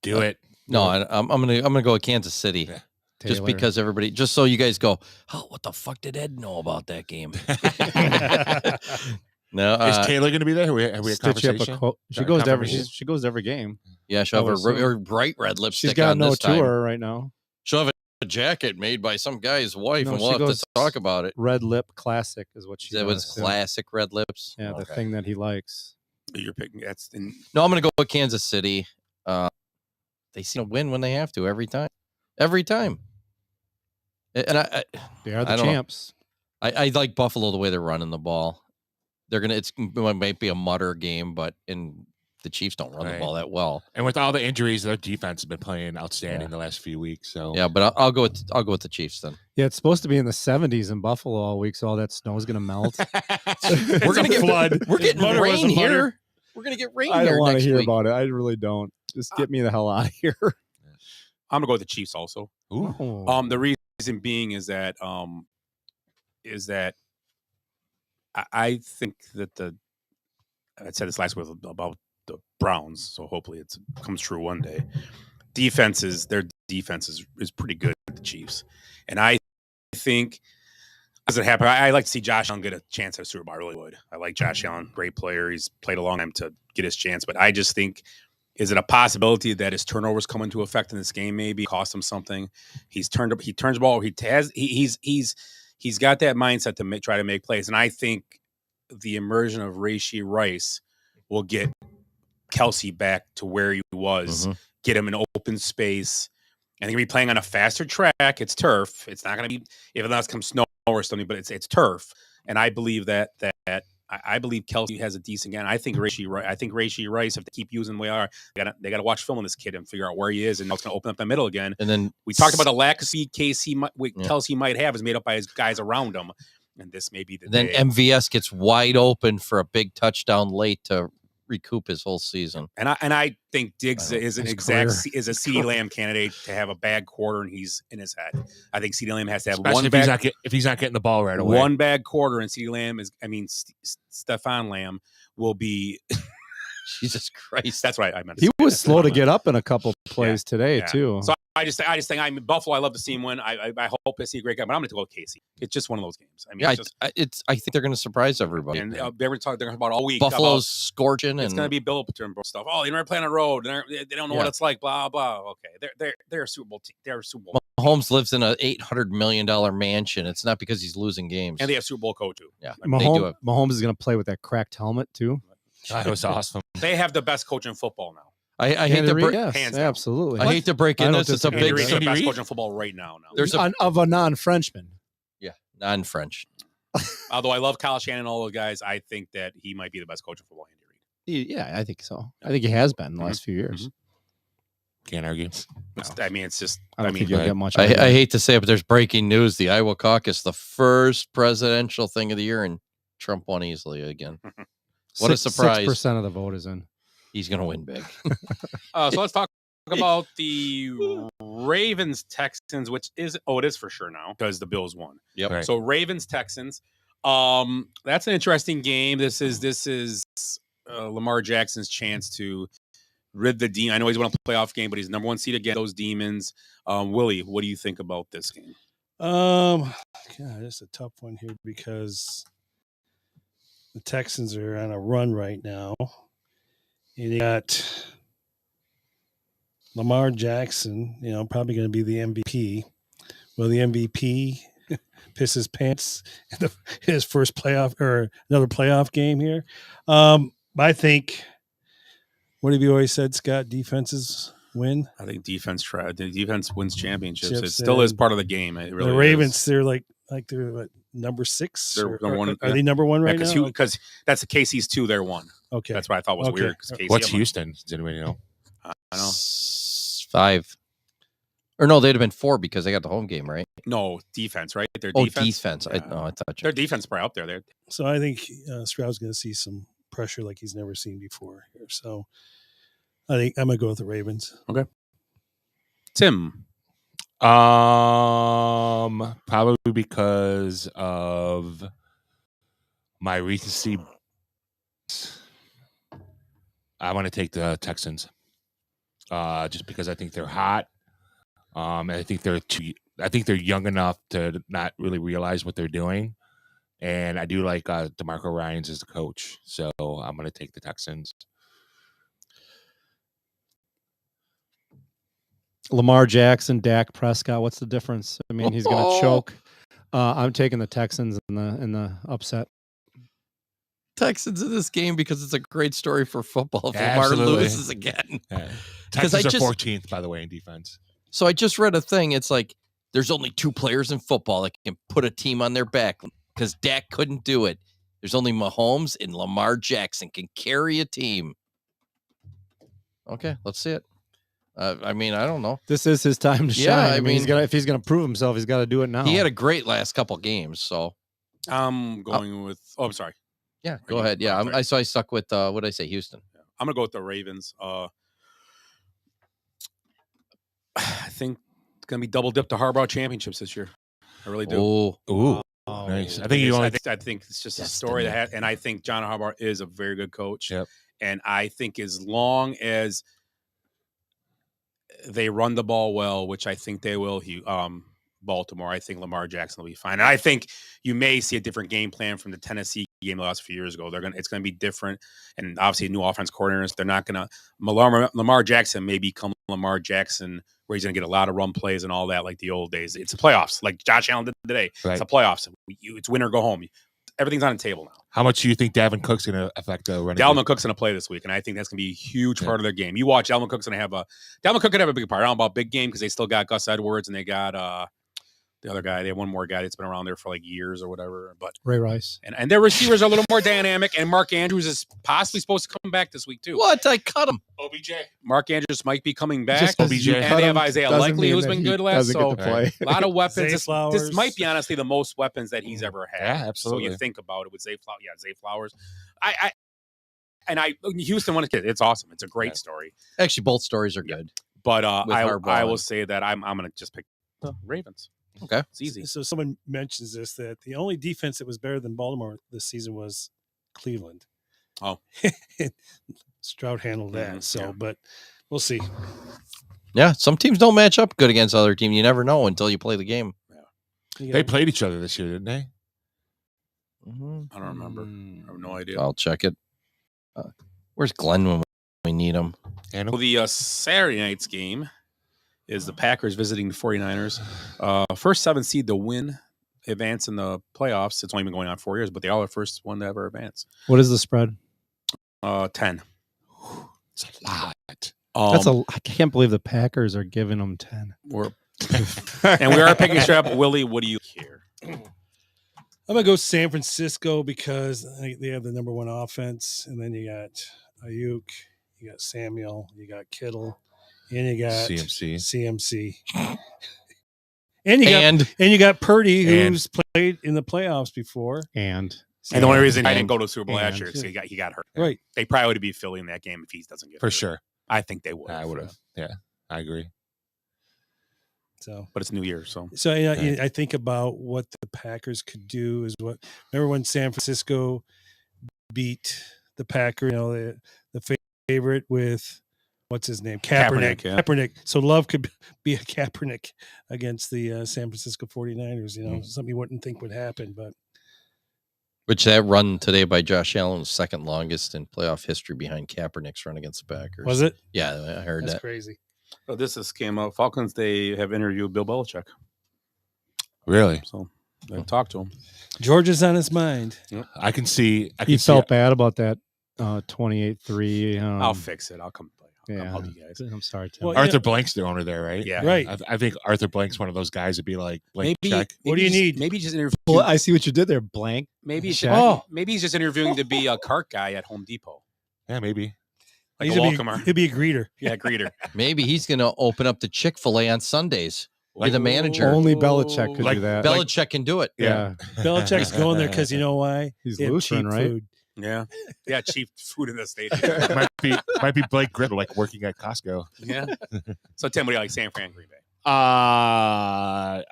J: Do it. No, I'm gonna go with Kansas City. Yeah. Just because everybody, just so you guys go, oh, what the fuck did Ed know about that game? No,
K: is Taylor going to be there? Have we had conversation?
H: She goes to every game.
J: Yeah, she'll have her bright red lipstick.
H: She's got
J: on
H: no
J: this time.
H: tour right now.
J: She'll have a jacket made by some guy's wife, and we'll have to talk about it.
H: Red lip classic is what she.
J: That was classic red lips.
H: Yeah, the thing that he likes.
I: You're picking.
J: No, I'm going to go with Kansas City. They seem to win when they have to every time. Every time. And
H: they are the champs.
J: I like Buffalo the way they're running the ball. It might be a mutter game, but the Chiefs don't run the ball that well.
K: And with all the injuries, their defense has been playing outstanding the last few weeks. So
J: yeah, but I'll go with the Chiefs then.
H: Yeah, it's supposed to be in the 70s in Buffalo all week, so all that snow is going to melt.
J: We're going to get flood. We're getting rain here. We're going to get rain here.
H: I don't want to hear
J: week.
H: about it. I really don't. Just get me the hell out of here.
I: I'm gonna go with the Chiefs also.
H: Ooh.
I: The reason being is that I think that I said this last week about the Browns, so hopefully it comes true one day. Their defense is pretty good at the Chiefs, and I think as it happen, I like to see Josh Allen get a chance at a Super Bowl. I really would. I like Josh Allen, great player. He's played a long time to get his chance, but I just think. Is it a possibility that his turnovers come into effect in this game? Maybe cost him something. He turns the ball. He's got that mindset to try to make plays, and I think the immersion of Rashee Rice will get Kelsey back to where he was, get him in open space, and they're gonna be playing on a faster track. It's turf. It's not gonna be if it not come snow or something, but it's turf, and I believe that. I believe Kelsey has a decent game. I think Rashee Rice, if they keep using the way they are, they got to watch film on this kid and figure out where he is, and now it's going to open up the middle again.
J: And then
I: we talked about the lack of speed Kelsey might have is made up by his guys around him, and this may be the
J: then
I: day.
J: MVS gets wide open for a big touchdown late to recoup his whole season.
I: And I think Diggs is a CeeDee Lamb candidate to have a bad quarter, and he's in his head. I think CeeDee Lamb has to have
K: especially if he's not getting the ball right away.
I: One bad quarter, and CeeDee Lamb Stephon Lamb will be.
J: Jesus Christ,
I: that's right. I meant
H: he was slow to get up in a couple plays today too.
I: So I just think I'm Buffalo. I love to see him win. I hope I see a great game, but I'm going to go with Casey. It's just one of those games. I mean,
J: I think they're going to surprise everybody.
I: And they're talking about all week.
J: Buffalo's scorching,
I: it's going to be Bill Patern stuff. Oh, they never play on the road. They don't know what it's like. Blah blah. Okay, they're a Super Bowl team. They're a Super Bowl.
J: Mahomes lives in an $800 million mansion. It's not because he's losing games,
I: and they have Super Bowl coach too.
J: Yeah,
H: Mahomes is going to play with that cracked helmet too.
K: That was awesome.
I: They have the best coach in football now.
J: I hate to break.
H: Yes, absolutely.
J: I hate to break in this. It's a big.
I: He's the best coach in football right now.
H: There's of a non-Frenchman.
J: Yeah, non-French.
I: Although I love Kyle Shanahan and all those guys, I think that he might be the best coach in football. Andy
H: Reid. Yeah, I think so. I think he has been in the last few years.
K: Can't argue.
I: I mean, it's just.
H: I don't think you'll get much.
J: I hate to say it, but there's breaking news: the Iowa caucus, the first presidential thing of the year, and Trump won easily again. What a surprise!
H: 6% of the vote is in.
J: He's going to win big.
I: So let's talk about the Ravens Texans, which is it is for sure now because the Bills won.
J: Yep.
I: Right. So Ravens Texans. That's an interesting game. This is Lamar Jackson's chance to rid the demon. I know he's won a playoff game, but he's number one seed against those demons. Willie, what do you think about this game?
L: God, it's a tough one here because the Texans are on a run right now. And you got Lamar Jackson, probably going to be the MVP. Will the MVP piss his pants in his first playoff or another playoff game here? I think, what have you always said, Scott? Defenses win?
I: I think defense wins championships. It still is part of the game. It really
L: the Ravens,
I: is.
L: they're like they're what, number 6?
I: They're number one.
L: Are they number 1 right now?
I: Because that's the KC's 2, they're 1.
L: Okay.
I: That's what I thought was weird.
K: What's Houston? Does anybody know?
I: I know.
J: 5. Or no, they'd have been 4 because they got the home game, right?
I: No, defense, right? Their
J: defense.
I: Yeah.
J: I thought
I: their defense is probably up there.
L: So I think Stroud's going to see some pressure like he's never seen before here. So I think I'm going to go with the Ravens.
I: Okay. Tim.
K: Probably because of my recency. I want to take the Texans. Just because I think they're hot. And I think they're young enough to not really realize what they're doing. And I do like DeMarco Ryans as the coach. So I'm going to take the Texans.
H: Lamar Jackson, Dak Prescott. What's the difference? I mean, he's going to choke. I'm taking the Texans in the upset.
J: Texans in this game because it's a great story for football. If Lamar loses again.
K: Yeah. Texans are 14th, by the way, in defense.
J: So I just read a thing. It's like there's only 2 players in football that can put a team on their back because Dak couldn't do it. There's only Mahomes and Lamar Jackson can carry a team. Okay, let's see it. I mean, I don't know.
H: This is his time to shine.
J: Yeah,
H: I mean, if he's gonna prove himself, he's got to do it now.
J: He had a great last couple games, so
I: I'm going with. Oh, I'm sorry.
J: Yeah, go ahead. Yeah, I stuck with what did I say, Houston.
I: I'm gonna go with the Ravens. I think it's gonna be double dip to Harbaugh championships this year. I really do.
K: Ooh, nice. I think
I: I think it's just a story and I think John Harbaugh is a very good coach.
K: Yep.
I: And I think as long as they run the ball well, which I think they will, Baltimore, I think Lamar Jackson will be fine. And I think you may see a different game plan from the Tennessee game the last few years ago. It's gonna be different, and obviously new offense coordinators. They're not gonna Lamar Jackson may become Lamar Jackson, where he's gonna get a lot of run plays and all that like the old days. It's the playoffs, like Josh Allen did today. Right. It's the playoffs. It's win or go home. Everything's on the table now.
K: How much do you think Dalvin Cook's going to affect the running?
I: Dalvin Cook's going to play this week, and I think that's going to be a huge part of their game. You watch, Dalvin Cook could have a big part. I don't know about big game because they still got Gus Edwards and they got the other guy. They have one more guy that's been around there for like years or whatever. But
H: Ray Rice.
I: And their receivers are a little more dynamic, and Mark Andrews is possibly supposed to come back this week too.
J: What? I cut him.
K: OBJ.
I: Mark Andrews might be coming back.
K: Just OBJ.
I: And they have Isaiah Likely, who's been good last. So
H: a
I: lot of weapons. This might be honestly the most weapons that he's ever had.
K: Yeah, absolutely.
I: So you think about it with Zay Flowers. Yeah, Zay Flowers. Houston won a kid. It's awesome. It's a great story.
J: Actually, both stories are good.
I: But I will say that I'm going to just pick the Ravens.
J: Okay.
I: It's easy.
L: So someone mentions this, that the only defense that was better than Baltimore this season was Cleveland.
I: Oh.
L: Stroud handled that. But we'll see.
J: Yeah, some teams don't match up good against other teams. You never know until you play the game.
K: Yeah. They played each other this year, didn't they?
J: Mm-hmm.
I: I don't remember. I have no idea.
J: I'll check it. Where's Glenn when we need him?
I: Well, the Saturday night's game is the Packers visiting the 49ers. First 7 seed to win, advance in the playoffs. It's only been going on 4 years, but they are the first one to ever advance.
H: What is the spread?
I: 10.
K: It's a lot.
H: I can't believe the Packers are giving them 10.
I: And we are picking strap. Willie, what do you care?
L: I'm going to go San Francisco because they have the number 1 offense. And then you got Ayuk, you got Samuel, you got Kittle. And you got CMC. And you got Purdy, who's played in the playoffs before.
H: And
I: the only reason he didn't go to the Super Bowl last year is he got hurt.
L: Right.
I: They probably would be Philly in that game if he doesn't get
K: for
I: hurt.
K: sure.
I: I think they would.
K: I would have. Yeah, I agree.
L: So,
I: but it's New Year, so
L: I think about what the Packers could do is what. Remember when San Francisco beat the Packers? The favorite with what's his name, Kaepernick.
I: Yeah.
L: Kaepernick. So Love could be a Kaepernick against the San Francisco 49ers. Something you wouldn't think would happen, but.
J: Which that run today by Josh Allen was second longest in playoff history behind Kaepernick's run against the Packers.
L: Was it?
J: Yeah, I heard
L: That's
J: that.
L: crazy.
I: So this just came out. Falcons, they have interviewed Bill Belichick.
K: Really?
I: So I talked to him.
L: George is on his mind.
K: I can see.
H: He felt bad about that 28-3.
I: I'll fix it. I'll come play.
H: Yeah,
I: I'll help you guys.
H: I'm sorry, Tim.
L: Well,
K: Arthur Blank's the owner there, right?
I: Yeah.
L: Right.
K: I think Arthur Blank's one of those guys that'd be like, Blank,
I: Maybe.
K: check.
L: What do you need?
I: Maybe just interview.
H: Well, I see what you did there, blank.
I: Maybe he's
H: check.
I: maybe he's just interviewing to be a cart guy at Home Depot,
K: Yeah, maybe.
I: like
L: He's
I: a
L: gonna
I: welcomer.
L: He'll be a greeter.
I: Yeah, greeter.
J: Maybe he's going to open up the Chick-fil-A on Sundays. Be the manager.
H: Only Belichick could
K: Like
H: do that.
J: Belichick can do it.
H: Yeah.
L: Belichick's going there because you know why?
H: He's
L: They have
H: Lutheran,
L: cheap
H: right?
L: food.
I: Yeah, yeah. Cheap food in the stadium.
K: might be Blake Griddle, like working at Costco.
I: Yeah. So Tim, what do you like? San Fran, Green Bay.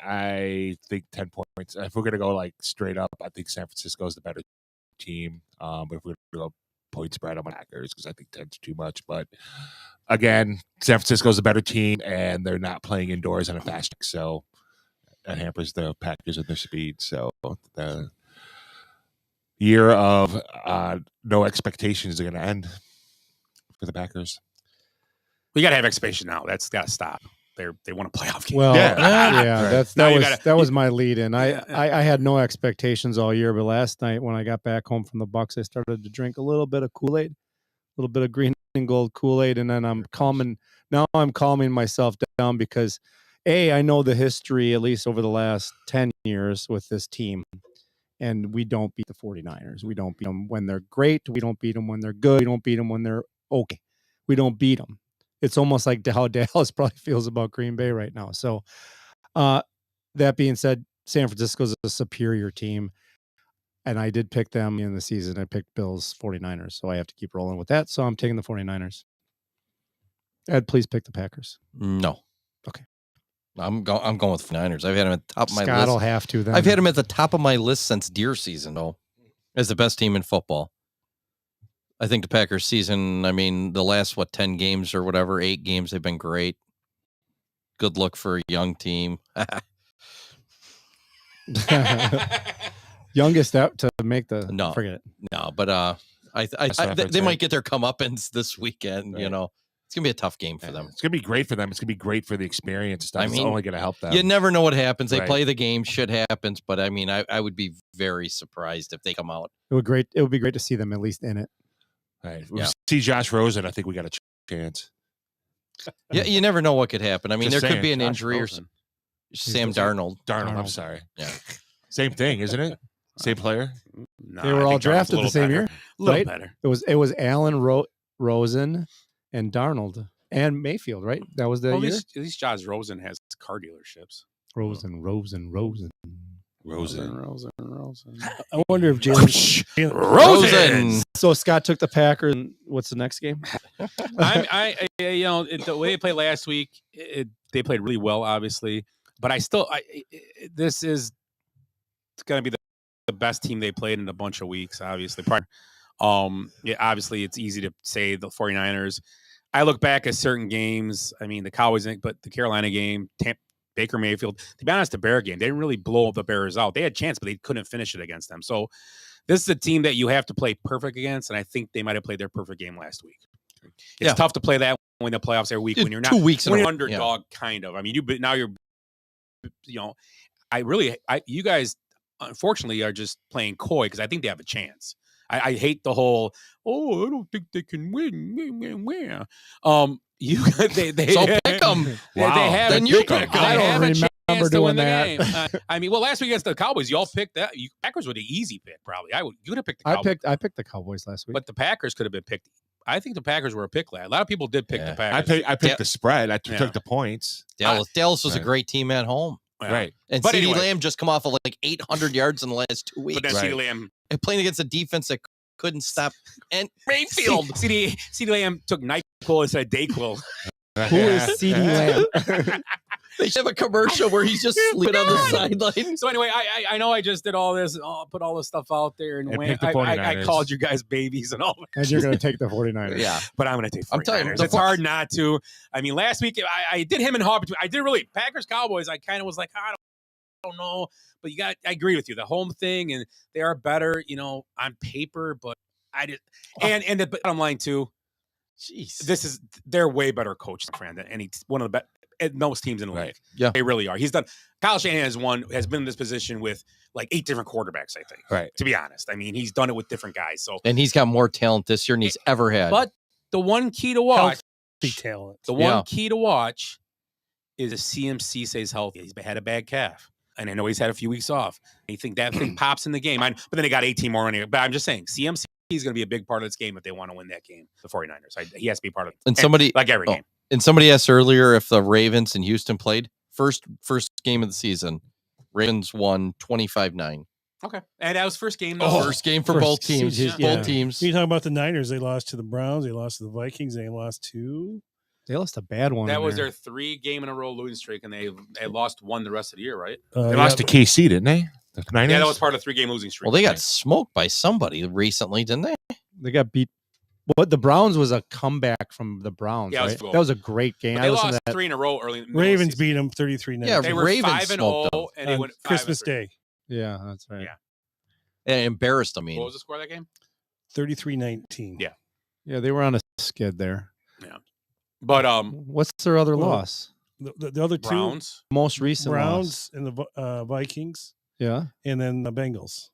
K: I think 10 points. If we're gonna go like straight up, I think San Francisco is the better team. But if we're gonna go point spread, I'm on Packers because I think 10's too much. But again, San Francisco's the better team, and they're not playing indoors on a fast track, so that hampers the Packers and their speed. So the year of no expectations are going to end for the Packers.
I: We got to have expectation now. That's got to stop. They want a playoff game.
H: Well,
K: Yeah.
H: that was my lead in. I had no expectations all year, but last night when I got back home from the Bucks, I started to drink a little bit of Kool-Aid, a little bit of green and gold Kool-Aid, and then I'm calming myself down because I know the history, at least over the last 10 years with this team, and we don't beat the 49ers. We don't beat them when they're great. We don't beat them when they're good. We don't beat them when they're okay. We don't beat them. It's almost like how Dallas probably feels about Green Bay right now. So that being said, San Francisco's a superior team, and I did pick them in the season. I picked Bills 49ers, so I have to keep rolling with that. So I'm taking the 49ers. Ed, please pick the Packers.
J: No.
H: Okay.
J: I'm going with Niners. I've had him at the top of my
H: Scott
J: list.
H: will have to then.
J: I've had him at the top of my list since deer season, though, as the best team in football. I think the Packers season, the last, 10 games or whatever, 8 games, they've been great. Good look for a young team.
H: Youngest out to make the
J: No.
H: forget it.
J: No, but they might get their comeuppance this weekend,
K: Right.
J: It's going to be a tough game for them.
K: It's going to be great for them. It's going to be great for the experience. Stuff. It's only going to help them.
J: You never know what happens. They
K: Right.
J: play the game, shit happens, but I would be very surprised if they come out.
H: It would be great to see them at least in it.
K: Right. If
J: Yeah.
K: we see Josh Rosen, I think we got a chance.
J: Yeah, you never know what could happen.
K: Just
J: there
K: saying,
J: could be an
K: Josh
J: injury
K: Rosen.
J: or Sam Darnold.
K: Darnold, I'm
H: Darnold.
K: sorry.
J: Yeah.
K: Same thing, isn't it? Same player?
I: No,
H: They were
I: I
H: all
I: think Darnold's
H: drafted
I: a little
H: the same
I: better.
H: year,
I: A little
H: right?
I: better.
H: It was Allen, Rosen, and Darnold and Mayfield, right? That was the
I: Well,
H: year.
I: at least Josh Rosen has car dealerships.
H: Rosen.
K: Rosen.
L: I wonder if Jalen
J: Rosen.
H: So Scott took the Packers. And what's the next game?
I: The way they played last week, they played really well, obviously. But this is going to be the best team they played in a bunch of weeks, obviously. Obviously, it's easy to say the 49ers. I look back at certain games. The Cowboys, but the Carolina game, Baker Mayfield. To be honest, the Bear game, they didn't really blow the Bears out. They had a chance, but they couldn't finish it against them. So this is a team that you have to play perfect against, and I think they might have played their perfect game last week. It's tough to play that when the playoffs every week when you're not
J: 2 weeks in a row.
I: underdog, kind of. You guys unfortunately are just playing coy because I think they have a chance. I hate the whole, I don't think they can win.
J: So pick them.
I: Then
J: you pick 'em.
H: I don't remember doing
I: the
H: that.
I: game. Last week against the Cowboys, y'all picked that. Packers were the easy pick, probably. You would have picked the Cowboys.
H: I picked the Cowboys last week.
I: But the Packers could have been picked. I think the Packers were a pick last. A lot of people did pick the Packers.
K: I picked the spread. I took the points.
J: Dallas was a great team at home.
K: Right.
J: And
I: But
J: CeeDee
I: anyway.
J: Lamb just come off of 800 yards in the last 2 weeks.
I: But then CeeDee Lamb
J: And playing against a defense that couldn't stop and Mayfield.
I: CeeDee Lamb took NyQuil instead of DayQuil.
H: Who is CeeDee Lamb?
J: They should have a commercial where he's just sleeping on the sideline.
I: So anyway, I know I just did all this, put all this stuff out there, and
K: pick the
I: I
K: 49ers.
I: called you guys babies and all.
H: And you're going to take the 49ers.
J: Yeah.
I: But I'm going to take 49ers.
J: I'm telling you,
I: It's hard not to. I mean, last week I did him and Haw between. I did really Packers Cowboys. I kind of was like, I don't know, but I agree with you. The home thing, and they are better, on paper. But I did, and the bottom line too. Jeez, they're way better coached, Fran, than one of the best. Most teams in the league.
J: Yeah.
I: They really are. Kyle Shanahan has been in this position with like 8 different quarterbacks, I think.
K: Right.
I: To be honest. I mean, he's done it with different guys. So
J: And he's got more talent this year than he's ever had.
I: But the one key to watch
L: talent.
I: The one key to watch is if CMC stays healthy. He's had a bad calf. And I know he's had a few weeks off. You think that thing pops in the game. But then they got 18 more running. But I'm just saying, CMC is going to be a big part of this game if they want to win that game. The 49ers. He has to be part of it.
J: And somebody
I: like every game.
J: And somebody asked earlier if the Ravens and Houston played. First game of the season. Ravens won 25-9.
I: Okay. And that was first game.
J: First game for both teams. Both teams.
L: You talk about the Niners. They lost to the Browns. They lost to the Vikings. They lost to...
H: They lost a bad one.
I: That was their 3 game in a row losing streak, and they lost 1 the rest of the year, right?
K: They lost to KC, didn't they? The Niners?
I: Yeah, that was part of the 3 game losing streak.
J: Well, they got smoked by somebody recently, didn't they?
H: They got beat. But the Browns was a comeback from the Browns.
I: Yeah,
H: right? That was a great game.
I: But they lost 3 in a row early.
L: Ravens beat them 33-9.
J: Yeah,
I: they were
J: Ravens
I: 5-0, and they went
L: Christmas Day.
H: Yeah, that's right.
I: Yeah,
J: and embarrassed them.
I: What was the score of that game?
L: 33-19.
I: Yeah,
H: yeah, they were on a skid there.
I: Yeah, but
H: what's their other loss?
L: The other
I: Browns,
L: two,
H: most recent
L: Browns
H: loss.
L: and the Vikings.
H: Yeah,
L: and then the Bengals.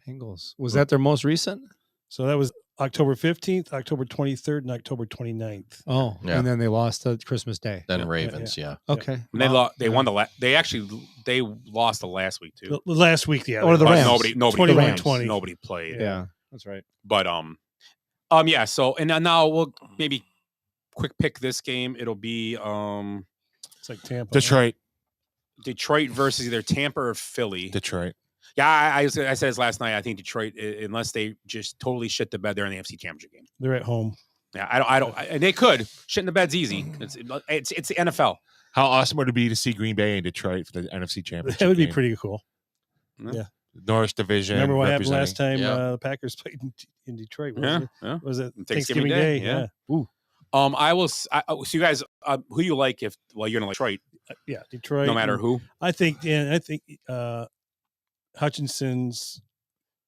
H: Bengals was that their most recent?
L: So that was October 15th, October 23rd, and October 29th.
H: Oh,
J: yeah.
H: And then they lost to Christmas Day.
J: Then Ravens, yeah.
H: Okay.
I: And they lost. They won they lost the last week too.
L: The last week, yeah.
H: Or the Rams.
I: Nobody
L: 21-20.
I: Nobody played.
H: Yeah, that's right.
I: But yeah. So and now we'll maybe quick pick this game. It'll be
L: it's like Tampa,
I: Detroit versus either Tampa or Philly.
K: Detroit.
I: Yeah, I said this last night. I think Detroit, unless they just totally shit the bed, they're in the NFC Championship game.
L: They're at home.
I: Yeah, I don't. And they could. Shitting the bed's easy. It's the NFL.
K: How awesome would it be to see Green Bay and Detroit for the NFC Championship?
L: That would be
K: game?
L: pretty cool.
I: Yeah.
K: North Division.
L: Remember what happened last time
J: Yeah.
L: the Packers played in Detroit? Was it
I: Thanksgiving Day? Yeah.
L: Ooh.
I: So you guys, who you like if you're in Detroit?
L: Yeah, Detroit.
I: No matter who.
L: I think Hutchinson's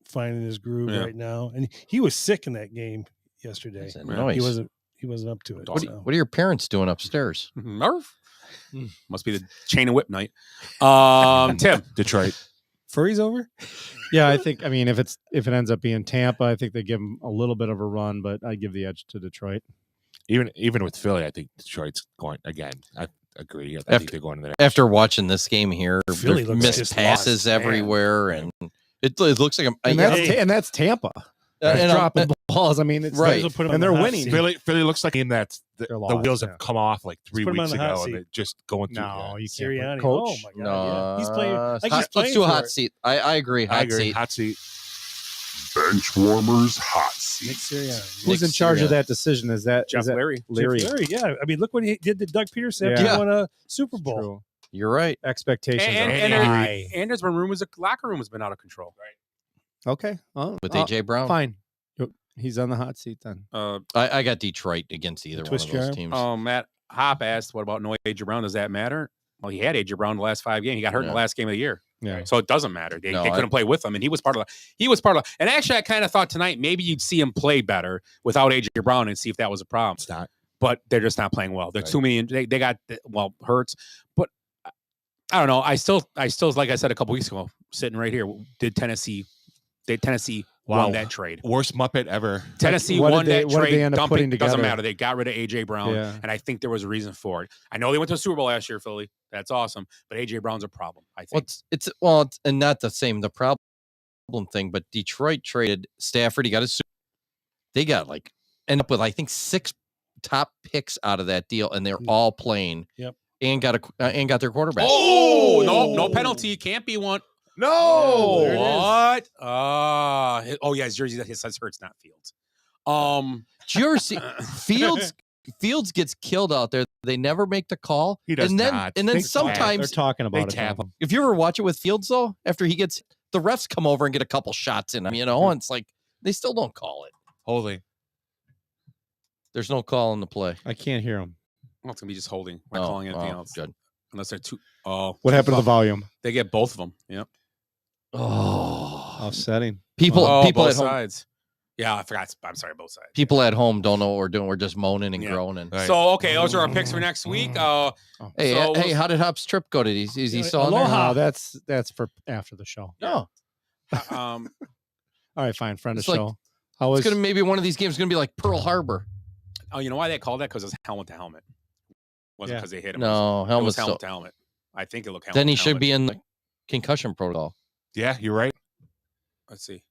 L: finding his groove right now, and he was sick in that game yesterday.
J: Nice.
L: He wasn't up to it.
J: What are your parents doing upstairs?
I: Murph. Must be the chain and whip night. Tim.
K: Detroit.
L: Furry's over.
H: Yeah, I think. I mean, if it ends up being Tampa, I think they give them a little bit of a run, but I give the edge to Detroit.
K: Even with Philly, I think Detroit's going again. I agree. I think they're going to the next.
J: After watching this game here,
L: Philly looks
J: missed
L: just
J: passes
L: lost,
J: everywhere, and it looks like
H: And that's Tampa. Dropping balls. I mean, it's
J: right,
H: and they're winning.
K: Philly looks like a team that the
H: lost,
K: wheels have come off like 3
L: put 'em on
K: weeks
L: the hot
K: ago,
L: seat.
K: and they're just going through.
H: No, you can't.
L: Sirianni.
H: Coach.
L: Oh my god!
J: No,
L: yeah. He's playing.
J: Let's do a hot seat. I agree. Hot seat.
K: Hot seat.
F: Benchwarmer's hot seat.
L: Nick Sirianni.
H: Who's in charge of that decision? Is that
I: Jeff Larry?
H: Larry.
L: Jeff Larry, yeah. I mean, look what he did to Doug Peterson after he won a Super Bowl.
H: True.
J: You're right.
H: Expectations
I: And
H: are high.
I: there's been rumors the locker room has been out of control. Right.
H: Okay. Oh,
J: With AJ Brown.
H: Fine. He's on the hot seat then.
J: I got Detroit against either one of those teams.
I: Matt Hop asked, "What about no AJ Brown? Does that matter?" Well, he had AJ Brown the last 5 games. He got hurt in the last game of the year.
H: Yeah.
I: So it doesn't matter. They couldn't play with him, and he was part of. And actually, I kind of thought tonight maybe you'd see him play better without AJ Brown and see if that was a problem.
K: It's not.
I: But they're just not playing well. There's too many. They got Hurts, but I don't know. I still like I said a couple weeks ago, sitting right here. Did Tennessee won that trade?
K: Worst Muppet ever.
I: Tennessee
H: What
I: won
H: did they-
I: that
H: what did they
I: trade.
H: end up
I: Dumping
H: putting
I: doesn't
H: together?
I: matter. They got rid of AJ Brown,
H: Yeah.
I: and I think there was a reason for it. I know they went to the Super Bowl last year, Philly. That's awesome, but AJ Brown's a problem. I think.
J: It's and not the same. The problem thing, but Detroit traded Stafford. He got his. They got end up with I think 6 top picks out of that deal, and they're all playing.
L: Yep.
J: And got their quarterback.
I: Oh no penalty. Can't be one.
K: No.
I: What? Oh yeah, his jersey. His says Hurts, not Fields.
J: Did you ever see Fields? Fields gets killed out there. They never make the call.
K: He does
J: and then,
K: not.
J: And then
K: They're
J: sometimes
H: talking about
K: they tap him.
J: If you ever watch it with Fields, though, after he gets the refs come over and get a couple shots in him, and it's like they still don't call it.
K: Holding.
J: There's no call in the play.
H: I can't hear him.
I: Well, it's gonna be just holding. We're not calling anything else.
J: Good.
I: Unless they're too. Oh,
H: What happened to the volume?
I: They get both of them. Yep.
J: Oh,
H: offsetting.
J: People at
I: both
J: home.
I: sides. Yeah, I forgot. I'm sorry, both sides.
J: People at home don't know what we're doing. We're just moaning and groaning.
K: Right.
I: So okay, those are our picks for next week.
J: Hey, how did Hop's trip go? Did he? Is he still on there?
H: No, that's for after the show.
J: No.
H: All right, fine. Friend of
J: It's like-
H: show. How was
J: It's gonna maybe one of these games is gonna be like Pearl Harbor.
I: Oh, you know why they called that? Because it's helmet to helmet. Wasn't because they hit him.
J: No,
I: it was
J: helmet's
I: helmet
J: still-
I: to helmet. I think it looked helmet.
J: Then he
I: to
J: should
I: helmet.
J: be in the concussion protocol.
K: Yeah, you're right.
I: Let's see.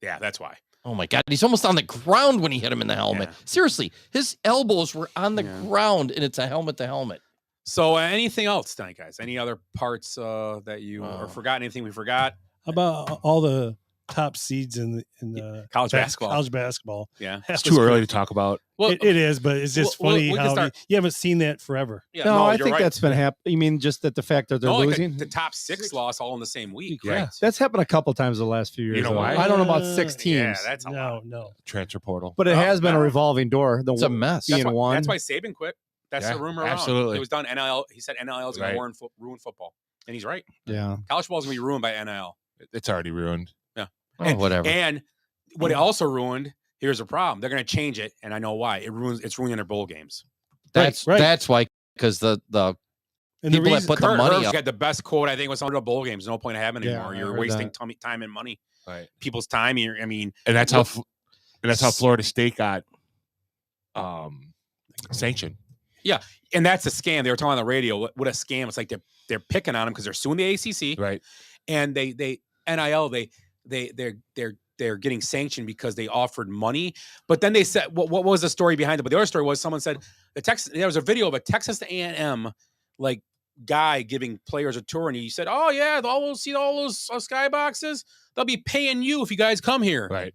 I: Yeah, that's why.
J: Oh my God, he's almost on the ground when he hit him in the helmet.
I: Yeah.
J: Seriously, his elbows were on the ground, and it's a helmet to helmet.
I: So anything else tonight, guys? Any other parts that you or forgot? Anything we forgot?
L: How about all the top seeds in the
I: College basketball.
L: College basketball.
I: Yeah,
K: It's too early to talk about.
I: Well,
L: it is, but it's just
I: well,
L: funny
I: we can
L: how
I: start-
L: you haven't seen that forever.
I: Yeah,
H: no, I
I: you're
H: think
I: right.
H: that's been happening. You mean just that the fact that they're
I: No, like
H: losing?
I: the top six lost all in the same week.
K: Yeah.
H: That's happened a couple times the last few years.
K: know
H: though.
K: why?
H: I don't know about 6 teams.
I: Yeah, that's a lot.
L: No.
K: Transfer portal.
H: But it has been a revolving door.
J: It's a mess.
H: Being one.
I: That's why Saban quit. That's
K: Yeah,
I: the rumor around.
K: absolutely.
I: It was done. NIL. He said NIL is going
K: Right.
I: to ruin football, and he's right.
H: Yeah.
I: College ball is going to be ruined by NIL.
K: It's already ruined.
I: Yeah.
J: Oh, whatever.
I: And what it also ruined. Here's a problem. They're going to change it, and I know why. It's ruining their bowl games.
J: That's why, because the
L: And the
J: people that
L: reason
J: put the
I: Kurt
J: money
I: Herbst
J: up.
I: got the best quote. I think was under bowl games. No point in having
H: Yeah,
I: anymore.
H: I
I: You're
H: heard
I: wasting
H: that.
I: time and money.
K: Right.
I: People's time.
K: And that's how Florida State got sanctioned.
I: Yeah, and that's a scam. They were talking on the radio. What a scam! It's like they're picking on them because they're suing the ACC,
K: Right.
I: and they NIL they're getting sanctioned because they offered money. But then they said what was the story behind it? But the other story was someone said there was a video of a Texas A&M like guy giving players a tour, and he said, "Oh yeah, all those skyboxes. They'll be paying you if you guys come here."
K: Right.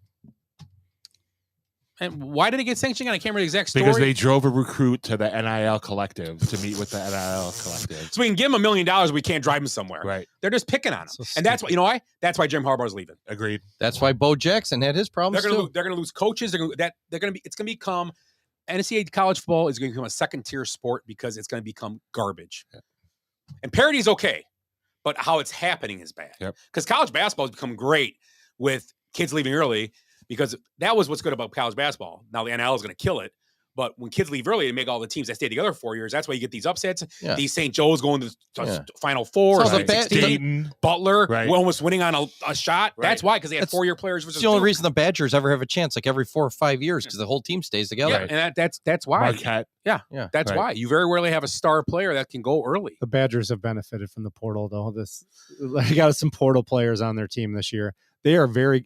I: And why did it get sanctioned? I can't remember the exact story.
K: Because they drove a recruit to the NIL collective to meet with the NIL collective.
I: So we can give them $1 million, we can't drive them somewhere.
K: Right.
I: They're just picking on them,
H: So
I: and that's why why. That's why Jim Harbaugh's leaving.
K: Agreed.
J: That's why Bo Jackson had his problems
I: They're
J: too.
I: going to lose coaches. It's going to become NCAA college football is going to become a second tier sport because it's going to become garbage.
K: Yeah.
I: And parity is okay, but how it's happening is bad.
K: Yep.
I: Because college basketball has become great with kids leaving early because that was what's good about college basketball. Now the NIL is going to kill it. But when kids leave early, they make all the teams that stay together 4 years. That's why you get these upsets.
J: Yeah.
I: These St. Joe's going to
J: Yeah.
I: Final Four,
J: So the
I: Sweet
J: ba-
I: 16,
K: Dayton.
I: Butler,
K: Right.
I: almost winning on a shot.
K: Right.
I: That's why, because they had
J: That's-
I: 4-year players versus
J: It's the only
I: two.
J: reason the Badgers ever have a chance, like every 4 or 5 years, because the whole team stays together.
I: Yeah, and that's why.
K: Marquette.
J: Yeah.
I: That's
K: Right.
I: why you very rarely have a star player that can go early.
H: The Badgers have benefited from the portal, though. They got some portal players on their team this year. They are very.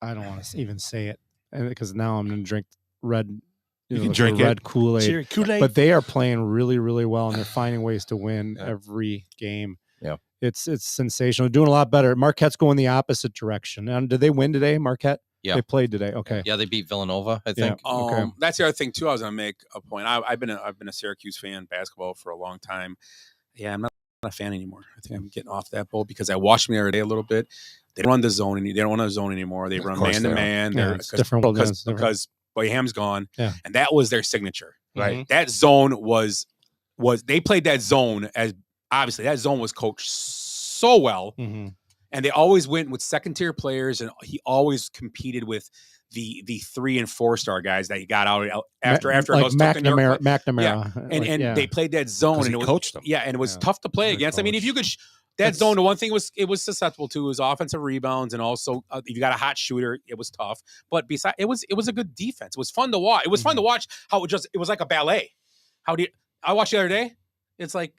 H: I don't want to even say it, because now I'm going to drink red.
K: You can
H: the
K: drink it.
H: red Kool-Aid.
L: Cheer- Kool-Aid.
H: But they are playing really, really well, and they're finding ways to win every game.
J: Yeah.
H: It's sensational. Doing a lot better. Marquette's going the opposite direction. And did they win today, Marquette?
J: Yeah.
H: They played today. Okay.
J: Yeah, they beat Villanova, I think.
H: Okay.
I: That's the other thing too. I was going to make a point. I've been a Syracuse fan basketball for a long time. Yeah, I'm not a fan anymore. I think I'm getting off that bowl because I watched them the other day a little bit. They don't run the zone. They don't run the zone anymore. They run
K: course
I: man
K: they
I: to
K: don't.
I: man.
H: Yeah, it's different.
I: Because Boyham's gone,
H: Yeah.
I: and that was their signature.
K: Right.
I: That zone was they played that zone as obviously that zone was coached so well,
H: Mm-hmm.
I: and they always went with second tier players, and he always competed with the 3 and 4 star guys that he got out after
H: like
I: those tough New York
H: McNamara.
I: and they played that zone,
K: 'Cause
I: and
K: he
I: it was
K: coached them.
I: and it was
H: Yeah.
I: tough to play
H: Good
I: against. I mean, if
H: coach.
I: you could. That zone, the one thing it was susceptible to was offensive rebounds, and also if you got a hot shooter, it was tough. But besides, it was a good defense. It was fun to watch. It was fun to watch how it was like a ballet. I watched the other day? It's like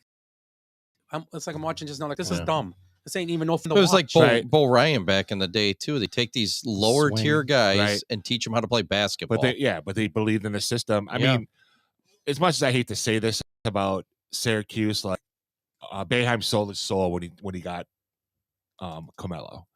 I: I'm watching just now. Like this is dumb. This ain't even no fun to
J: It was
I: watch.
J: like Bo Ryan back in the day too. They take these lower tier
H: Swing.
J: guys
K: Right.
J: and teach them how to play basketball.
K: But they believed in the system. I
J: Yeah.
K: mean, as much as I hate to say this about Syracuse, like Boeheim sold his soul when he got Carmelo.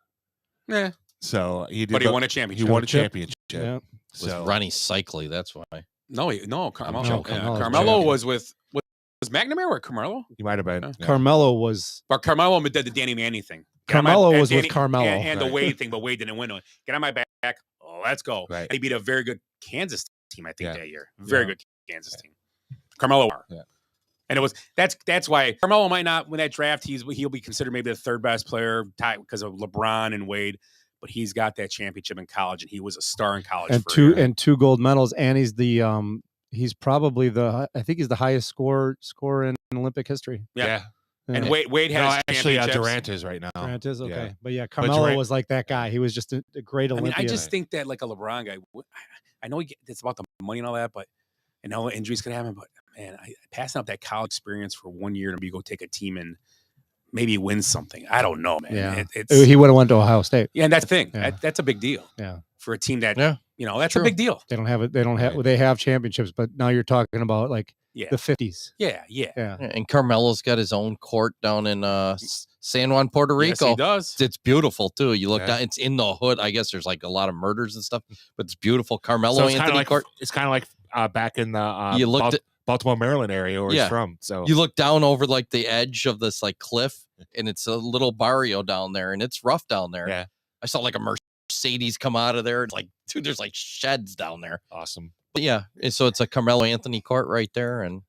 I: Yeah.
K: So he did,
I: But he won a championship.
K: He won a championship.
H: Yeah.
J: With
K: So
J: Ronnie Cycli, that's why.
I: No, Carmelo.
H: No,
I: Carmelo was with was McNamara or Carmelo?
K: He might have been.
I: Yeah.
H: Carmelo was.
I: But Carmelo did the Danny Manning thing.
H: Carmelo was with Carmelo.
I: And the Wade thing, but Wade didn't win. Get on my back. Oh, let's go.
K: Right.
I: He beat a very good Kansas team, I think, that year. Very good Kansas team. Carmelo.
K: Yeah.
I: And it was that's why Carmelo might not win that draft. He'll be considered maybe the third best player because of LeBron and Wade, but he's got that championship in college, and he was a star in college.
H: And two gold medals, and he's probably I think he's the highest scorer in Olympic history.
I: Yeah. And Wade has
K: actually Durant is right now.
H: Durant is okay,
K: Yeah.
H: But Carmelo was like that guy. He was just a great Olympian.
I: I just think that like a LeBron guy. I know it's about the money and all that, but and all the injuries could happen. But man, passing up that college experience for 1 year to maybe go take a team and maybe win something. I don't know, man.
H: Yeah, he would have went to Ohio State.
I: Yeah, and that's the thing.
H: Yeah.
I: That's a big deal.
H: Yeah,
I: for a team that that's a big deal.
H: They don't have it. They have championships, but now you're talking about like the 50s.
I: Yeah.
J: And Carmelo's got his own court down in San Juan, Puerto Rico.
I: Yes, he does.
J: It's beautiful too. You look down; it's in the hood. I guess there's like a lot of murders and stuff, but it's beautiful. Carmelo Anthony court.
K: It's kind of like back in the Baltimore, Maryland area where he's from. So
J: you look down over like the edge of this like cliff, and it's a little barrio down there, and it's rough down there.
K: Yeah,
J: I saw like a Mercedes come out of there. It's like, dude, there's like sheds down there.
K: Awesome.
J: But yeah, and so it's a Carmelo Anthony court right there, and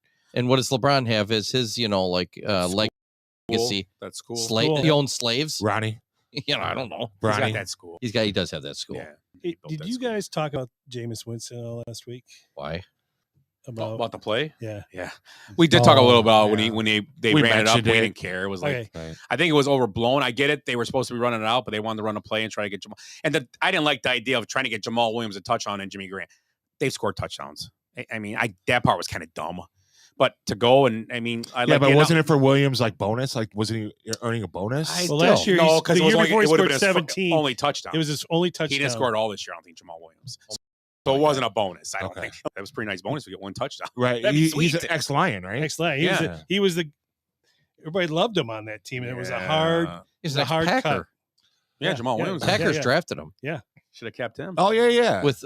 J: what does LeBron have? Is his legacy?
I: That's cool.
J: He owns slaves.
K: Ronnie.
J: I don't know.
I: He's got that school.
J: He does have that school.
I: Yeah.
L: Hey, did you guys talk about Jameis Winston last week?
J: Why?
I: About the play?
L: Yeah.
I: We did talk a little about when they
K: We
I: ran it up.
K: mentioned
I: We
K: it.
I: didn't care. It was like
L: Okay.
I: I think it was overblown. I get it. They were supposed to be running it out, but they wanted to run a play and try to get Jamal. And I didn't like the idea of trying to get Jamal Williams a touchdown and Jimmy Graham. They've scored touchdowns. I mean, that part was kind of dumb. But to go and
K: but wasn't it for Williams like bonus? Like, wasn't he earning a bonus?
L: Last year,
I: no, because
L: the year before he
I: it would have
L: scored
I: been his
L: 17.
I: only touchdown.
L: It was his only touchdown.
I: He didn't score it all this year. I don't think Jamal Williams. So it wasn't a bonus. I don't think that was a pretty nice bonus to get one touchdown.
K: Right.
I: That'd be
K: He's
I: sweet.
K: an ex-Lion, right?
L: Excellent. He was the. Everybody loved him on that team, and it was a hard.
J: He's
L: a hard
J: Packer.
L: cut.
I: Yeah, Jamal Williams.
J: Packers drafted him.
L: Yeah.
I: Should have kept him.
K: Oh yeah.
J: Was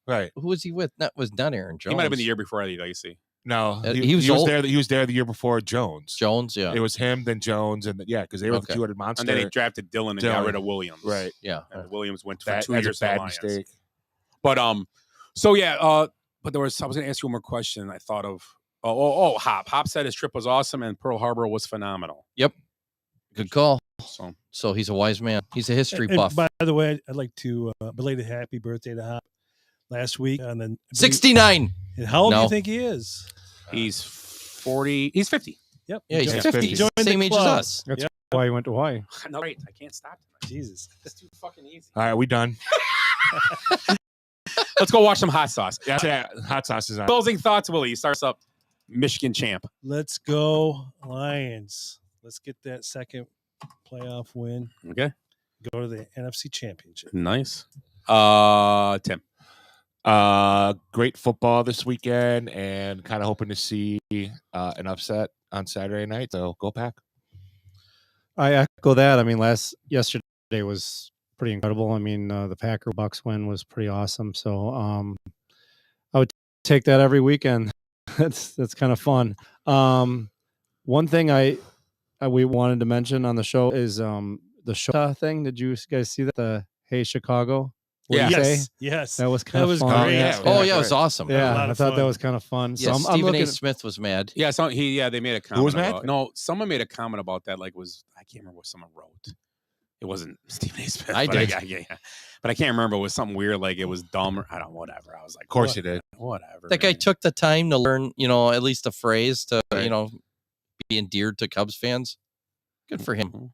K: right?
J: Who was he with? That was not Aaron Jones.
I: He might have been the year before Eddie Lacy.
K: No,
J: he was
K: there. He was there the year before Jones.
J: Yeah.
K: It was him, then Jones, and because they were the two-headed monster.
I: And then he drafted Dylan and got rid of Williams.
K: Right.
J: Yeah.
I: And Williams went for
K: That,
I: 2
K: that's
I: years.
K: a bad
I: to the Lions.
K: mistake.
I: But but I was going to ask you one more question. I thought of Hop said his trip was awesome and Pearl Harbor was phenomenal.
J: Yep. Good call.
I: So
J: So he's a wise man. He's a history
L: And
J: buff.
L: by the way, I'd like to belated happy birthday to Hop last week. And then
J: 69.
L: And how old do
J: No.
L: you think he is?
I: He's 40. He's 50.
L: Yep.
J: Yeah, he's
L: Joined-
J: 50.
L: joined the
J: Same age as
L: club.
J: us.
H: That's why he went to Hawaii.
I: No, right. I can't stop tonight.
L: Jesus.
I: That's too fucking easy.
K: All right, we done.
I: Let's go watch some hot sauce.
K: Yeah, hot sauce is on.
I: Closing thoughts, Willie. Starts up Michigan champ.
L: Let's go Lions. Let's get that second playoff win.
I: Okay.
L: Go to the NFC Championship.
I: Nice. Tim.
K: Great football this weekend, and kind of hoping to see an upset on Saturday night. So go Pack.
H: I echo that. I mean, yesterday was pretty incredible. I mean, the Packer Bucks win was pretty awesome. So I would take that every weekend. That's kind of fun. One thing we wanted to mention on the show is the show thing. Did you guys see that? The Hey Chicago.
L: Yes.
H: That was kind of fun.
L: great.
H: Yeah,
J: It was awesome.
H: yeah, I thought that was kind of fun.
J: Yeah,
H: So I'm
J: Stephen
H: looking.
J: A. Smith was mad.
I: Yeah, they made a comment.
K: Who was mad?
I: about, no, someone made a comment about that. Like I can't remember what someone wrote. It wasn't Stephen A. Smith.
J: I
I: but
J: did.
I: Yeah. But I can't remember. It was something weird. Like it was dumb. Or, I don't know. Whatever. I was like,
K: Of course you did.
I: Whatever.
J: That guy
I: man.
J: took the time to learn, at least a phrase to, be endeared to Cubs fans. Good for him.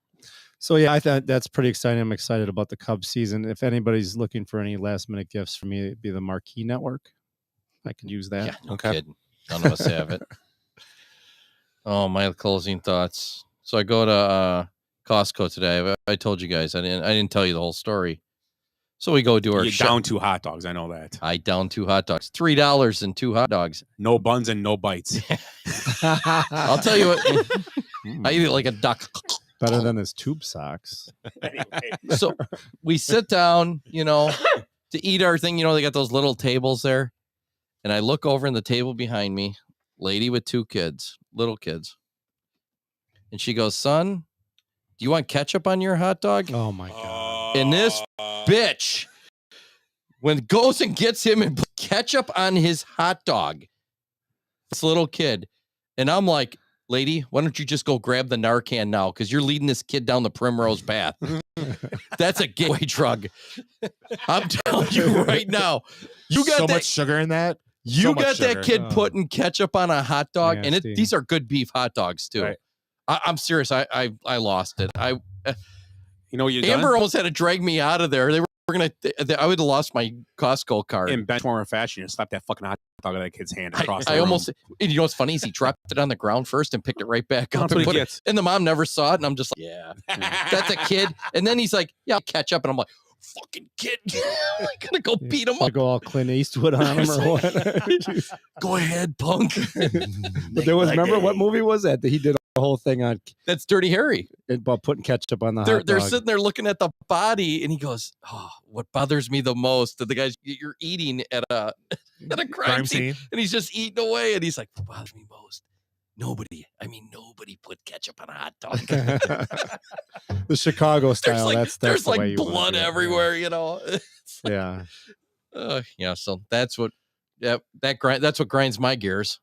H: So yeah, I thought that's pretty exciting. I'm excited about the Cubs season. If anybody's looking for any last minute gifts for me, it'd be the Marquee Network. I could use that.
J: Yeah, no
K: Okay.
J: kidding. None of us have it. Oh, my closing thoughts. So I go to Costco today. I told you guys. I didn't tell you the whole story. So we go do our
I: You down 2 hot dogs. I know that.
J: I down 2 hot dogs. $3 and 2 hot dogs.
I: No buns and no bites.
J: I'll tell you what. I eat it like a duck.
H: Better than his tube socks.
J: So we sit down, to eat our thing. They got those little tables there. And I look over in the table behind me, lady with 2 kids, little kids. And she goes, son, do you want ketchup on your hot dog?
H: Oh, my God.
J: And this bitch, when goes and gets him and put ketchup on his hot dog, this little kid. And I'm like, lady, why don't you just go grab the Narcan now? Because you're leading this kid down the primrose path. That's a gateway drug. I'm telling you right now. You got
K: so
J: that,
K: much sugar in that.
J: You
K: so
J: got that kid putting ketchup on a hot dog, and
H: Nasty.
J: these are good beef hot dogs too.
K: Right.
J: I'm serious. I lost it.
I: You know what you
J: Amber almost had to drag me out of there. They were gonna. I would have lost my Costco card.
I: In Benchwarmer fashion, you slap that fucking hot dog out of that kid's hand across the
J: I
I: room.
J: almost. And you know what's funny is he dropped it on the ground first and picked it right back up.
I: That's what
J: And,
I: he
J: put it,
I: gets.
J: and the mom never saw it, and I'm just like, yeah, that's a kid. And then he's like, yeah, I'll catch up, and I'm like, fucking kid, I'm gonna go beat him
H: I
J: up.
H: go all Clint Eastwood on him or what?
J: Go ahead, punk.
H: But there was, remember what movie was that? That he did a whole thing on
J: That's Dirty Harry.
H: about putting ketchup on the
J: They're
H: hot dog.
J: sitting there looking at the body, and he goes, "Oh, what bothers me the most that the guys you're eating at a crime scene, and he's just eating away, and he's like, what bothers me most? Nobody put ketchup on a hot dog.
H: The Chicago style. That's
J: there's
H: the way
J: like
H: you want
J: blood
H: to do it.
J: everywhere, you know.
H: Yeah.
J: Yeah. So that's what that's what grinds my gears.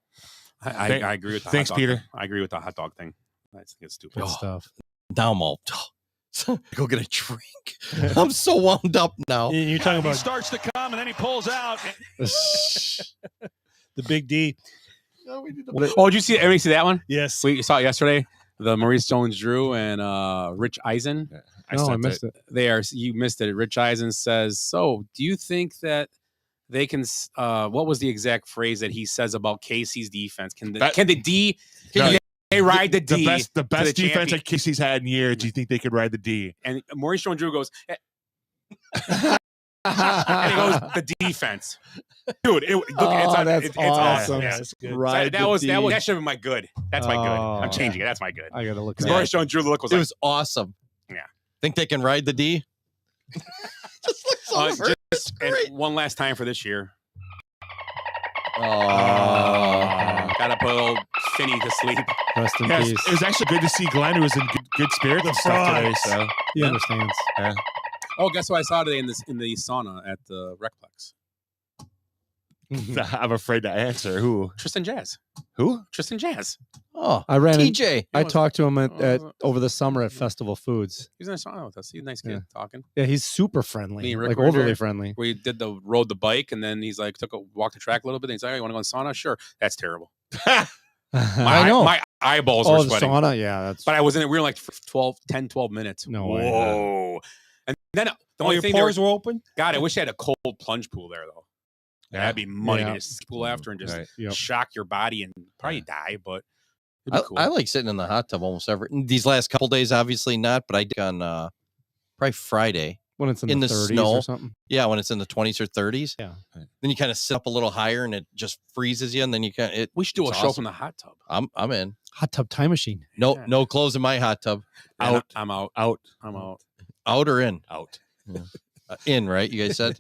I: I agree with the
K: Thanks,
I: hot dog
K: Peter.
I: thing. I agree with the hot dog thing. I think it's stupid.
H: Good stuff.
J: Now I'm all go get a drink. I'm so wound up now.
L: You're talking about
B: starts to come and then he pulls out.
L: the Big D.
I: Oh, did you see? Everybody see that one?
L: Yes.
I: You saw it yesterday. The Maurice Jones-Drew and Rich Eisen.
H: I missed it.
I: You missed it. Rich Eisen says, "So, do you think that they can? What was the exact phrase that he says about Casey's defense? Can they ride the D?
K: The best defense
I: champion?
K: that Casey's had in years. Do you think they could ride the D?"
I: And Maurice Jones-Drew goes, and he goes, the defense, dude. It's
H: awesome.
I: awesome. Yeah.
L: That's good.
H: Right.
I: That should have been my good. That's my good. I'm changing it. That's my good.
H: I gotta look at
I: Maurice Jones-Drew look was
J: It
I: like,
J: was awesome.
I: Yeah.
J: Think they can ride the D? Just looks so hurt. It's
I: and
J: great.
I: one last time for this year.
J: Gotta
I: put old Finney to sleep.
H: Rest in
K: Yes,
H: peace.
K: it was actually good to see Glenn, who was in good spirits and stuff today. So
H: He understands.
K: yeah.
I: Oh, guess what I saw today in the sauna at the Recplex?
K: I'm afraid to answer. Who?
I: Tristan Jazz.
K: Who?
I: Tristan Jazz.
J: Oh,
H: I ran
J: TJ.
H: I talked to him at over the summer at Festival Foods.
I: He was in the sauna with us. He's a nice kid
H: Yeah.
I: talking.
H: Yeah, he's super friendly,
I: Me and Rick
H: like
I: were
H: overly
I: there.
H: friendly.
I: We rode the bike, and then he's like, walked the track a little bit. And he's like, "Oh, you want to go in sauna? Sure." That's terrible.
H: I know.
I: My eyeballs
H: Oh,
I: were
H: the
I: sweating.
H: sauna. Yeah, that's.
I: But I was in it. We were like 12 minutes.
H: No way.
I: Whoa. And then the only
L: your
I: thing
L: pores were open?
I: God, I wish I had a cold plunge pool there though. That'd be money
H: Yeah.
I: to just pool after and just
K: Right.
H: Yep.
I: shock your body and probably die, but it'd be cool.
J: I like sitting in the hot tub almost these last couple days, obviously not, but I did on probably Friday.
H: When it's in the 30s
J: snow
H: or something.
J: Yeah, when it's in the 20s or 30s.
H: Yeah.
J: Then you kind of sit up a little higher and it just freezes you, and then you kind
I: We should do a
J: it's
I: show
J: awesome.
I: from the hot tub.
J: I'm in.
H: Hot tub time machine.
J: No clothes in my hot tub.
I: And I'm out.
K: Out.
I: I'm out.
J: Out or in?
K: Out.
J: Yeah. In, right? You guys said.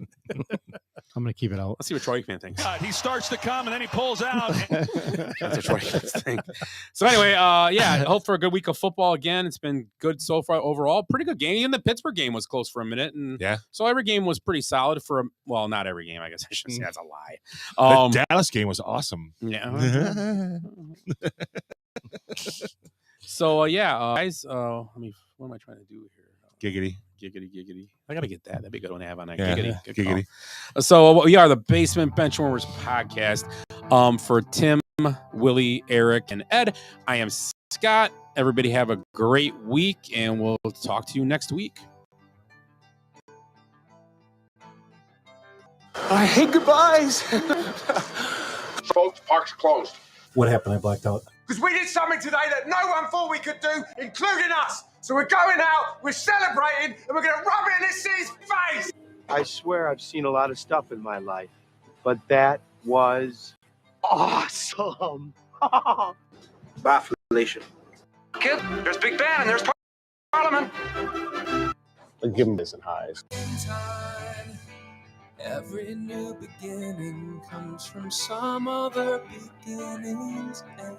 H: I'm gonna keep it out.
I: Let's see what Troy Aikman thinks.
B: He starts to come and then he pulls out.
I: That's what Troy Aikman's thing. So anyway, yeah, hope for a good week of football again. It's been good so far overall. Pretty good game. Even the Pittsburgh game was close for a minute, and
K: Yeah.
I: so every game was pretty solid well, not every game. I guess I should say that's a lie.
K: The Dallas game was awesome.
I: Yeah. So yeah, guys. What am I trying to do here?
K: Giggity.
I: Giggity. I gotta get that. That'd be a good one to have on that.
K: Yeah.
I: Giggity. Good
K: Giggity.
I: call. So we are the Basement Benchwarmers podcast. For Tim, Willie, Eric, and Ed, I am Scott. Everybody have a great week, and we'll talk to you next week.
E: I hate goodbyes. Folks, park's closed.
L: What happened? I blacked out.
E: Because we did something today that no one thought we could do, including us. So we're going out, we're celebrating, and we're going to rub it in this city's face.
N: I swear I've seen a lot of stuff in my life, but that was awesome. Bye, Felicia.
E: Kid, there's Big Ben and there's Parliament.
N: I'll give him this and highs.
M: Every new beginning comes from some other beginning's end.